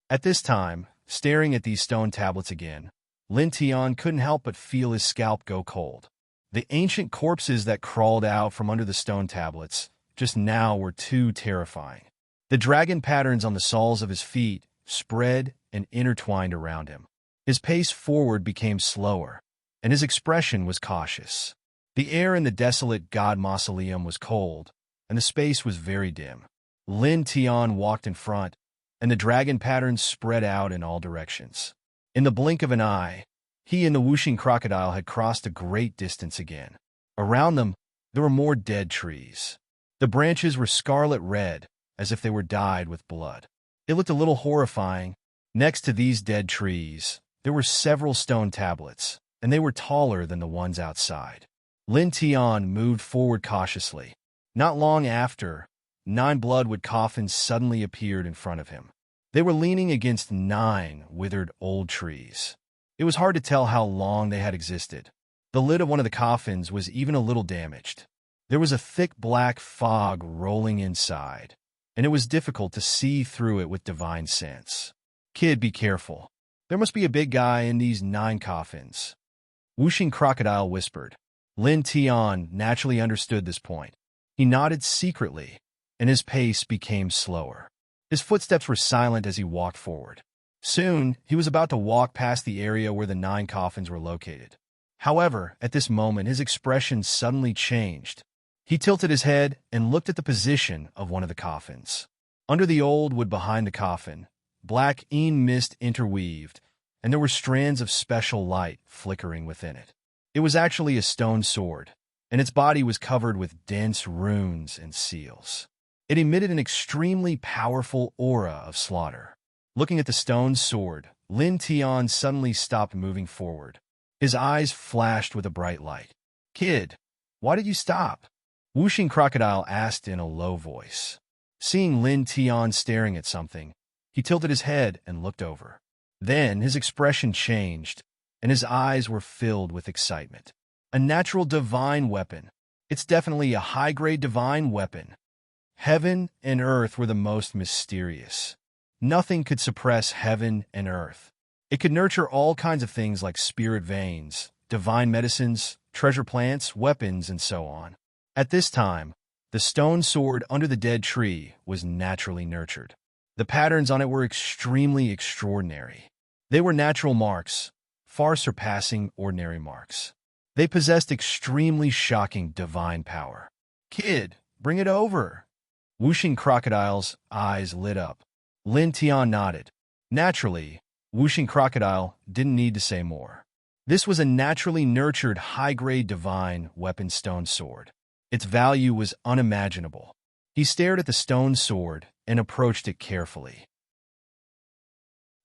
At this time, staring at these stone tablets again, Lin Tian couldn't help but feel his scalp go cold. The ancient corpses that crawled out from under the stone tablets just now were too terrifying. The dragon patterns on the soles of his feet spread and intertwined around him. His pace forward became slower, and his expression was cautious. The air in the desolate god mausoleum was cold, and the space was very dim. Lin Tian walked in front, and the dragon patterns spread out in all directions. In the blink of an eye, he and the Whooshing Crocodile had crossed a great distance again. Around them, there were more dead trees. The branches were scarlet red, as if they were dyed with blood. It looked a little horrifying. Next to these dead trees, there were several stone tablets, and they were taller than the ones outside. Lin Tian moved forward cautiously. Not long after, 9 bloodwood coffins suddenly appeared in front of him. They were leaning against 9 withered old trees. It was hard to tell how long they had existed. The lid of one of the coffins was even a little damaged. There was a thick black fog rolling inside, and it was difficult to see through it with divine sense. Kid, be careful. There must be a big guy in these 9 coffins. Whooshing Crocodile whispered. Lin Tian naturally understood this point. He nodded secretly, and his pace became slower. His footsteps were silent as he walked forward. Soon, he was about to walk past the area where the 9 coffins were located. However, at this moment, his expression suddenly changed. He tilted his head and looked at the position of one of the coffins. Under the old wood behind the coffin, black Yin mist interweaved, and there were strands of special light flickering within it. It was actually a stone sword, and its body was covered with dense runes and seals. It emitted an extremely powerful aura of slaughter. Looking at the stone sword, Lin Tian suddenly stopped moving forward. His eyes flashed with a bright light. Kid, why did you stop? Whooshing Crocodile asked in a low voice. Seeing Lin Tian staring at something, he tilted his head and looked over. Then his expression changed, and his eyes were filled with excitement. A natural divine weapon. It's definitely a high-grade divine weapon. Heaven and earth were the most mysterious. Nothing could suppress heaven and earth. It could nurture all kinds of things like spirit veins, divine medicines, treasure plants, weapons, and so on. At this time, the stone sword under the dead tree was naturally nurtured. The patterns on it were extremely extraordinary. They were natural marks, far surpassing ordinary marks. They possessed extremely shocking divine power. "Kid, bring it over." Whooshing Crocodile's eyes lit up. Lin Tian nodded. Naturally, Whooshing Crocodile didn't need to say more. This was a naturally nurtured high-grade divine weapon stone sword. Its value was unimaginable. He stared at the stone sword and approached it carefully.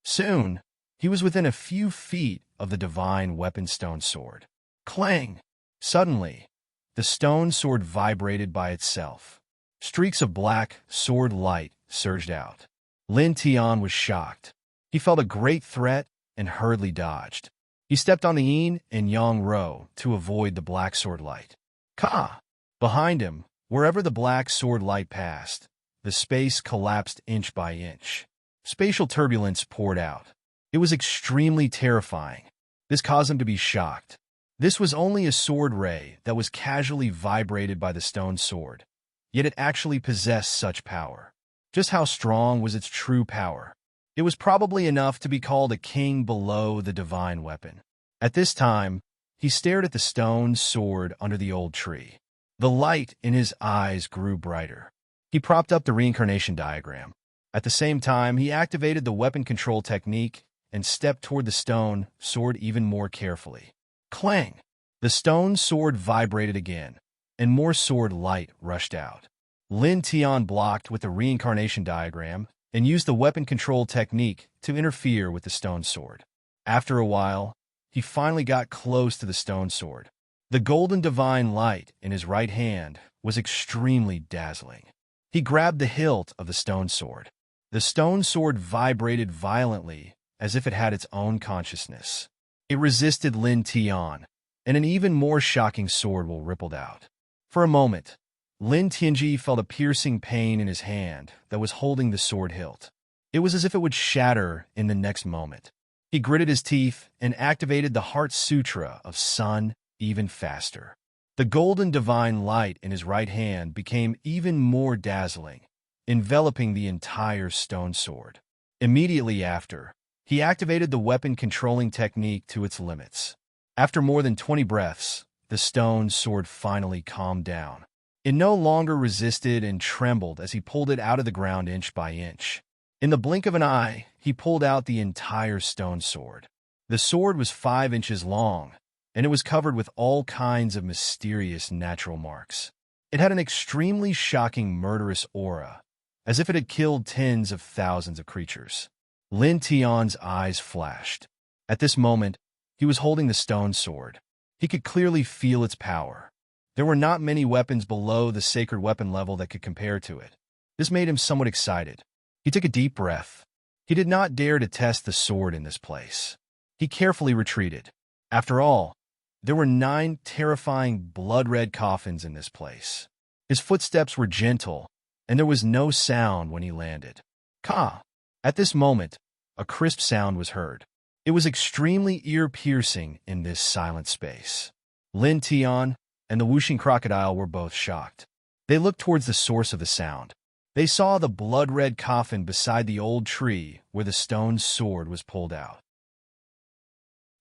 Soon, he was within a few feet of the divine weapon stone sword. Clang! Suddenly, the stone sword vibrated by itself. Streaks of black sword light surged out. Lin Tian was shocked. He felt a great threat and hurriedly dodged. He stepped on the yin and yang row to avoid the black sword light. Ka! Behind him, wherever the black sword light passed, the space collapsed inch by inch. Spatial turbulence poured out. It was extremely terrifying. This caused him to be shocked. This was only a sword ray that was casually vibrated by the stone sword, yet it actually possessed such power. Just how strong was its true power? It was probably enough to be called a king below the divine weapon. At this time, he stared at the stone sword under the old tree. The light in his eyes grew brighter. He propped up the reincarnation diagram. At the same time, he activated the weapon control technique and stepped toward the stone sword even more carefully. Clang! The stone sword vibrated again, and more sword light rushed out. Lin Tian blocked with the reincarnation diagram and used the weapon control technique to interfere with the stone sword. After a while, he finally got close to the stone sword. The golden divine light in his right hand was extremely dazzling. He grabbed the hilt of the stone sword. The stone sword vibrated violently as if it had its own consciousness. It resisted Lin Tian, and an even more shocking sword will rippled out. For a moment, Lin Tianji felt a piercing pain in his hand that was holding the sword hilt. It was as if it would shatter in the next moment. He gritted his teeth and activated the Heart Sutra of Sun even faster. The golden divine light in his right hand became even more dazzling, enveloping the entire stone sword. Immediately after, he activated the weapon controlling technique to its limits. After more than 20 breaths, the stone sword finally calmed down. It no longer resisted and trembled as he pulled it out of the ground inch by inch. In the blink of an eye, he pulled out the entire stone sword. The sword was 5 inches long, and it was covered with all kinds of mysterious natural marks. It had an extremely shocking murderous aura, as if it had killed tens of thousands of creatures. Lin Tian's eyes flashed. At this moment, he was holding the stone sword. He could clearly feel its power. There were not many weapons below the sacred weapon level that could compare to it. This made him somewhat excited. He took a deep breath. He did not dare to test the sword in this place. He carefully retreated. After all, there were 9 terrifying blood-red coffins in this place. His footsteps were gentle, and there was no sound when he landed. Ka! At this moment, a crisp sound was heard. It was extremely ear-piercing in this silent space. Lin Tian and the Whooshing Crocodile were both shocked. They looked towards the source of the sound. They saw the blood-red coffin beside the old tree where the stone sword was pulled out.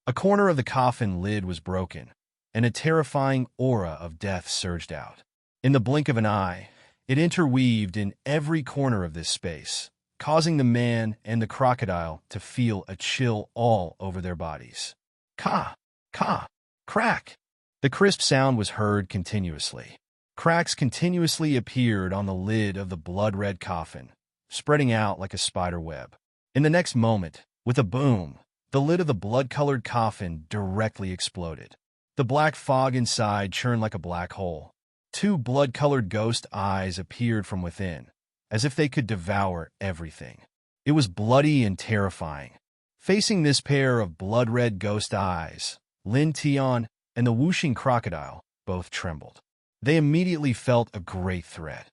A corner of the coffin lid was broken, and a terrifying aura of death surged out. In the blink of an eye, it interweaved in every corner of this space, causing the man and the crocodile to feel a chill all over their bodies. Ka! Ka! Crack! The crisp sound was heard continuously. Cracks continuously appeared on the lid of the blood-red coffin, spreading out like a spider web. In the next moment, with a boom, the lid of the blood-colored coffin directly exploded. The black fog inside churned like a black hole. 2 blood-colored ghost eyes appeared from within, as if they could devour everything. It was bloody and terrifying. Facing this pair of blood-red ghost eyes, Lin Tian and the Whooshing Crocodile both trembled. They immediately felt a great threat.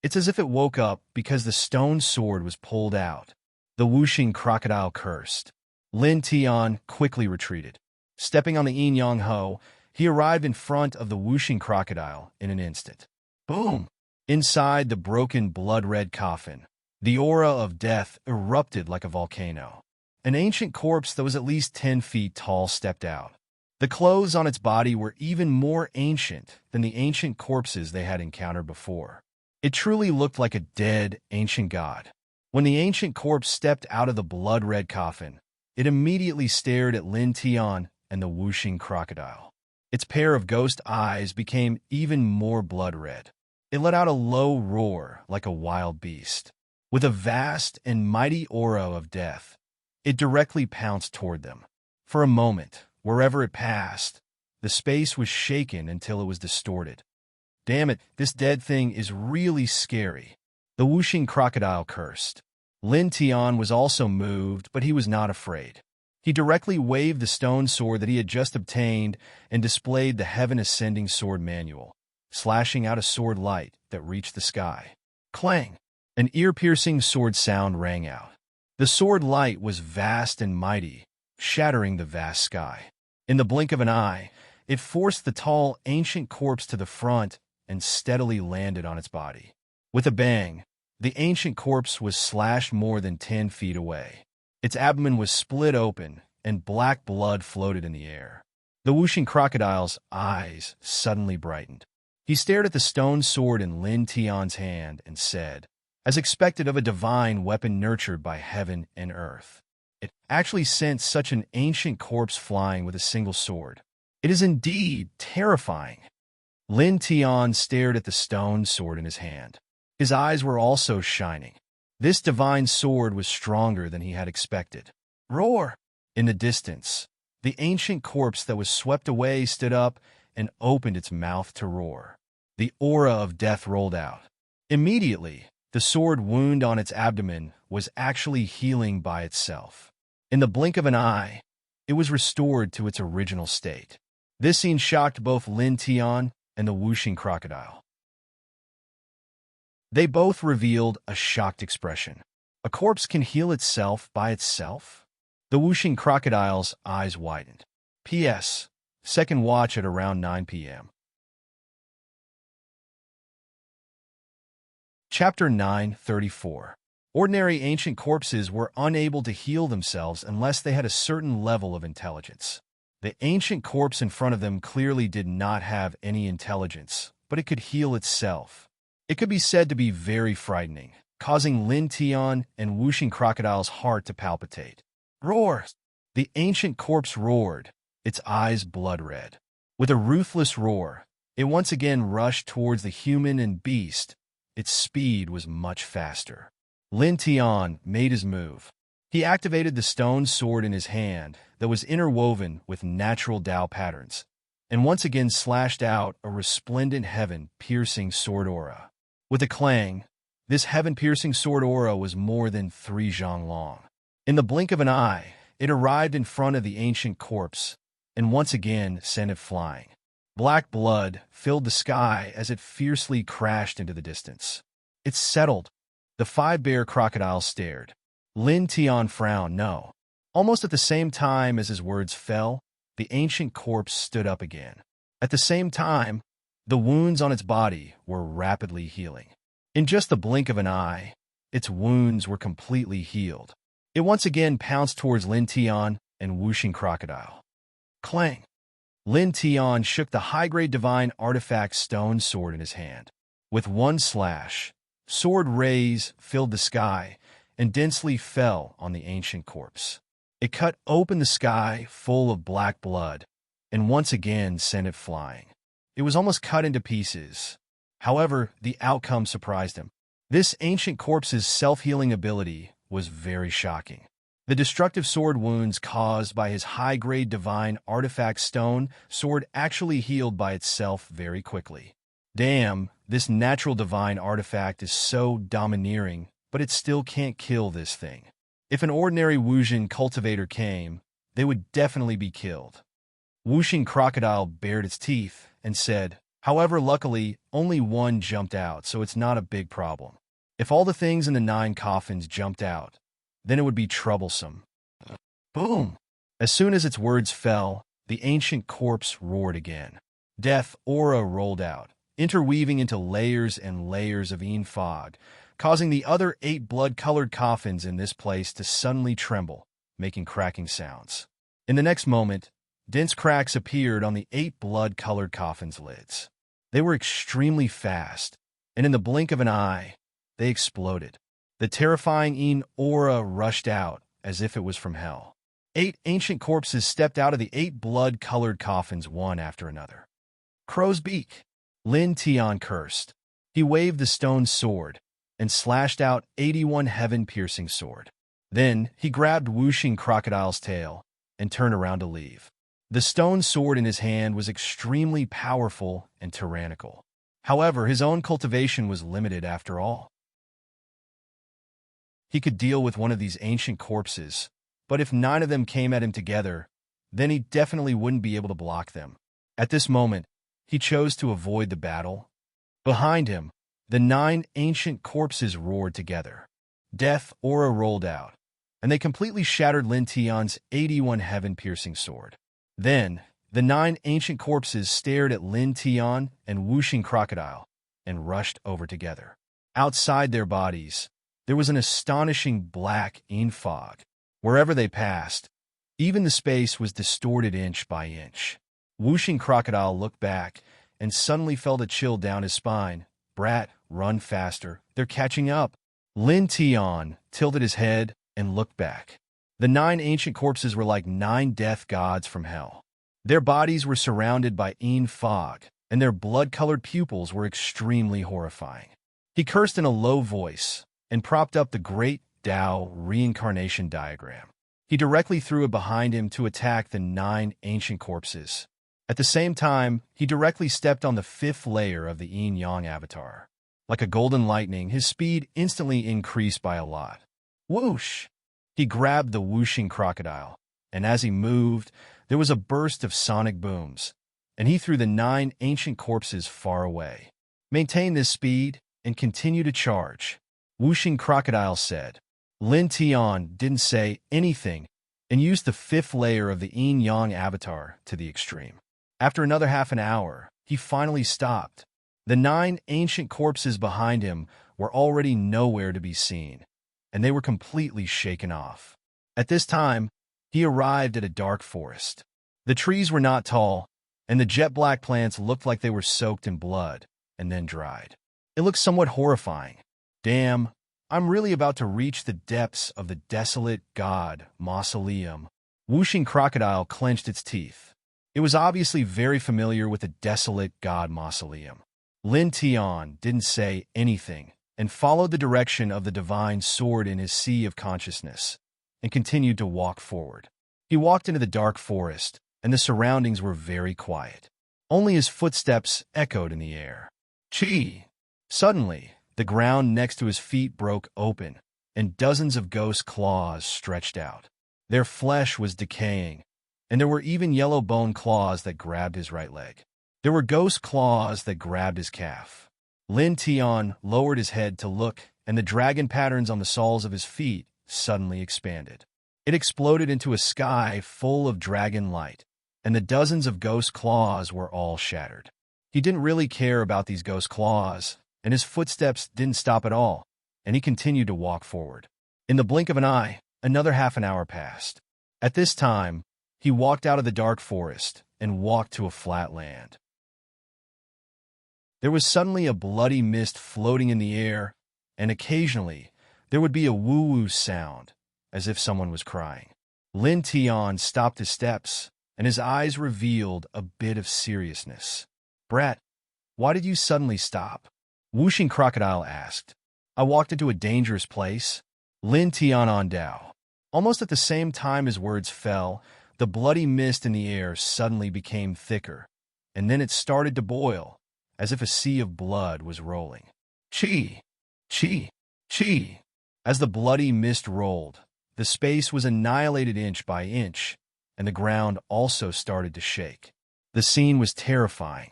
It's as if it woke up because the stone sword was pulled out. The Whooshing Crocodile cursed. Lin Tian quickly retreated. Stepping on the yin-yang ho, he arrived in front of the Whooshing Crocodile in an instant. Boom! Inside the broken blood-red coffin, The aura of death erupted like a volcano. An ancient corpse that was at least 10 feet tall stepped out. The clothes on its body were even more ancient than the ancient corpses they had encountered before. It truly looked like a dead, ancient god. When the ancient corpse stepped out of the blood-red coffin, it immediately stared at Lin Tian and the whooshing crocodile. Its pair of ghost eyes became even more blood-red. It let out a low roar like a wild beast. With a vast and mighty aura of death, it directly pounced toward them. For a moment, wherever it passed, the space was shaken until it was distorted. "Damn it, this dead thing is really scary," the whooshing crocodile cursed. Lin Tian was also moved, but he was not afraid. He directly waved the stone sword that he had just obtained and displayed the heaven-ascending sword manual, slashing out a sword light that reached the sky. Clang! An ear-piercing sword sound rang out. The sword light was vast and mighty, shattering the vast sky. In the blink of an eye, it forced the tall, ancient corpse to the front and steadily landed on its body. With a bang, the ancient corpse was slashed more than 10 feet away. Its abdomen was split open, and black blood floated in the air. The whooshing crocodile's eyes suddenly brightened. He stared at the stone sword in Lin Tian's hand and said, as expected of a divine weapon nurtured by heaven and earth, "It actually sent such an ancient corpse flying with a single sword. It is indeed terrifying." Lin Tian stared at the stone sword in his hand. His eyes were also shining. This divine sword was stronger than he had expected. Roar! In the distance, the ancient corpse that was swept away stood up and opened its mouth to roar. The aura of death rolled out. Immediately, the sword wound on its abdomen was actually healing by itself. In the blink of an eye, it was restored to its original state. This scene shocked both Lin Tian and the whooshing crocodile. They both revealed a shocked expression. A corpse can heal itself by itself? The whooshing crocodile's eyes widened. P.S. Second watch at around 9 p.m. Chapter 934. Ordinary ancient corpses were unable to heal themselves unless they had a certain level of intelligence. The ancient corpse in front of them clearly did not have any intelligence, but it could heal itself. It could be said to be very frightening, causing Lin Tian and whooshing crocodile's heart to palpitate. Roar! The ancient corpse roared, its eyes blood-red. With a ruthless roar, it once again rushed towards the human and beast. Its speed was much faster. Lin Tian made his move. He activated the stone sword in his hand that was interwoven with natural Tao patterns, and once again slashed out a resplendent heaven-piercing sword aura. With a clang, this heaven-piercing sword aura was more than 3 zhang long. In the blink of an eye, it arrived in front of the ancient corpse, and once again sent it flying. Black blood filled the sky as it fiercely crashed into the distance. It settled. The 5-bear crocodiles stared. Lin Tian frowned no. Almost at the same time as his words fell, the ancient corpse stood up again. At the same time, the wounds on its body were rapidly healing. In just the blink of an eye, its wounds were completely healed. It once again pounced towards Lin Tian and whooshing crocodile. Clang! Lin Tian shook the high-grade divine artifact stone sword in his hand. With one slash, sword rays filled the sky and densely fell on the ancient corpse. It cut open the sky full of black blood and once again sent it flying. It was almost cut into pieces. However, the outcome surprised him. This ancient corpse's self-healing ability was very shocking. The destructive sword wounds caused by his high-grade divine artifact stone sword actually healed by itself very quickly. Damn, this natural divine artifact is so domineering, but it still can't kill this thing. If an ordinary Wuxian cultivator came, they would definitely be killed. Whooshing crocodile bared its teeth and said, however, luckily, only one jumped out, so it's not a big problem. If all the things in the 9 coffins jumped out, then it would be troublesome. Boom! As soon as its words fell, the ancient corpse roared again. Death aura rolled out, interweaving into layers and layers of fog, causing the other 8 blood-colored coffins in this place to suddenly tremble, making cracking sounds. In the next moment, dense cracks appeared on the 8 blood-colored coffins' lids. They were extremely fast, and in the blink of an eye, they exploded. The terrifying aura rushed out as if it was from hell. 8 ancient corpses stepped out of the 8 blood-colored coffins one after another. Crow's beak. Lin Tian cursed. He waved the stone sword and slashed out 81 heaven-piercing sword. Then he grabbed Whooshing Crocodile's tail and turned around to leave. The stone sword in his hand was extremely powerful and tyrannical. However, his own cultivation was limited after all. He could deal with one of these ancient corpses, but if 9 of them came at him together, then he definitely wouldn't be able to block them. At this moment, he chose to avoid the battle. Behind him, the 9 ancient corpses roared together. Death aura rolled out, and they completely shattered Lin Tian's 81 heaven-piercing sword. Then, the 9 ancient corpses stared at Lin Tian and Whooshing Crocodile and rushed over together. Outside their bodies, there was an astonishing black fog. Wherever they passed, even the space was distorted inch by inch. Whooshing Crocodile looked back and suddenly felt a chill down his spine. Brat, run faster. They're catching up. Lin Tian tilted his head and looked back. The 9 ancient corpses were like 9 death gods from hell. Their bodies were surrounded by fog, and their blood-colored pupils were extremely horrifying. He cursed in a low voice and propped up the great Tao reincarnation diagram. He directly threw it behind him to attack the 9 ancient corpses. At the same time, he directly stepped on the 5th layer of the yin-yang avatar. Like a golden lightning, his speed instantly increased by a lot. Whoosh! He grabbed the Whooshing Crocodile, and as he moved, there was a burst of sonic booms, and he threw the 9 ancient corpses far away. Maintain this speed and continue to charge, Whooshing Crocodile said. Lin Tian didn't say anything and used the 5th layer of the yin-yang avatar to the extreme. After another half an hour, he finally stopped. The 9 ancient corpses behind him were already nowhere to be seen, and they were completely shaken off. At this time, he arrived at a dark forest. The trees were not tall, and the jet-black plants looked like they were soaked in blood and then dried. It looked somewhat horrifying. Damn, I'm really about to reach the depths of the desolate god mausoleum. Whooshing Crocodile clenched its teeth. It was obviously very familiar with the desolate god mausoleum. Lin Tian didn't say anything and followed the direction of the divine sword in his sea of consciousness and continued to walk forward. He walked into the dark forest, and the surroundings were very quiet. Only his footsteps echoed in the air. Chee! Suddenly, the ground next to his feet broke open, and dozens of ghost claws stretched out. Their flesh was decaying, and there were even yellow bone claws that grabbed his right leg. There were ghost claws that grabbed his calf. Lin Tian lowered his head to look, and the dragon patterns on the soles of his feet suddenly expanded. It exploded into a sky full of dragon light, and the dozens of ghost claws were all shattered. He didn't really care about these ghost claws, and his footsteps didn't stop at all, and he continued to walk forward. In the blink of an eye, another half an hour passed. At this time, he walked out of the dark forest and walked to a flat land. There was suddenly a bloody mist floating in the air, and occasionally, there would be a woo-woo sound, as if someone was crying. Lin Tian stopped his steps, and his eyes revealed a bit of seriousness. Brat, why did you suddenly stop? Whooshing Crocodile asked. I walked into a dangerous place. Lin Tian on Dao. Almost at the same time his words fell, the bloody mist in the air suddenly became thicker, and then it started to boil, as if a sea of blood was rolling. Chee! Chee! Chee! As the bloody mist rolled, the space was annihilated inch by inch, and the ground also started to shake. The scene was terrifying.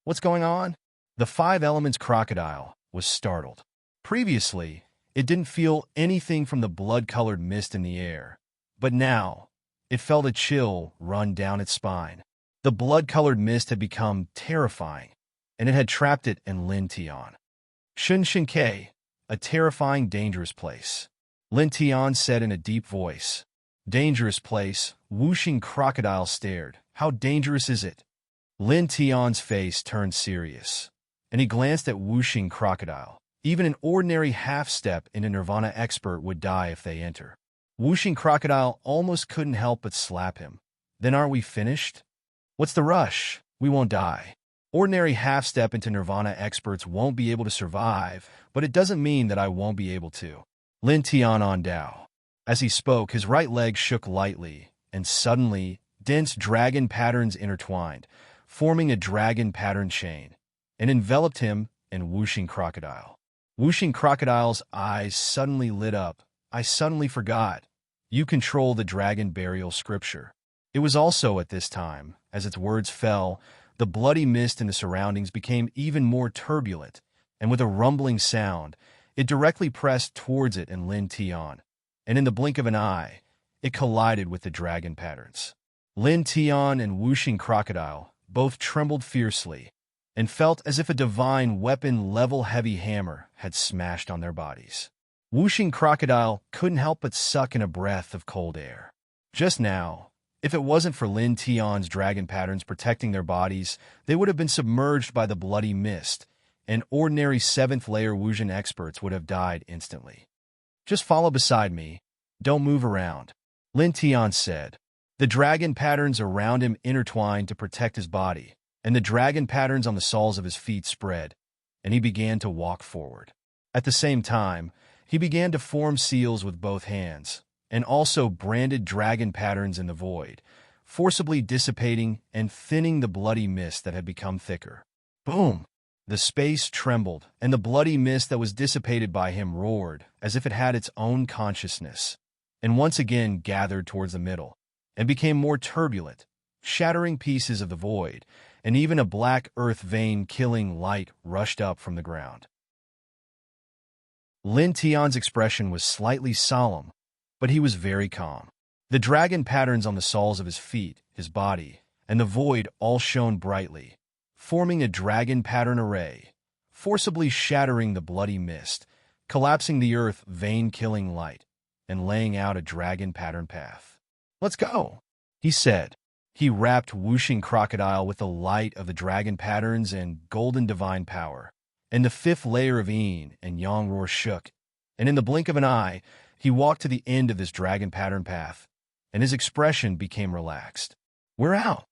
What's going on? The 5 Elements crocodile was startled. Previously, it didn't feel anything from the blood-colored mist in the air, but now, it felt a chill run down its spine. The blood-colored mist had become terrifying, and it had trapped it in Lin Tian. Shun Shinkei, a terrifying, dangerous place. Lin Tian said in a deep voice. Dangerous place? Wuxing Crocodile stared. How dangerous is it? Lin Tian's face turned serious, and he glanced at Wuxing Crocodile. Even an ordinary half-step into Nirvana expert would die if they enter. Wuxing Crocodile almost couldn't help but slap him. Then aren't we finished? What's the rush? We won't die. Ordinary half-step into Nirvana experts won't be able to survive, but it doesn't mean that I won't be able to. Lin Tian on Dao. As he spoke, his right leg shook lightly, and suddenly, dense dragon patterns intertwined, forming a dragon pattern chain, and enveloped him and Wuxing Crocodile. Wuxing Crocodile's eyes suddenly lit up. I suddenly forgot. You control the dragon burial scripture. It was also at this time, as its words fell, the bloody mist in the surroundings became even more turbulent, and with a rumbling sound, it directly pressed towards it and Lin Tian, and in the blink of an eye, it collided with the dragon patterns. Lin Tian and Wuxing Crocodile both trembled fiercely, and felt as if a divine weapon-level heavy hammer had smashed on their bodies. Wuxing Crocodile couldn't help but suck in a breath of cold air. Just now, if it wasn't for Lin Tian's dragon patterns protecting their bodies, they would have been submerged by the bloody mist, and ordinary 7th-layer Wuxing experts would have died instantly. Just follow beside me. Don't move around, Lin Tian said. The dragon patterns around him intertwined to protect his body, and the dragon patterns on the soles of his feet spread, and he began to walk forward. At the same time, he began to form seals with both hands, and also branded dragon patterns in the void, forcibly dissipating and thinning the bloody mist that had become thicker. Boom! The space trembled, and the bloody mist that was dissipated by him roared as if it had its own consciousness, and once again gathered towards the middle, and became more turbulent, shattering pieces of the void, and even a black earth vein-killing light rushed up from the ground. Lin Tian's expression was slightly solemn, but he was very calm. The dragon patterns on the soles of his feet, his body, and the void all shone brightly, forming a dragon pattern array, forcibly shattering the bloody mist, collapsing the earth vein-killing light, and laying out a dragon pattern path. Let's go, he said. He wrapped Wuxing Crocodile with the light of the dragon patterns and golden divine power, and the 5th layer of Yin and Yang roar shook, and in the blink of an eye, he walked to the end of this dragon pattern path, and his expression became relaxed. We're out,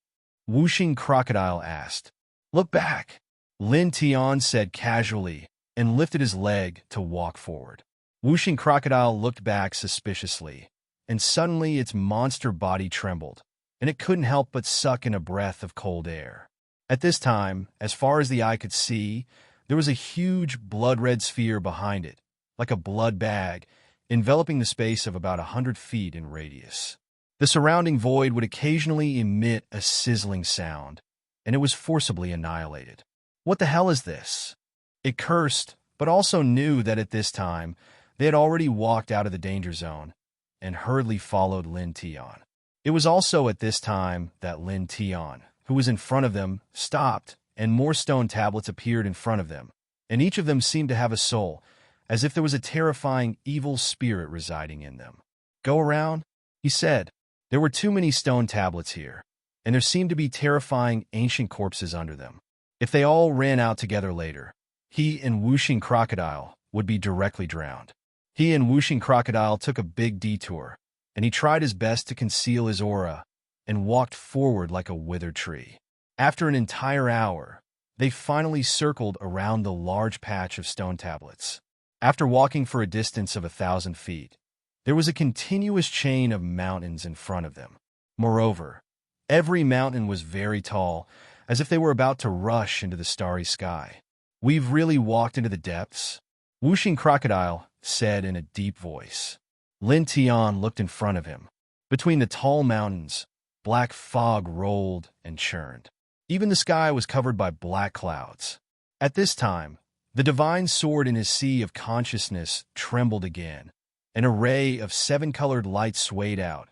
Wuxing Crocodile asked. Look back, Lin Tian said casually, and lifted his leg to walk forward. Wuxing Crocodile looked back suspiciously, and suddenly its monster body trembled, and it couldn't help but suck in a breath of cold air. At this time, as far as the eye could see, there was a huge blood-red sphere behind it, like a blood bag, enveloping the space of about 100 feet in radius. The surrounding void would occasionally emit a sizzling sound, and it was forcibly annihilated. What the hell is this? It cursed, but also knew that at this time, they had already walked out of the danger zone, and hurriedly followed Lin Tian. It was also at this time that Lin Tian, who was in front of them, stopped, and more stone tablets appeared in front of them, and each of them seemed to have a soul, as if there was a terrifying evil spirit residing in them. Go around, he said. There were too many stone tablets here, and there seemed to be terrifying ancient corpses under them. If they all ran out together later, he and Wuxing Crocodile would be directly drowned. He and Wuxing Crocodile took a big detour, and he tried his best to conceal his aura and walked forward like a withered tree. After an entire hour, they finally circled around the large patch of stone tablets. After walking for a distance of 1,000 feet, there was a continuous chain of mountains in front of them. Moreover, every mountain was very tall, as if they were about to rush into the starry sky. We've really walked into the depths, Wuxing Crocodile said in a deep voice. Lin Tian looked in front of him. Between the tall mountains, black fog rolled and churned. Even the sky was covered by black clouds. At this time, the divine sword in his sea of consciousness trembled again. An array of 7-colored lights swayed out,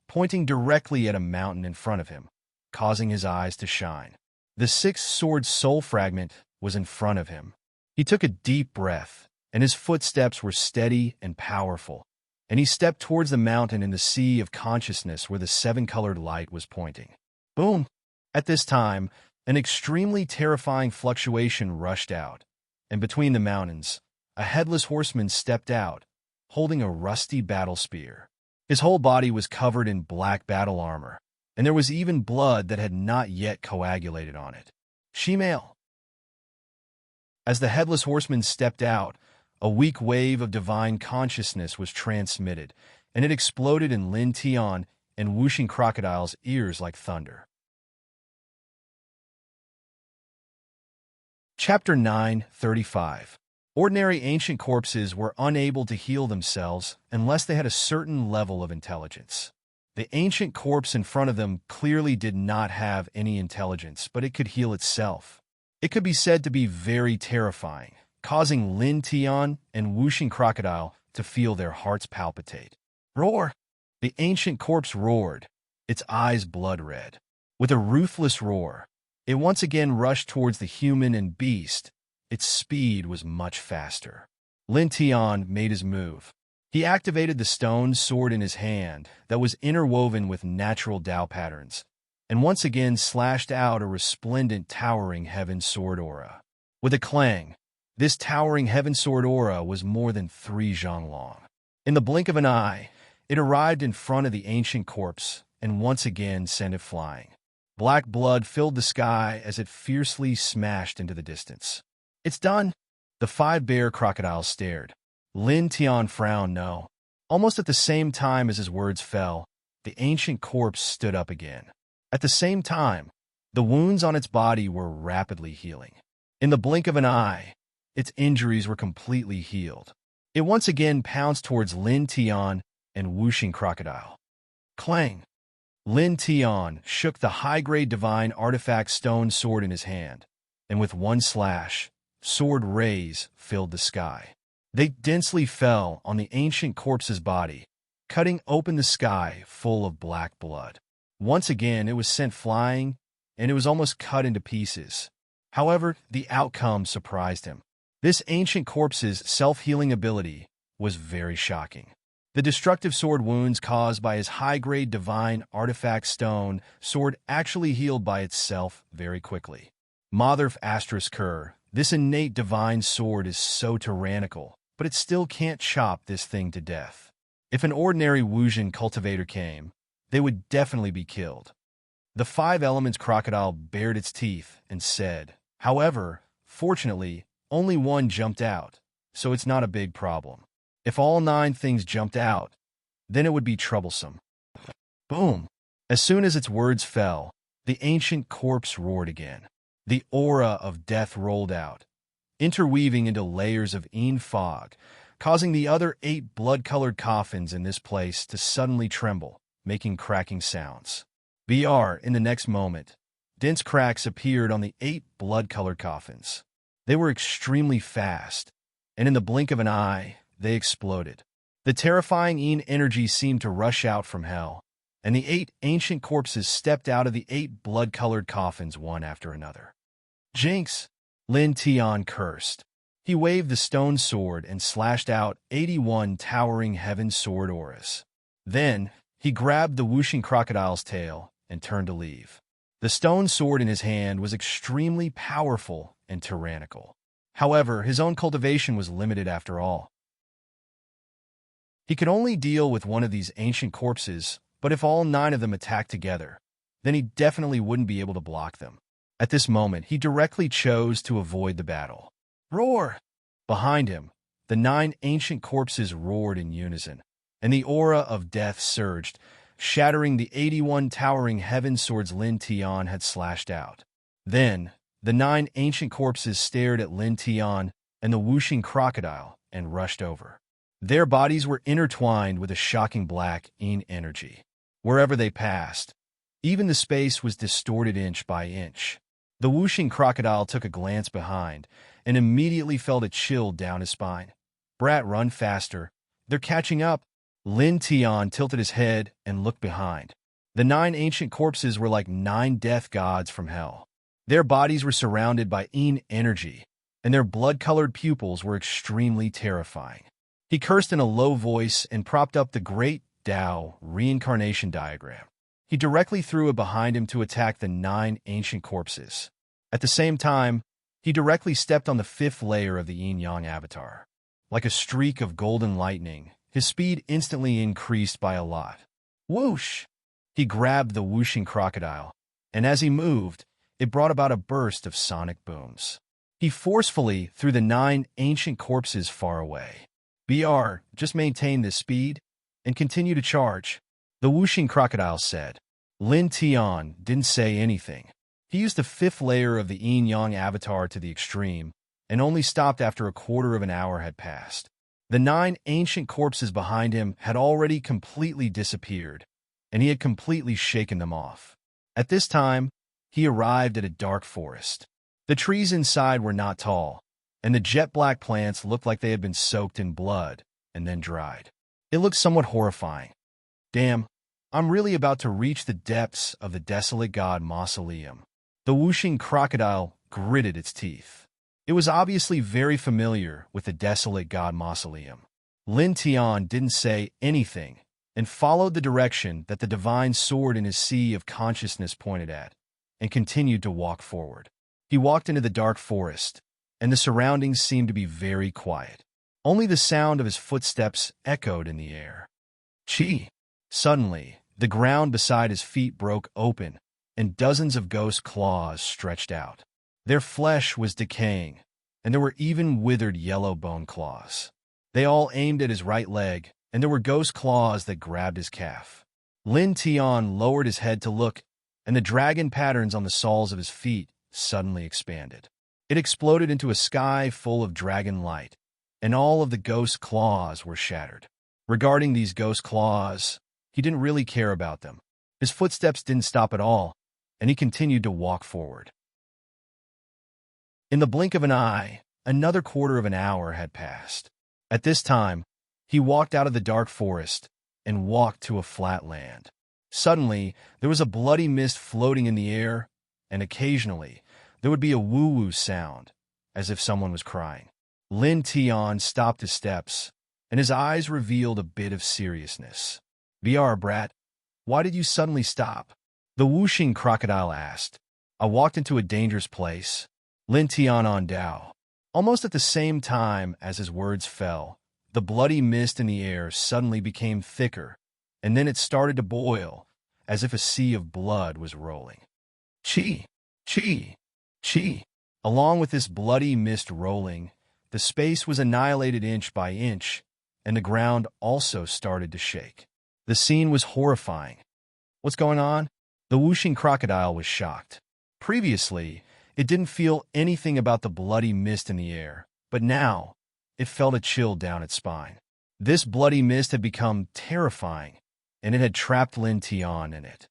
pointing directly at a mountain in front of him, causing his eyes to shine. The six-sword soul fragment was in front of him. He took a deep breath, and his footsteps were steady and powerful, and he stepped towards the mountain in the sea of consciousness where the seven-colored light was pointing. Boom! At this time, an extremely terrifying fluctuation rushed out, and between the mountains, a headless horseman stepped out, holding a rusty battle spear. His whole body was covered in black battle armor, and there was even blood that had not yet coagulated on it. Shemale. As the headless horseman stepped out, a weak wave of divine consciousness was transmitted, and it exploded in Lin Tian and whooshing crocodile's ears like thunder. Chapter 9:35. Ordinary ancient corpses were unable to heal themselves unless they had a certain level of intelligence. The ancient corpse in front of them clearly did not have any intelligence, but it could heal itself. It could be said to be very terrifying, causing Lin Tian and whooshing crocodile to feel their hearts palpitate. Roar! The ancient corpse roared, its eyes blood-red. With a ruthless roar, it once again rushed towards the human and beast. Its speed was much faster. Lin Tian made his move. He activated the stone sword in his hand that was interwoven with natural Tao patterns, and once again slashed out a resplendent towering heaven sword aura. With a clang, this towering heaven sword aura was more than 3 zhang long. In the blink of an eye, it arrived in front of the ancient corpse and once again sent it flying. Black blood filled the sky as it fiercely smashed into the distance. It's done. The 5 bear crocodiles stared. Lin Tian frowned no. Almost at the same time as his words fell, the ancient corpse stood up again. At the same time, the wounds on its body were rapidly healing. In the blink of an eye, its injuries were completely healed. It once again pounced towards Lin Tian and whooshing crocodile. Clang! Lin Tian shook the high-grade divine artifact stone sword in his hand, and with one slash, sword rays filled the sky. They densely fell on the ancient corpse's body, cutting open the sky full of black blood. Once again, it was sent flying, and it was almost cut into pieces. However, the outcome surprised him. This ancient corpse's self-healing ability was very shocking. The destructive sword wounds caused by his high-grade divine artifact stone sword actually healed by itself very quickly. Motherf asterisk Kerr, this innate divine sword is so tyrannical, but it still can't chop this thing to death. If an ordinary Wuxian cultivator came, they would definitely be killed. The 5 elements crocodile bared its teeth and said, however, fortunately, only one jumped out, so it's not a big problem. If all 9 things jumped out, then it would be troublesome. Boom! As soon as its words fell, the ancient corpse roared again. The aura of death rolled out, interweaving into layers of fog, causing the other 8 blood-colored coffins in this place to suddenly tremble, making cracking sounds. In the next moment, dense cracks appeared on the 8 blood-colored coffins. They were extremely fast, and in the blink of an eye, they exploded. The terrifying energy seemed to rush out from hell, and the 8 ancient corpses stepped out of the 8 blood-colored coffins one after another. Jinx! Lin Tian cursed. He waved the stone sword and slashed out 81 towering heaven sword auras. Then, he grabbed the whooshing crocodile's tail and turned to leave. The stone sword in his hand was extremely powerful and tyrannical. However, his own cultivation was limited after all. He could only deal with one of these ancient corpses, but if all 9 of them attacked together, then he definitely wouldn't be able to block them. At this moment, he directly chose to avoid the battle. Roar! Behind him, the 9 ancient corpses roared in unison, and the aura of death surged, shattering the 81 towering heaven swords Lin Tian had slashed out. Then, the 9 ancient corpses stared at Lin Tian and the whooshing crocodile and rushed over. Their bodies were intertwined with a shocking black energy. Wherever they passed, even the space was distorted inch by inch. The whooshing crocodile took a glance behind and immediately felt a chill down his spine. Brat, run faster. They're catching up. Lin Tian tilted his head and looked behind. The 9 ancient corpses were like 9 death gods from hell. Their bodies were surrounded by energy, and their blood-colored pupils were extremely terrifying. He cursed in a low voice and propped up the great Tao reincarnation diagram. He directly threw it behind him to attack the 9 ancient corpses. At the same time, he directly stepped on the 5th layer of the yin-yang avatar. Like a streak of golden lightning, his speed instantly increased by a lot. Whoosh! He grabbed the whooshing crocodile, and as he moved, it brought about a burst of sonic booms. He forcefully threw the 9 ancient corpses far away. BR, just maintain this speed and continue to charge, the whooshing crocodile said. Lin Tian didn't say anything. He used the 5th layer of the yin-yang avatar to the extreme and only stopped after a quarter of an hour had passed. The 9 ancient corpses behind him had already completely disappeared, and he had completely shaken them off. At this time, he arrived at a dark forest. The trees inside were not tall, and the jet-black plants looked like they had been soaked in blood and then dried. It looked somewhat horrifying. Damn, I'm really about to reach the depths of the desolate god mausoleum. The whooshing crocodile gritted its teeth. It was obviously very familiar with the desolate god mausoleum. Lin Tian didn't say anything and followed the direction that the divine sword in his sea of consciousness pointed at, and continued to walk forward. He walked into the dark forest, and the surroundings seemed to be very quiet. Only the sound of his footsteps echoed in the air. Chi! Suddenly, the ground beside his feet broke open, and dozens of ghost claws stretched out. Their flesh was decaying, and there were even withered yellow bone claws. They all aimed at his right leg, and there were ghost claws that grabbed his calf. Lin Tian lowered his head to look, and the dragon patterns on the soles of his feet suddenly expanded. It exploded into a sky full of dragon light, and all of the ghost claws were shattered. Regarding these ghost claws, he didn't really care about them. His footsteps didn't stop at all, and he continued to walk forward. In the blink of an eye, another quarter of an hour had passed. At this time, he walked out of the dark forest and walked to a flat land. Suddenly, there was a bloody mist floating in the air, and occasionally, there would be a woo-woo sound, as if someone was crying. Lin Tian stopped his steps, and his eyes revealed a bit of seriousness. "VR, brat, why did you suddenly stop?" The whooshing crocodile asked. "I walked into a dangerous place." Lin Tian on Dao. Almost at the same time as his words fell, the bloody mist in the air suddenly became thicker, and then it started to boil, as if a sea of blood was rolling. Chi! Chi! Chi! Along with this bloody mist rolling, the space was annihilated inch by inch, and the ground also started to shake. The scene was horrifying. What's going on? The whooshing crocodile was shocked. Previously, it didn't feel anything about the bloody mist in the air, but now, it felt a chill down its spine. This bloody mist had become terrifying, and it had trapped Lin Tian in it.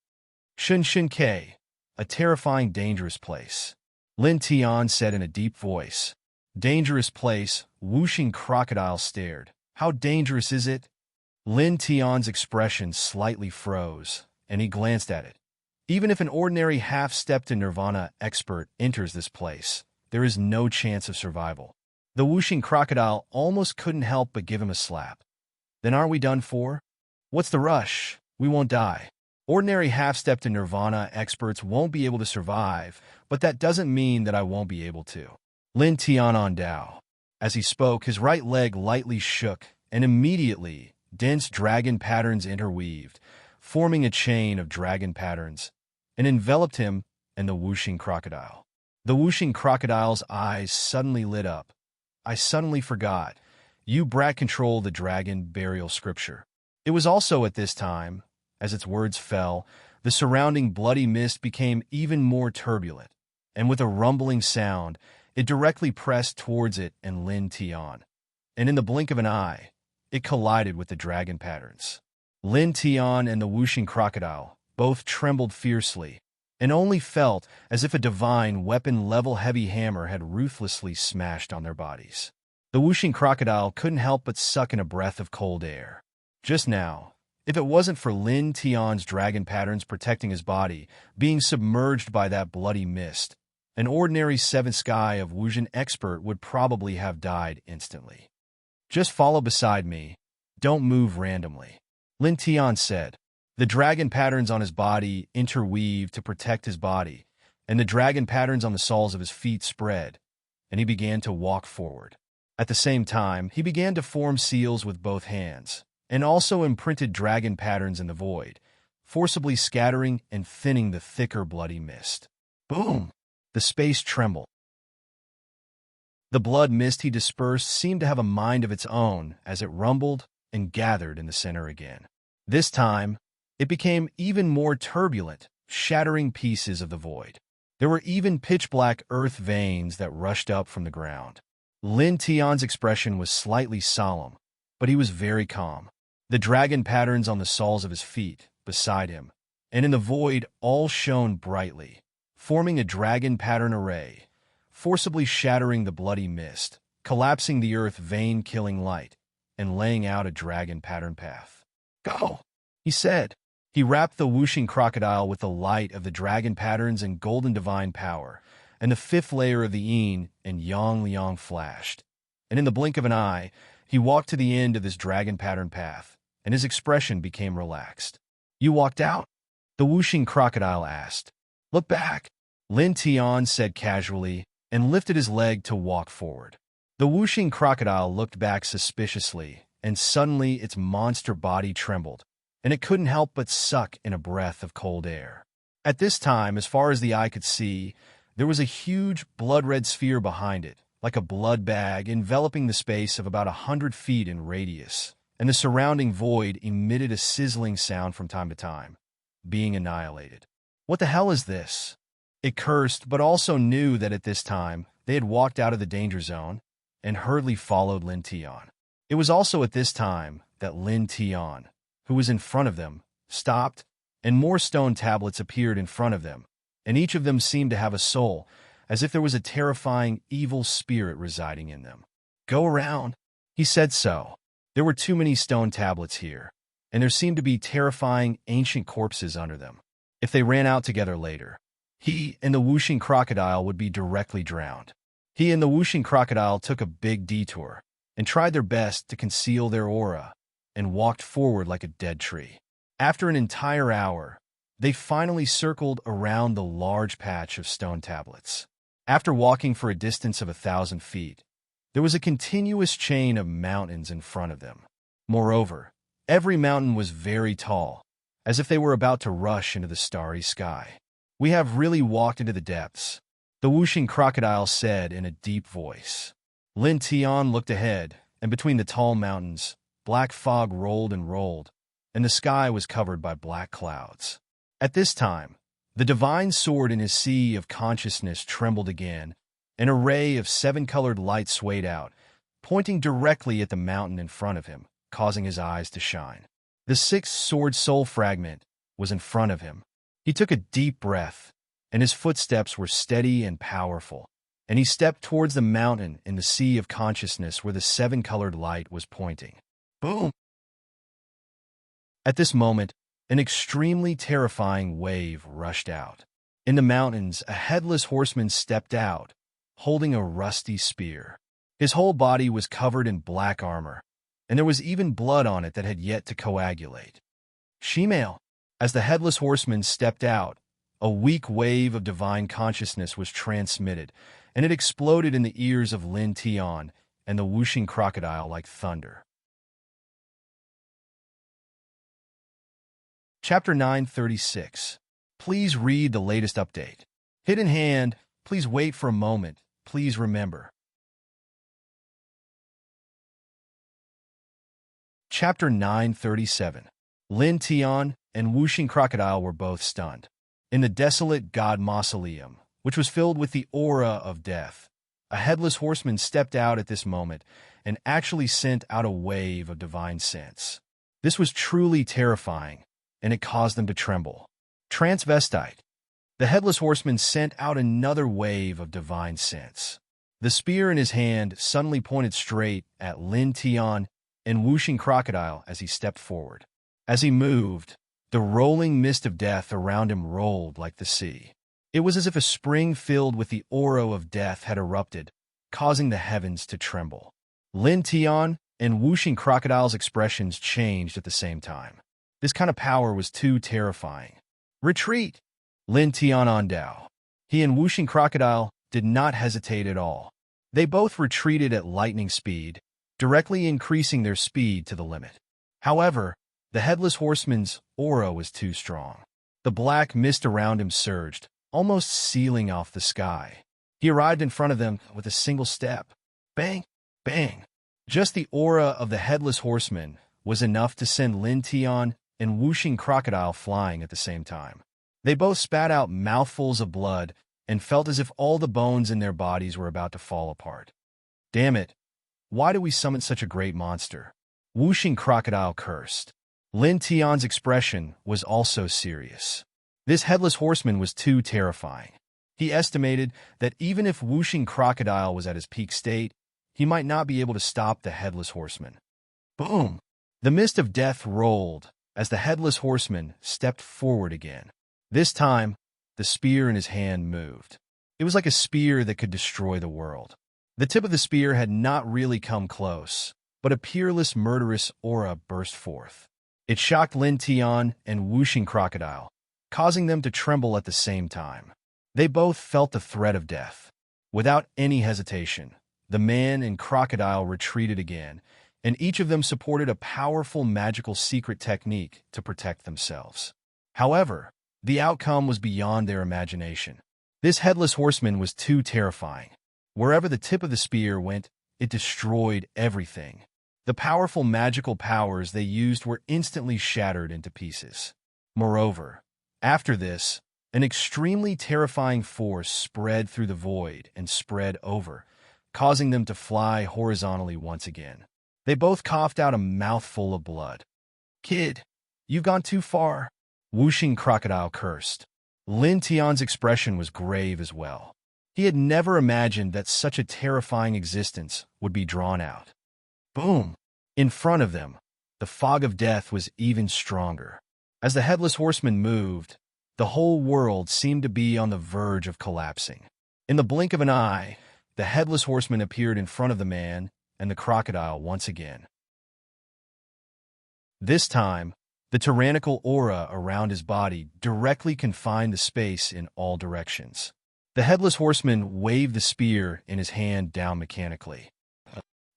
Shun Shun Ke, a terrifying, dangerous place. Lin Tian said in a deep voice. Dangerous place, whooshing crocodile stared. How dangerous is it? Lin Tian's expression slightly froze, and he glanced at it. Even if an ordinary half-step to nirvana expert enters this place, there is no chance of survival. The whooshing crocodile almost couldn't help but give him a slap. Then aren't we done for? What's the rush? We won't die. Ordinary half-step to nirvana experts won't be able to survive, but that doesn't mean that I won't be able to. Lin Tian on Dao. As he spoke, his right leg lightly shook, and immediately, dense dragon patterns interweaved, forming a chain of dragon patterns, and enveloped him and the whooshing crocodile. The whooshing crocodile's eyes suddenly lit up. I suddenly forgot. You brat control the dragon burial scripture. It was also at this time, as its words fell, the surrounding bloody mist became even more turbulent, and with a rumbling sound, it directly pressed towards it and Lin Tian. And in the blink of an eye, it collided with the dragon patterns. Lin Tian and the whooshing crocodile both trembled fiercely, and only felt as if a divine weapon-level heavy hammer had ruthlessly smashed on their bodies. The whooshing crocodile couldn't help but suck in a breath of cold air. Just now, if it wasn't for Lin Tian's dragon patterns protecting his body, being submerged by that bloody mist, An ordinary seventh sky of Wuxian expert would probably have died instantly. Just follow beside me. Don't move randomly, Lin Tian said. The dragon patterns on his body interweaved to protect his body, and the dragon patterns on the soles of his feet spread, and he began to walk forward. At the same time, he began to form seals with both hands, and also imprinted dragon patterns in the void, forcibly scattering and thinning the thicker bloody mist. Boom! The space trembled. The blood mist he dispersed seemed to have a mind of its own as it rumbled and gathered in the center again. This time, it became even more turbulent, shattering pieces of the void. There were even pitch-black earth veins that rushed up from the ground. Lin Tian's expression was slightly solemn, but he was very calm. The dragon patterns on the soles of his feet, beside him, and in the void all shone brightly, forming a dragon pattern array, forcibly shattering the bloody mist, collapsing the earth vein-killing light, and laying out a dragon pattern path. Go, he said. He wrapped the Wuxing crocodile with the light of the dragon patterns and golden divine power, and the fifth layer of the yin and yang liang flashed. And in the blink of an eye, he walked to the end of this dragon pattern path, and his expression became relaxed. You walked out? The Wuxing crocodile asked. Look back, Lin Tian said casually, and lifted his leg to walk forward. The Wuxing crocodile looked back suspiciously, and suddenly its monster body trembled, and it couldn't help but suck in a breath of cold air. At this time, as far as the eye could see, there was a huge blood-red sphere behind it, like a blood bag enveloping the space of about 100 feet in radius, and the surrounding void emitted a sizzling sound from time to time, being annihilated. What the hell is this? It cursed, but also knew that at this time they had walked out of the danger zone and hurriedly followed Lin Tian. It was also at this time that Lin Tian, who was in front of them, stopped, and more stone tablets appeared in front of them, and each of them seemed to have a soul, as if there was a terrifying, evil spirit residing in them. Go around, he said so. There were too many stone tablets here, and there seemed to be terrifying, ancient corpses under them. If they ran out together later, he and the Wuxing crocodile would be directly drowned. He and the Wuxing crocodile took a big detour and tried their best to conceal their aura and walked forward like a dead tree. After an entire hour, they finally circled around the large patch of stone tablets. After walking for a distance of 1,000 feet, there was a continuous chain of mountains in front of them. Moreover, every mountain was very tall, as if they were about to rush into the starry sky. We have really walked into the depths, the Wuxing crocodile said in a deep voice. Lin Tian looked ahead, and between the tall mountains, black fog rolled and rolled, and the sky was covered by black clouds. At this time, the divine sword in his sea of consciousness trembled again. An array of 7-colored light swayed out, pointing directly at the mountain in front of him, causing his eyes to shine. The sixth sword soul fragment was in front of him. He took a deep breath, and his footsteps were steady and powerful, and he stepped towards the mountain in the sea of consciousness where the 7-colored light was pointing. Boom! At this moment, an extremely terrifying wave rushed out. In the mountains, a headless horseman stepped out, holding a rusty spear. His whole body was covered in black armor, and there was even blood on it that had yet to coagulate. Shemale, as the headless horseman stepped out, a weak wave of divine consciousness was transmitted, and it exploded in the ears of Lin Tian and the Wuxing crocodile like thunder. Chapter 936. Please read the latest update. Hidden Hand, please wait for a moment. Please remember. Chapter 937. Lin Tian and Wuxing crocodile were both stunned. In the desolate god mausoleum, which was filled with the aura of death, a headless horseman stepped out at this moment and actually sent out a wave of divine sense. This was truly terrifying, and it caused them to tremble. Transvestite. The headless horseman sent out another wave of divine sense. The spear in his hand suddenly pointed straight at Lin Tian and Wuxing crocodile as he stepped forward. As he moved, the rolling mist of death around him rolled like the sea. It was as if a spring filled with the aura of death had erupted, causing the heavens to tremble. Lin Tian and Whooshing Crocodile's expressions changed at the same time. This kind of power was too terrifying. Retreat! Lin Tian on Dao. He and Whooshing Crocodile did not hesitate at all. They both retreated at lightning speed, directly increasing their speed to the limit. However, the Headless Horseman's aura was too strong. The black mist around him surged, almost sealing off the sky. He arrived in front of them with a single step. Bang! Bang! Just the aura of the Headless Horseman was enough to send Lin Tian and Whooshing Crocodile flying at the same time. They both spat out mouthfuls of blood and felt as if all the bones in their bodies were about to fall apart. Damn it! Why did we summon such a great monster? Whooshing Crocodile cursed. Lin Tian's expression was also serious. This Headless Horseman was too terrifying. He estimated that even if Whooshing Crocodile was at his peak state, he might not be able to stop the Headless Horseman. Boom! The mist of death rolled as the Headless Horseman stepped forward again. This time, the spear in his hand moved. It was like a spear that could destroy the world. The tip of the spear had not really come close, but a peerless, murderous aura burst forth. It shocked Lin Tian and Whooshing Crocodile, causing them to tremble at the same time. They both felt the threat of death. Without any hesitation, the man and Crocodile retreated again, and each of them supported a powerful magical secret technique to protect themselves. However, the outcome was beyond their imagination. This Headless Horseman was too terrifying. Wherever the tip of the spear went, it destroyed everything. The powerful magical powers they used were instantly shattered into pieces. Moreover, after this, an extremely terrifying force spread through the void and spread over, causing them to fly horizontally once again. They both coughed out a mouthful of blood. Kid, you've gone too far. Whooshing Crocodile cursed. Lin Tian's expression was grave as well. He had never imagined that such a terrifying existence would be drawn out. Boom! In front of them, the fog of death was even stronger. As the Headless Horseman moved, the whole world seemed to be on the verge of collapsing. In the blink of an eye, the Headless Horseman appeared in front of the man and the crocodile once again. This time, the tyrannical aura around his body directly confined the space in all directions. The Headless Horseman waved the spear in his hand down mechanically.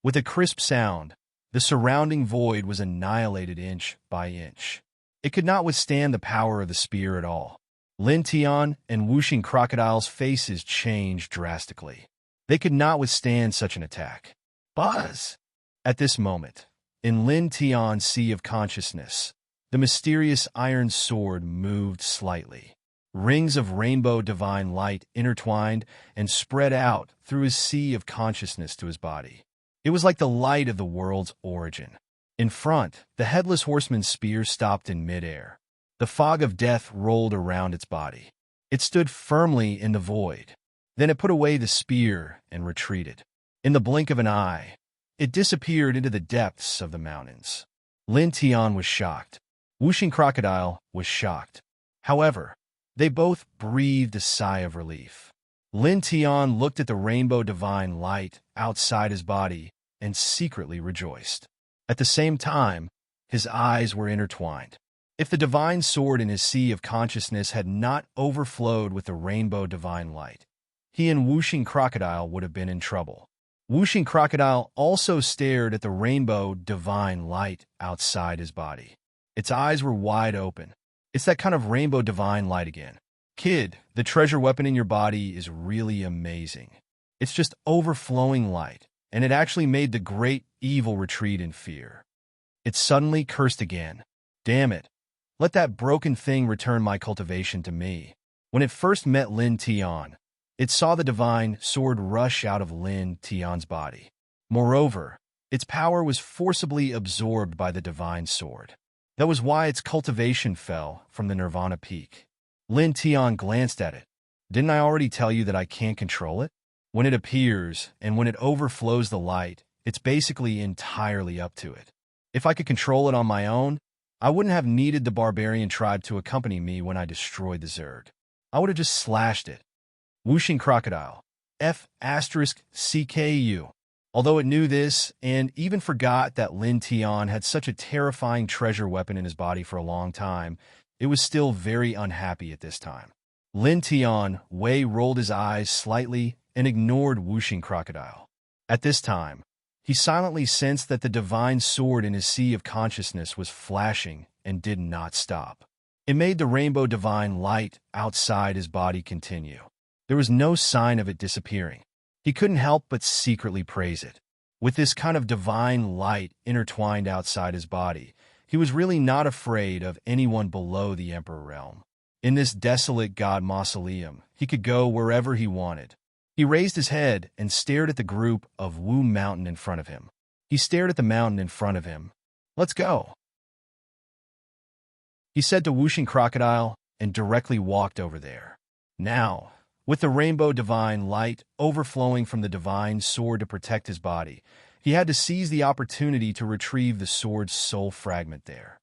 With a crisp sound, the surrounding void was annihilated inch by inch. It could not withstand the power of the spear at all. Lin Tian and Whooshing Crocodile's faces changed drastically. They could not withstand such an attack. Buzz! At this moment, in Lin Tian's sea of consciousness, the mysterious iron sword moved slightly. Rings of rainbow divine light intertwined and spread out through his sea of consciousness to his body. It was like the light of the world's origin. In front, the Headless Horseman's spear stopped in midair. The fog of death rolled around its body. It stood firmly in the void. Then it put away the spear and retreated. In the blink of an eye, it disappeared into the depths of the mountains. Lin Tian was shocked. Whooshing Crocodile was shocked. However, they both breathed a sigh of relief. Lin Tian looked at the rainbow divine light outside his body and secretly rejoiced. At the same time, his eyes were intertwined. If the divine sword in his sea of consciousness had not overflowed with the rainbow divine light, he and Whooshing Crocodile would have been in trouble. Whooshing Crocodile also stared at the rainbow divine light outside his body. Its eyes were wide open. It's that kind of rainbow divine light again. Kid, the treasure weapon in your body is really amazing. It's just overflowing light, and it actually made the great evil retreat in fear. It suddenly cursed again. Damn it. Let that broken thing return my cultivation to me. When it first met Lin Tian, it saw the divine sword rush out of Lin Tian's body. Moreover, its power was forcibly absorbed by the divine sword. That was why its cultivation fell from the Nirvana peak. Lin Tian glanced at it. Didn't I already tell you that I can't control it? When it appears and when it overflows the light, it's basically entirely up to it. If I could control it on my own, I wouldn't have needed the barbarian tribe to accompany me when I destroyed the Zerg. I would have just slashed it. Whooshing crocodile. F***CKU. Although it knew this, and even forgot that Lin Tian had such a terrifying treasure weapon in his body for a long time, it was still very unhappy at this time. Lin Tian Wei rolled his eyes slightly and ignored Whooshing crocodile. At this time, he silently sensed that the divine sword in his sea of consciousness was flashing and did not stop. It made the rainbow divine light outside his body continue. There was no sign of it disappearing. He couldn't help but secretly praise it. With this kind of divine light intertwined outside his body, he was really not afraid of anyone below the Emperor realm. In this desolate god mausoleum, he could go wherever he wanted. He raised his head and stared at the group of Wu Mountain in front of him. He stared at the mountain in front of him. "Let's go," he said to Whooshing crocodile and directly walked over there. Now, with the rainbow divine light overflowing from the divine sword to protect his body, he had to seize the opportunity to retrieve the sword's soul fragment there.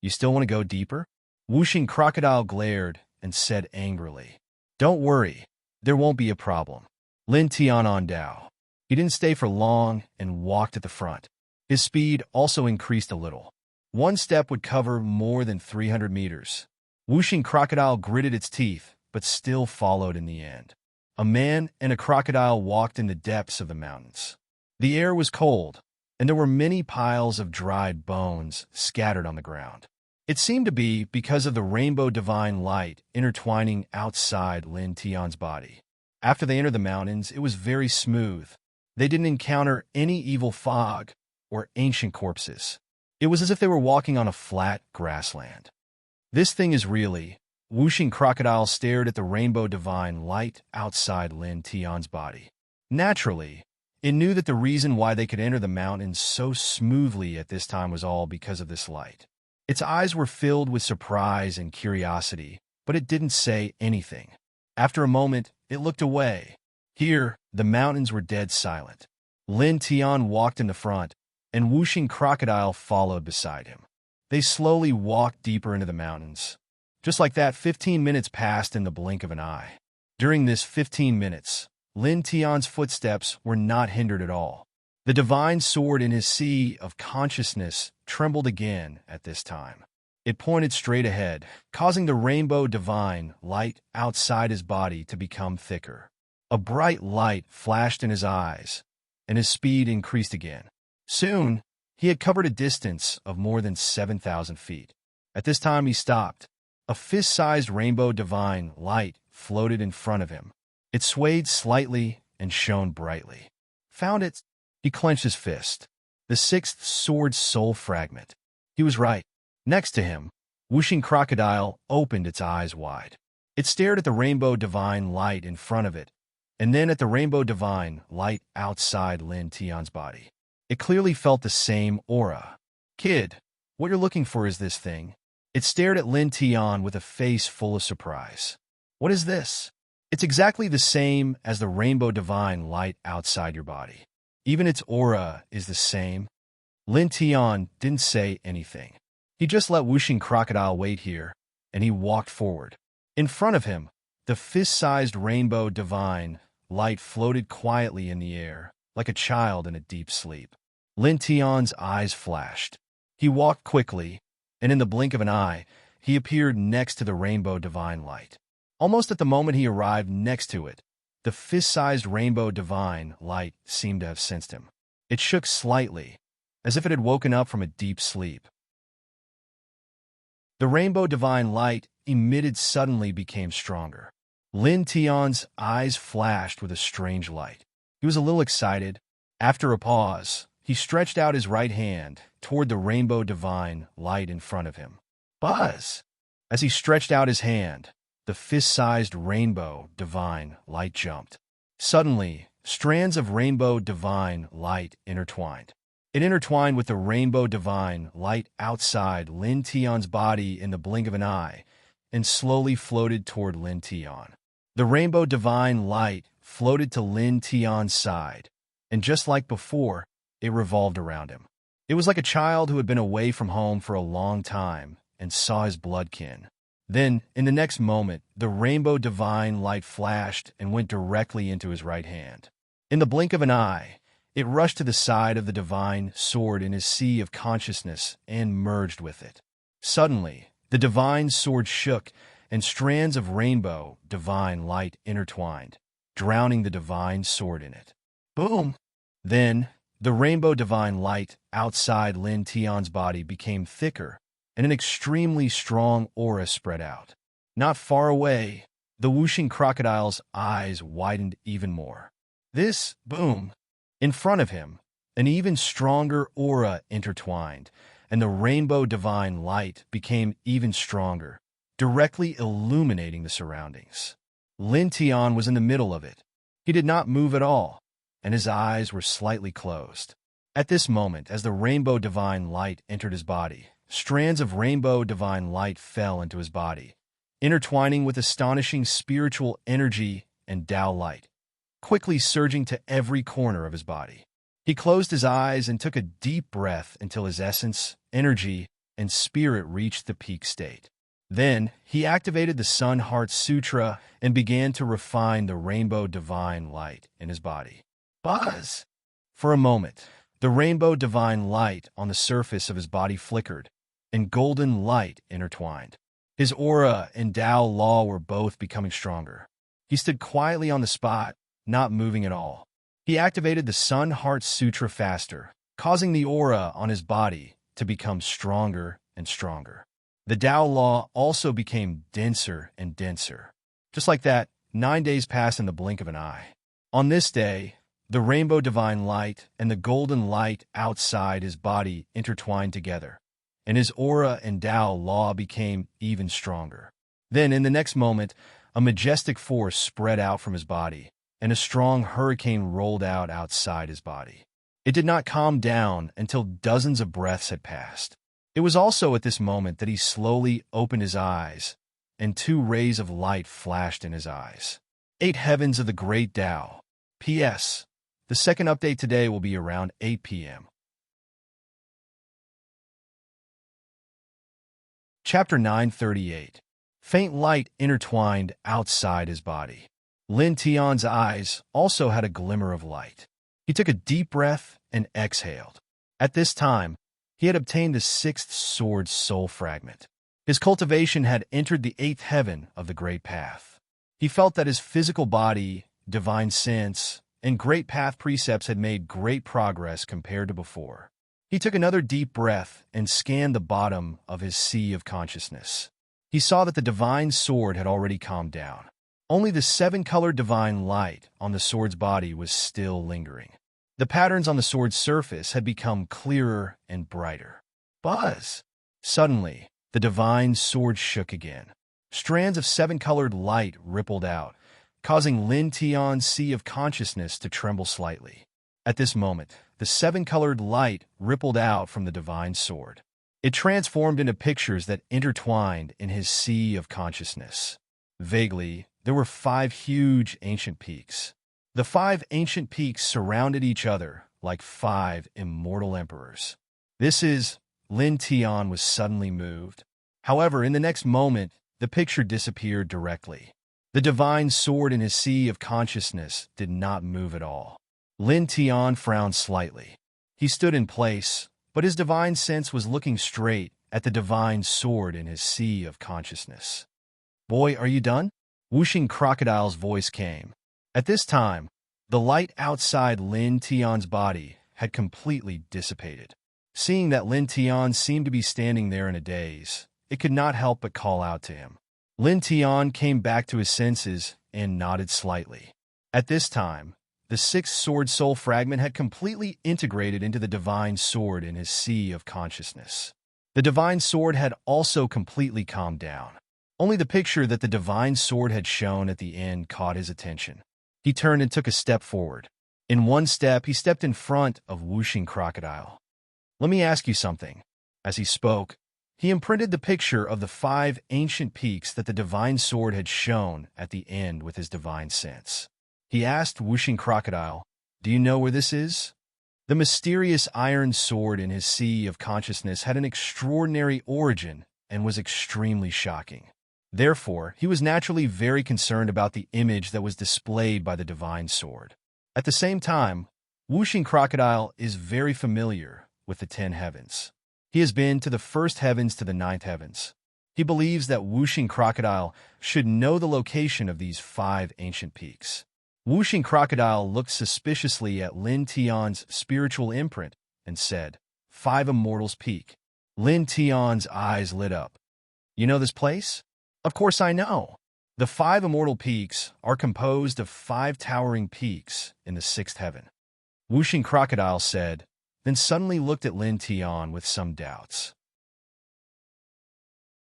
"You still want to go deeper?" Whooshing crocodile glared and said angrily. "Don't worry, there won't be a problem." Lin Tian on Dao. He didn't stay for long and walked at the front. His speed also increased a little. One step would cover more than 300 meters. Whooshing crocodile gritted its teeth, but still followed in the end. A man and a crocodile walked in the depths of the mountains. The air was cold, and there were many piles of dried bones scattered on the ground. It seemed to be because of the rainbow divine light intertwining outside Lin Tian's body. After they entered the mountains, it was very smooth. They didn't encounter any evil fog or ancient corpses. It was as if they were walking on a flat grassland. "This thing is really..." Whooshing crocodile stared at the rainbow divine light outside Lin Tian's body. Naturally, it knew that the reason why they could enter the mountains so smoothly at this time was all because of this light. Its eyes were filled with surprise and curiosity, but it didn't say anything. After a moment, it looked away. Here, the mountains were dead silent. Lin Tian walked in the front, and Whooshing crocodile followed beside him. They slowly walked deeper into the mountains. Just like that, 15 minutes passed in the blink of an eye. During this 15 minutes, Lin Tian's footsteps were not hindered at all. The divine sword in his sea of consciousness trembled again at this time. It pointed straight ahead, causing the rainbow divine light outside his body to become thicker. A bright light flashed in his eyes, and his speed increased again. Soon, he had covered a distance of more than 7,000 feet. At this time, he stopped. A fist-sized rainbow divine light floated in front of him. It swayed slightly and shone brightly. "Found it!" He clenched his fist. The sixth sword soul fragment. He was right. Next to him, Whooshing crocodile opened its eyes wide. It stared at the rainbow divine light in front of it, and then at the rainbow divine light outside Lin Tian's body. It clearly felt the same aura. "Kid, what you're looking for is this thing." It stared at Lin Tian with a face full of surprise. "What is this?" "It's exactly the same as the rainbow divine light outside your body. Even its aura is the same." Lin Tian didn't say anything. He just let Whooshing crocodile wait here, and he walked forward. In front of him, the fist-sized rainbow divine light floated quietly in the air, like a child in a deep sleep. Lin Tian's eyes flashed. He walked quickly, and in the blink of an eye, he appeared next to the rainbow divine light. Almost at the moment he arrived next to it, the fist-sized rainbow divine light seemed to have sensed him. It shook slightly, as if it had woken up from a deep sleep. The rainbow divine light emitted suddenly became stronger. Lin Tian's eyes flashed with a strange light. He was a little excited. After a pause, he stretched out his right hand toward the rainbow divine light in front of him. Buzz! As he stretched out his hand, the fist-sized rainbow divine light jumped. Suddenly, strands of rainbow divine light intertwined. It intertwined with the rainbow divine light outside Lin Tian's body in the blink of an eye and slowly floated toward Lin Tian. The rainbow divine light floated to Lin Tian's side, and just like before, it revolved around him. It was like a child who had been away from home for a long time and saw his bloodkin. Then, in the next moment, the rainbow divine light flashed and went directly into his right hand. In the blink of an eye, it rushed to the side of the divine sword in his sea of consciousness and merged with it. Suddenly, the divine sword shook, and strands of rainbow divine light intertwined, drowning the divine sword in it. Boom! Then, the rainbow divine light outside Lin Tian's body became thicker, and an extremely strong aura spread out. Not far away, the whooshing crocodile's eyes widened even more. Boom! In front of him, an even stronger aura intertwined, and the rainbow divine light became even stronger, directly illuminating the surroundings. Lin Tian was in the middle of it. He did not move at all, and his eyes were slightly closed. At this moment, as the rainbow divine light entered his body, strands of rainbow divine light fell into his body, intertwining with astonishing spiritual energy and Tao light, quickly surging to every corner of his body. He closed his eyes and took a deep breath until his essence, energy, and spirit reached the peak state. Then, he activated the Sun Heart Sutra and began to refine the rainbow divine light in his body. Buzz! For a moment, the rainbow divine light on the surface of his body flickered, and golden light intertwined. His aura and Tao law were both becoming stronger. He stood quietly on the spot, not moving at all. He activated the Sun Heart Sutra faster, causing the aura on his body to become stronger and stronger. The Tao law also became denser and denser. Just like that, 9 days passed in the blink of an eye. On this day, the rainbow divine light and the golden light outside his body intertwined together, and his aura and Tao law became even stronger. Then, in the next moment, a majestic force spread out from his body, and a strong hurricane rolled out outside his body. It did not calm down until dozens of breaths had passed. It was also at this moment that he slowly opened his eyes, and 2 rays of light flashed in his eyes. 8 heavens of the great Tao. P.S. The second update today will be around 8 p.m. Chapter 938. Faint light intertwined outside his body. Lin Tian's eyes also had a glimmer of light. He took a deep breath and exhaled. At this time, he had obtained the 6th sword soul fragment. His cultivation had entered the 8th heaven of the Great Path. He felt that his physical body, divine sense, and Great Path precepts had made great progress compared to before. He took another deep breath and scanned the bottom of his sea of consciousness. He saw that the divine sword had already calmed down. Only the 7-colored divine light on the sword's body was still lingering. The patterns on the sword's surface had become clearer and brighter. Buzz! Suddenly, the divine sword shook again. Strands of 7-colored light rippled out, causing Lin Tian's sea of consciousness to tremble slightly. At this moment, the 7-colored light rippled out from the divine sword. It transformed into pictures that intertwined in his sea of consciousness. Vaguely, there were 5 huge ancient peaks. The 5 ancient peaks surrounded each other like 5 immortal emperors. Lin Tian was suddenly moved. However, in the next moment, the picture disappeared directly. The divine sword in his sea of consciousness did not move at all. Lin Tian frowned slightly. He stood in place, but his divine sense was looking straight at the divine sword in his sea of consciousness. "Boy, are you done?" Whooshing crocodile's voice came. At this time, the light outside Lin Tian's body had completely dissipated. Seeing that Lin Tian seemed to be standing there in a daze, it could not help but call out to him. Lin Tian came back to his senses and nodded slightly. At this time, the 6th sword soul fragment had completely integrated into the divine sword in his sea of consciousness. The divine sword had also completely calmed down. Only the picture that the divine sword had shown at the end caught his attention. He turned and took a step forward. In one step, he stepped in front of whooshing crocodile. "Let me ask you something." As he spoke, he imprinted the picture of the 5 ancient peaks that the divine sword had shown at the end with his divine sense. He asked whooshing crocodile, "Do you know where this is?" The mysterious iron sword in his sea of consciousness had an extraordinary origin and was extremely shocking. Therefore, he was naturally very concerned about the image that was displayed by the divine sword. At the same time, Whooshing Crocodile is very familiar with the 10 heavens. He has been to the first heavens to the ninth heavens. He believes that Whooshing Crocodile should know the location of these 5 ancient peaks. Whooshing Crocodile looked suspiciously at Lin Tian's spiritual imprint and said, 5 Immortals Peak. Lin Tian's eyes lit up. You know this place? Of course I know. The 5 immortal peaks are composed of 5 towering peaks in the 6th heaven. Whooshing Crocodile said, then suddenly looked at Lin Tian with some doubts.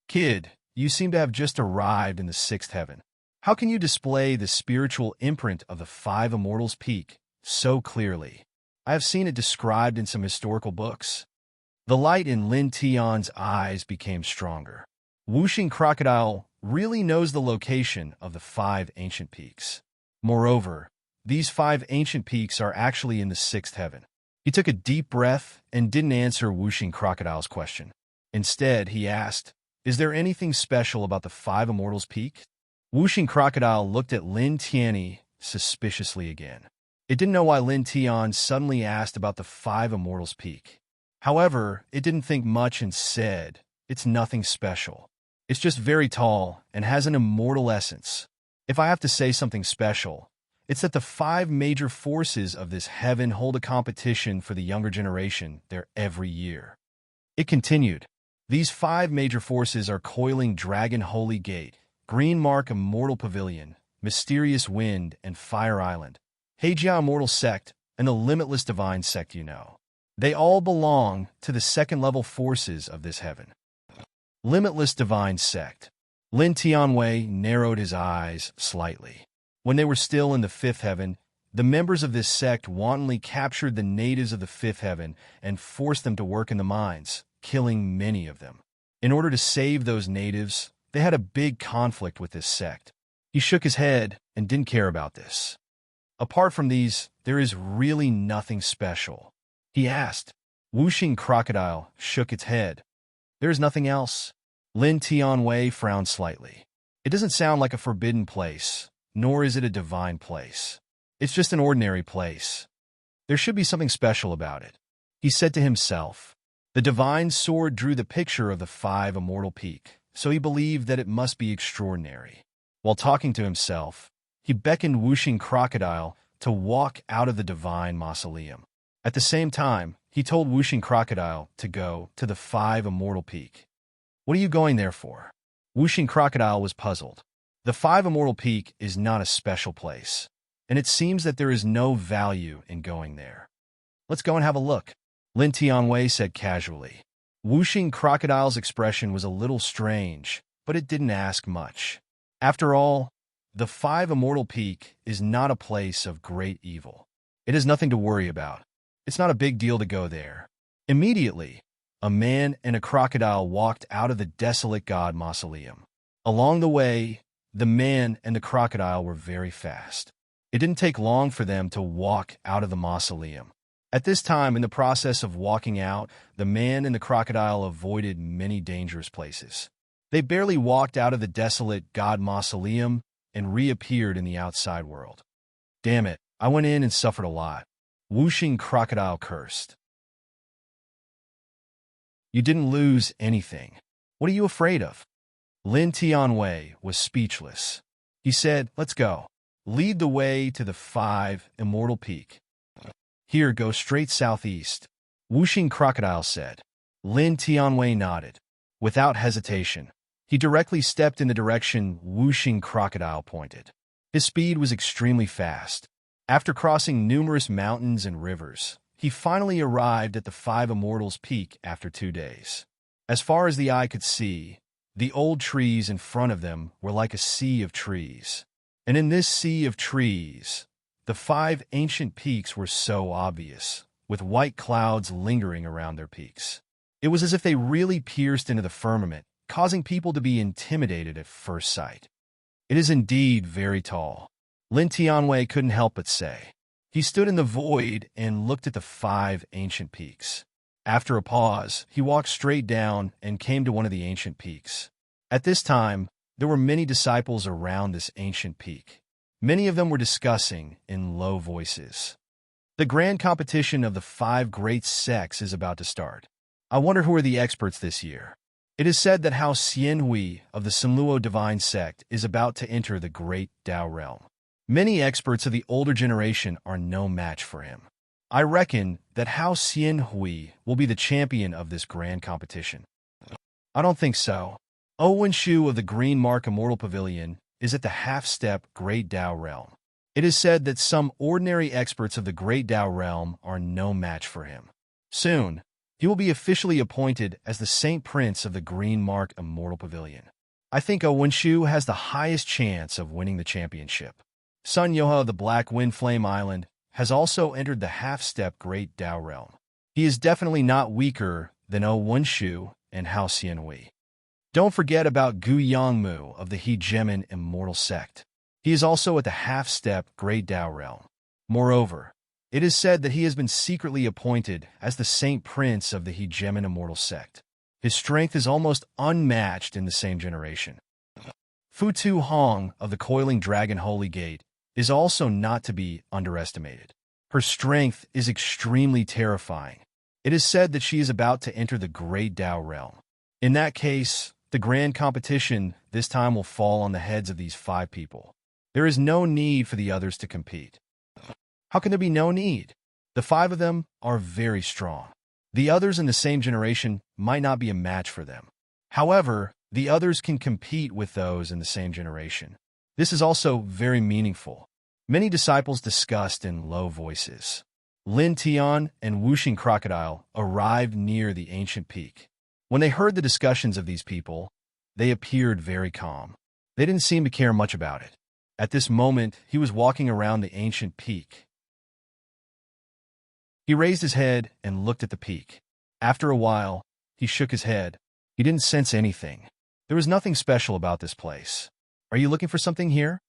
Kid, you seem to have just arrived in the 6th heaven. How can you display the spiritual imprint of the 5 immortals peak so clearly? I have seen it described in some historical books. The light in Lin Tian's eyes became stronger. Whooshing Crocodile really knows the location of the 5 ancient peaks. Moreover, these 5 ancient peaks are actually in the 6th heaven. He took a deep breath and didn't answer Whooshing Crocodile's question. Instead, he asked, is there anything special about the 5 immortals peak? Whooshing Crocodile looked at Lin Tian suspiciously again. It didn't know why Lin Tian suddenly asked about the 5 immortals peak. However, it didn't think much and said, it's nothing special. It's just very tall and has an immortal essence. If I have to say something special, it's that the 5 major forces of this heaven hold a competition for the younger generation there every year. It continued. These 5 major forces are Coiling Dragon Holy Gate, Green Mark Immortal Pavilion, Mysterious Wind, and Fire Island, Heijia Immortal Sect, and the Limitless Divine Sect you know. They all belong to the 2nd-level forces of this heaven. Limitless Divine Sect. Lin Tianwei narrowed his eyes slightly. When they were still in the 5th heaven, the members of this sect wantonly captured the natives of the 5th heaven and forced them to work in the mines, killing many of them. In order to save those natives, they had a big conflict with this sect. He shook his head and didn't care about this. Apart from these, there is really nothing special. He asked. Whooshing Crocodile shook its head. There is nothing else. Lin Tianwei frowned slightly. It doesn't sound like a forbidden place, nor is it a divine place. It's just an ordinary place. There should be something special about it. He said to himself. The divine sword drew the picture of the 5 immortal peak, so he believed that it must be extraordinary. While talking to himself, he beckoned Whooshing Crocodile to walk out of the divine mausoleum. At the same time, he told Whooshing Crocodile to go to the 5 immortal peak. What are you going there for? Whooshing Crocodile was puzzled. The 5 immortal peak is not a special place, and it seems that there is no value in going there. Let's go and have a look, Lin Tianwei said casually. Whooshing Crocodile's expression was a little strange, but it didn't ask much. After all, the 5 immortal peak is not a place of great evil. It has nothing to worry about. It's not a big deal to go there. Immediately, a man and a crocodile walked out of the desolate god mausoleum. Along the way, the man and the crocodile were very fast. It didn't take long for them to walk out of the mausoleum. At this time, in the process of walking out, the man and the crocodile avoided many dangerous places. They barely walked out of the desolate god mausoleum and reappeared in the outside world. Damn it, I went in and suffered a lot. Whooshing Crocodile cursed. You didn't lose anything. What are you afraid of? Lin Tianwei was speechless. He said, let's go. Lead the way to the 5 immortal peak. Here, go straight southeast. Whooshing Crocodile said. Lin Tianwei nodded. Without hesitation, he directly stepped in the direction Whooshing Crocodile pointed. His speed was extremely fast. After crossing numerous mountains and rivers, he finally arrived at the 5 Immortals Peak after 2 days. As far as the eye could see, the old trees in front of them were like a sea of trees. And in this sea of trees, the 5 ancient peaks were so obvious, with white clouds lingering around their peaks. It was as if they really pierced into the firmament, causing people to be intimidated at first sight. It is indeed very tall. Lin Tianwei couldn't help but say. He stood in the void and looked at the 5 ancient peaks. After a pause, he walked straight down and came to one of the ancient peaks. At this time, there were many disciples around this ancient peak. Many of them were discussing in low voices. The grand competition of the 5 great sects is about to start. I wonder who are the experts this year. It is said that Hao Xianhui of the Sunluo divine sect is about to enter the great Tao realm. Many experts of the older generation are no match for him. I reckon that Hao Xianhui will be the champion of this grand competition. I don't think so. Owen Shu of the Green Mark Immortal Pavilion is at the half-step Great Tao realm. It is said that some ordinary experts of the Great Tao realm are no match for him. Soon, he will be officially appointed as the Saint Prince of the Green Mark Immortal Pavilion. I think Owen Shu has the highest chance of winning the championship. Sun Yoha of the Black Wind Flame Island has also entered the half-step Great Tao realm. He is definitely not weaker than Owen Shu and Hao Xianhui. Don't forget about Gu Yongmu of the Hegemon Immortal Sect. He is also at the half-step Great Tao realm. Moreover, it is said that he has been secretly appointed as the Saint Prince of the Hegemon Immortal Sect. His strength is almost unmatched in the same generation. Fu Tu Hong of the Coiling Dragon Holy Gate is also not to be underestimated. Her strength is extremely terrifying. It is said that she is about to enter the Great Tao realm. In that case, the grand competition this time will fall on the heads of these 5 people. There is no need for the others to compete. How can there be no need? The 5 of them are very strong. The others in the same generation might not be a match for them. However, the others can compete with those in the same generation. This is also very meaningful. Many disciples discussed in low voices. Lin Tian and Wuxing Crocodile arrived near the ancient peak. When they heard the discussions of these people, they appeared very calm. They didn't seem to care much about it. At this moment, he was walking around the ancient peak. He raised his head and looked at the peak. After a while, he shook his head. He didn't sense anything. There was nothing special about this place. Are you looking for something here?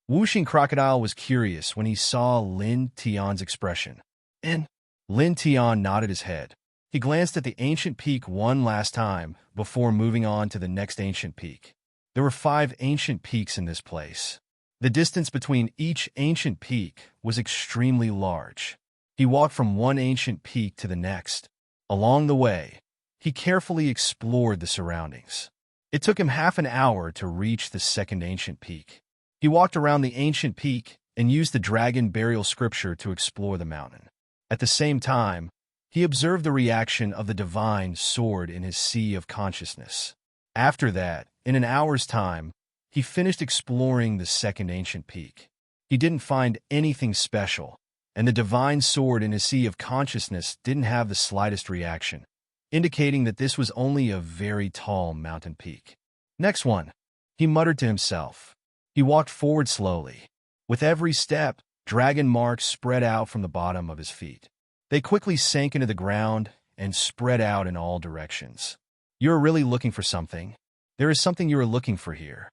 Wuxing Crocodile was curious when he saw Lin Tian's expression. And Lin Tian nodded his head. He glanced at the ancient peak one last time before moving on to the next ancient peak. There were 5 ancient peaks in this place. The distance between each ancient peak was extremely large. He walked from one ancient peak to the next. Along the way, he carefully explored the surroundings. It took him half an hour to reach the second ancient peak. He walked around the ancient peak and used the dragon burial scripture to explore the mountain. At the same time, he observed the reaction of the divine sword in his sea of consciousness. After that, in an hour's time, he finished exploring the second ancient peak. He didn't find anything special, and the divine sword in his sea of consciousness didn't have the slightest reaction, indicating that this was only a very tall mountain peak. Next one, he muttered to himself. He walked forward slowly. With every step, dragon marks spread out from the bottom of his feet. They quickly sank into the ground and spread out in all directions. You're really looking for something? There is something you are looking for here.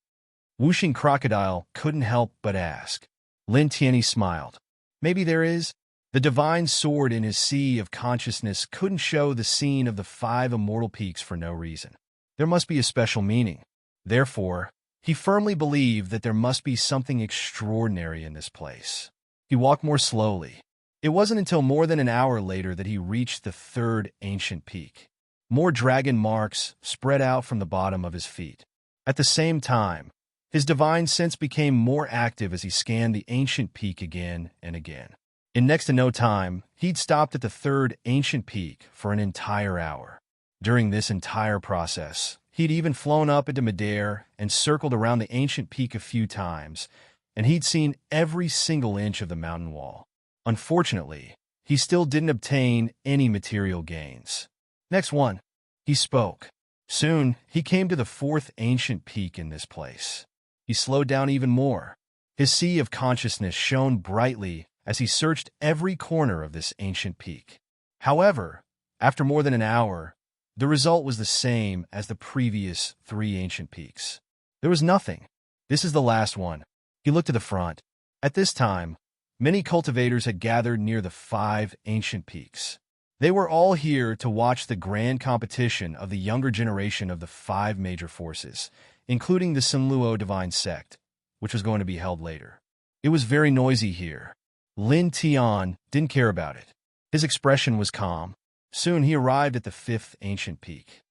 Wuxing Crocodile couldn't help but ask. Lin Tianyi smiled. Maybe there is. The divine sword in his sea of consciousness couldn't show the scene of the 5 immortal peaks for no reason. There must be a special meaning. Therefore, he firmly believed that there must be something extraordinary in this place. He walked more slowly. It wasn't until more than an hour later that he reached the 3rd ancient peak. More dragon marks spread out from the bottom of his feet. At the same time, his divine sense became more active as he scanned the ancient peak again and again. In next to no time, he'd stopped at the 3rd ancient peak for an entire hour. During this entire process, he'd even flown up into midair and circled around the ancient peak a few times, and he'd seen every single inch of the mountain wall. Unfortunately, he still didn't obtain any material gains. Next one, he spoke. Soon, he came to the 4th ancient peak in this place. He slowed down even more. His sea of consciousness shone brightly as he searched every corner of this ancient peak. However, after more than an hour, the result was the same as the previous 3 ancient peaks. There was nothing. This is the last one. He looked to the front. At this time, many cultivators had gathered near the 5 ancient peaks. They were all here to watch the grand competition of the younger generation of the 5 major forces, including the Sinluo divine sect, which was going to be held later. It was very noisy here. Lin Tian didn't care about it. His expression was calm. Soon he arrived at the fifth ancient peak.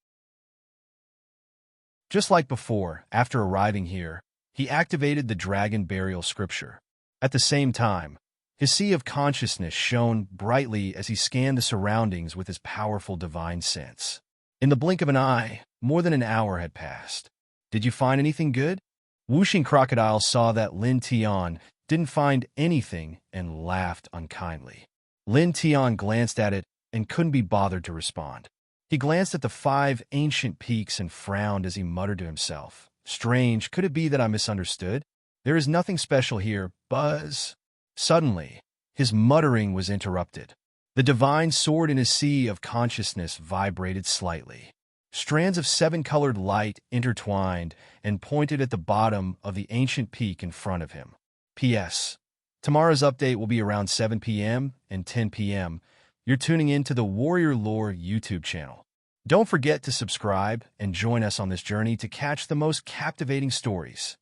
Just like before, after arriving here, he activated the dragon burial scripture. At the same time, his sea of consciousness shone brightly as he scanned the surroundings with his powerful divine sense. In the blink of an eye, more than an hour had passed. Did you find anything good? Whooshing Crocodile saw that Lin Tian didn't find anything and laughed unkindly. Lin Tian glanced at it and couldn't be bothered to respond. He glanced at the 5 ancient peaks and frowned as he muttered to himself. Strange, could it be that I misunderstood? There is nothing special here, Buzz. Suddenly, his muttering was interrupted. The divine sword in his sea of consciousness vibrated slightly. Strands of 7-colored light intertwined and pointed at the bottom of the ancient peak in front of him. P.S. Tomorrow's update will be around 7 p.m. and 10 p.m. You're tuning in to the Warrior Lore YouTube channel. Don't forget to subscribe and join us on this journey to catch the most captivating stories.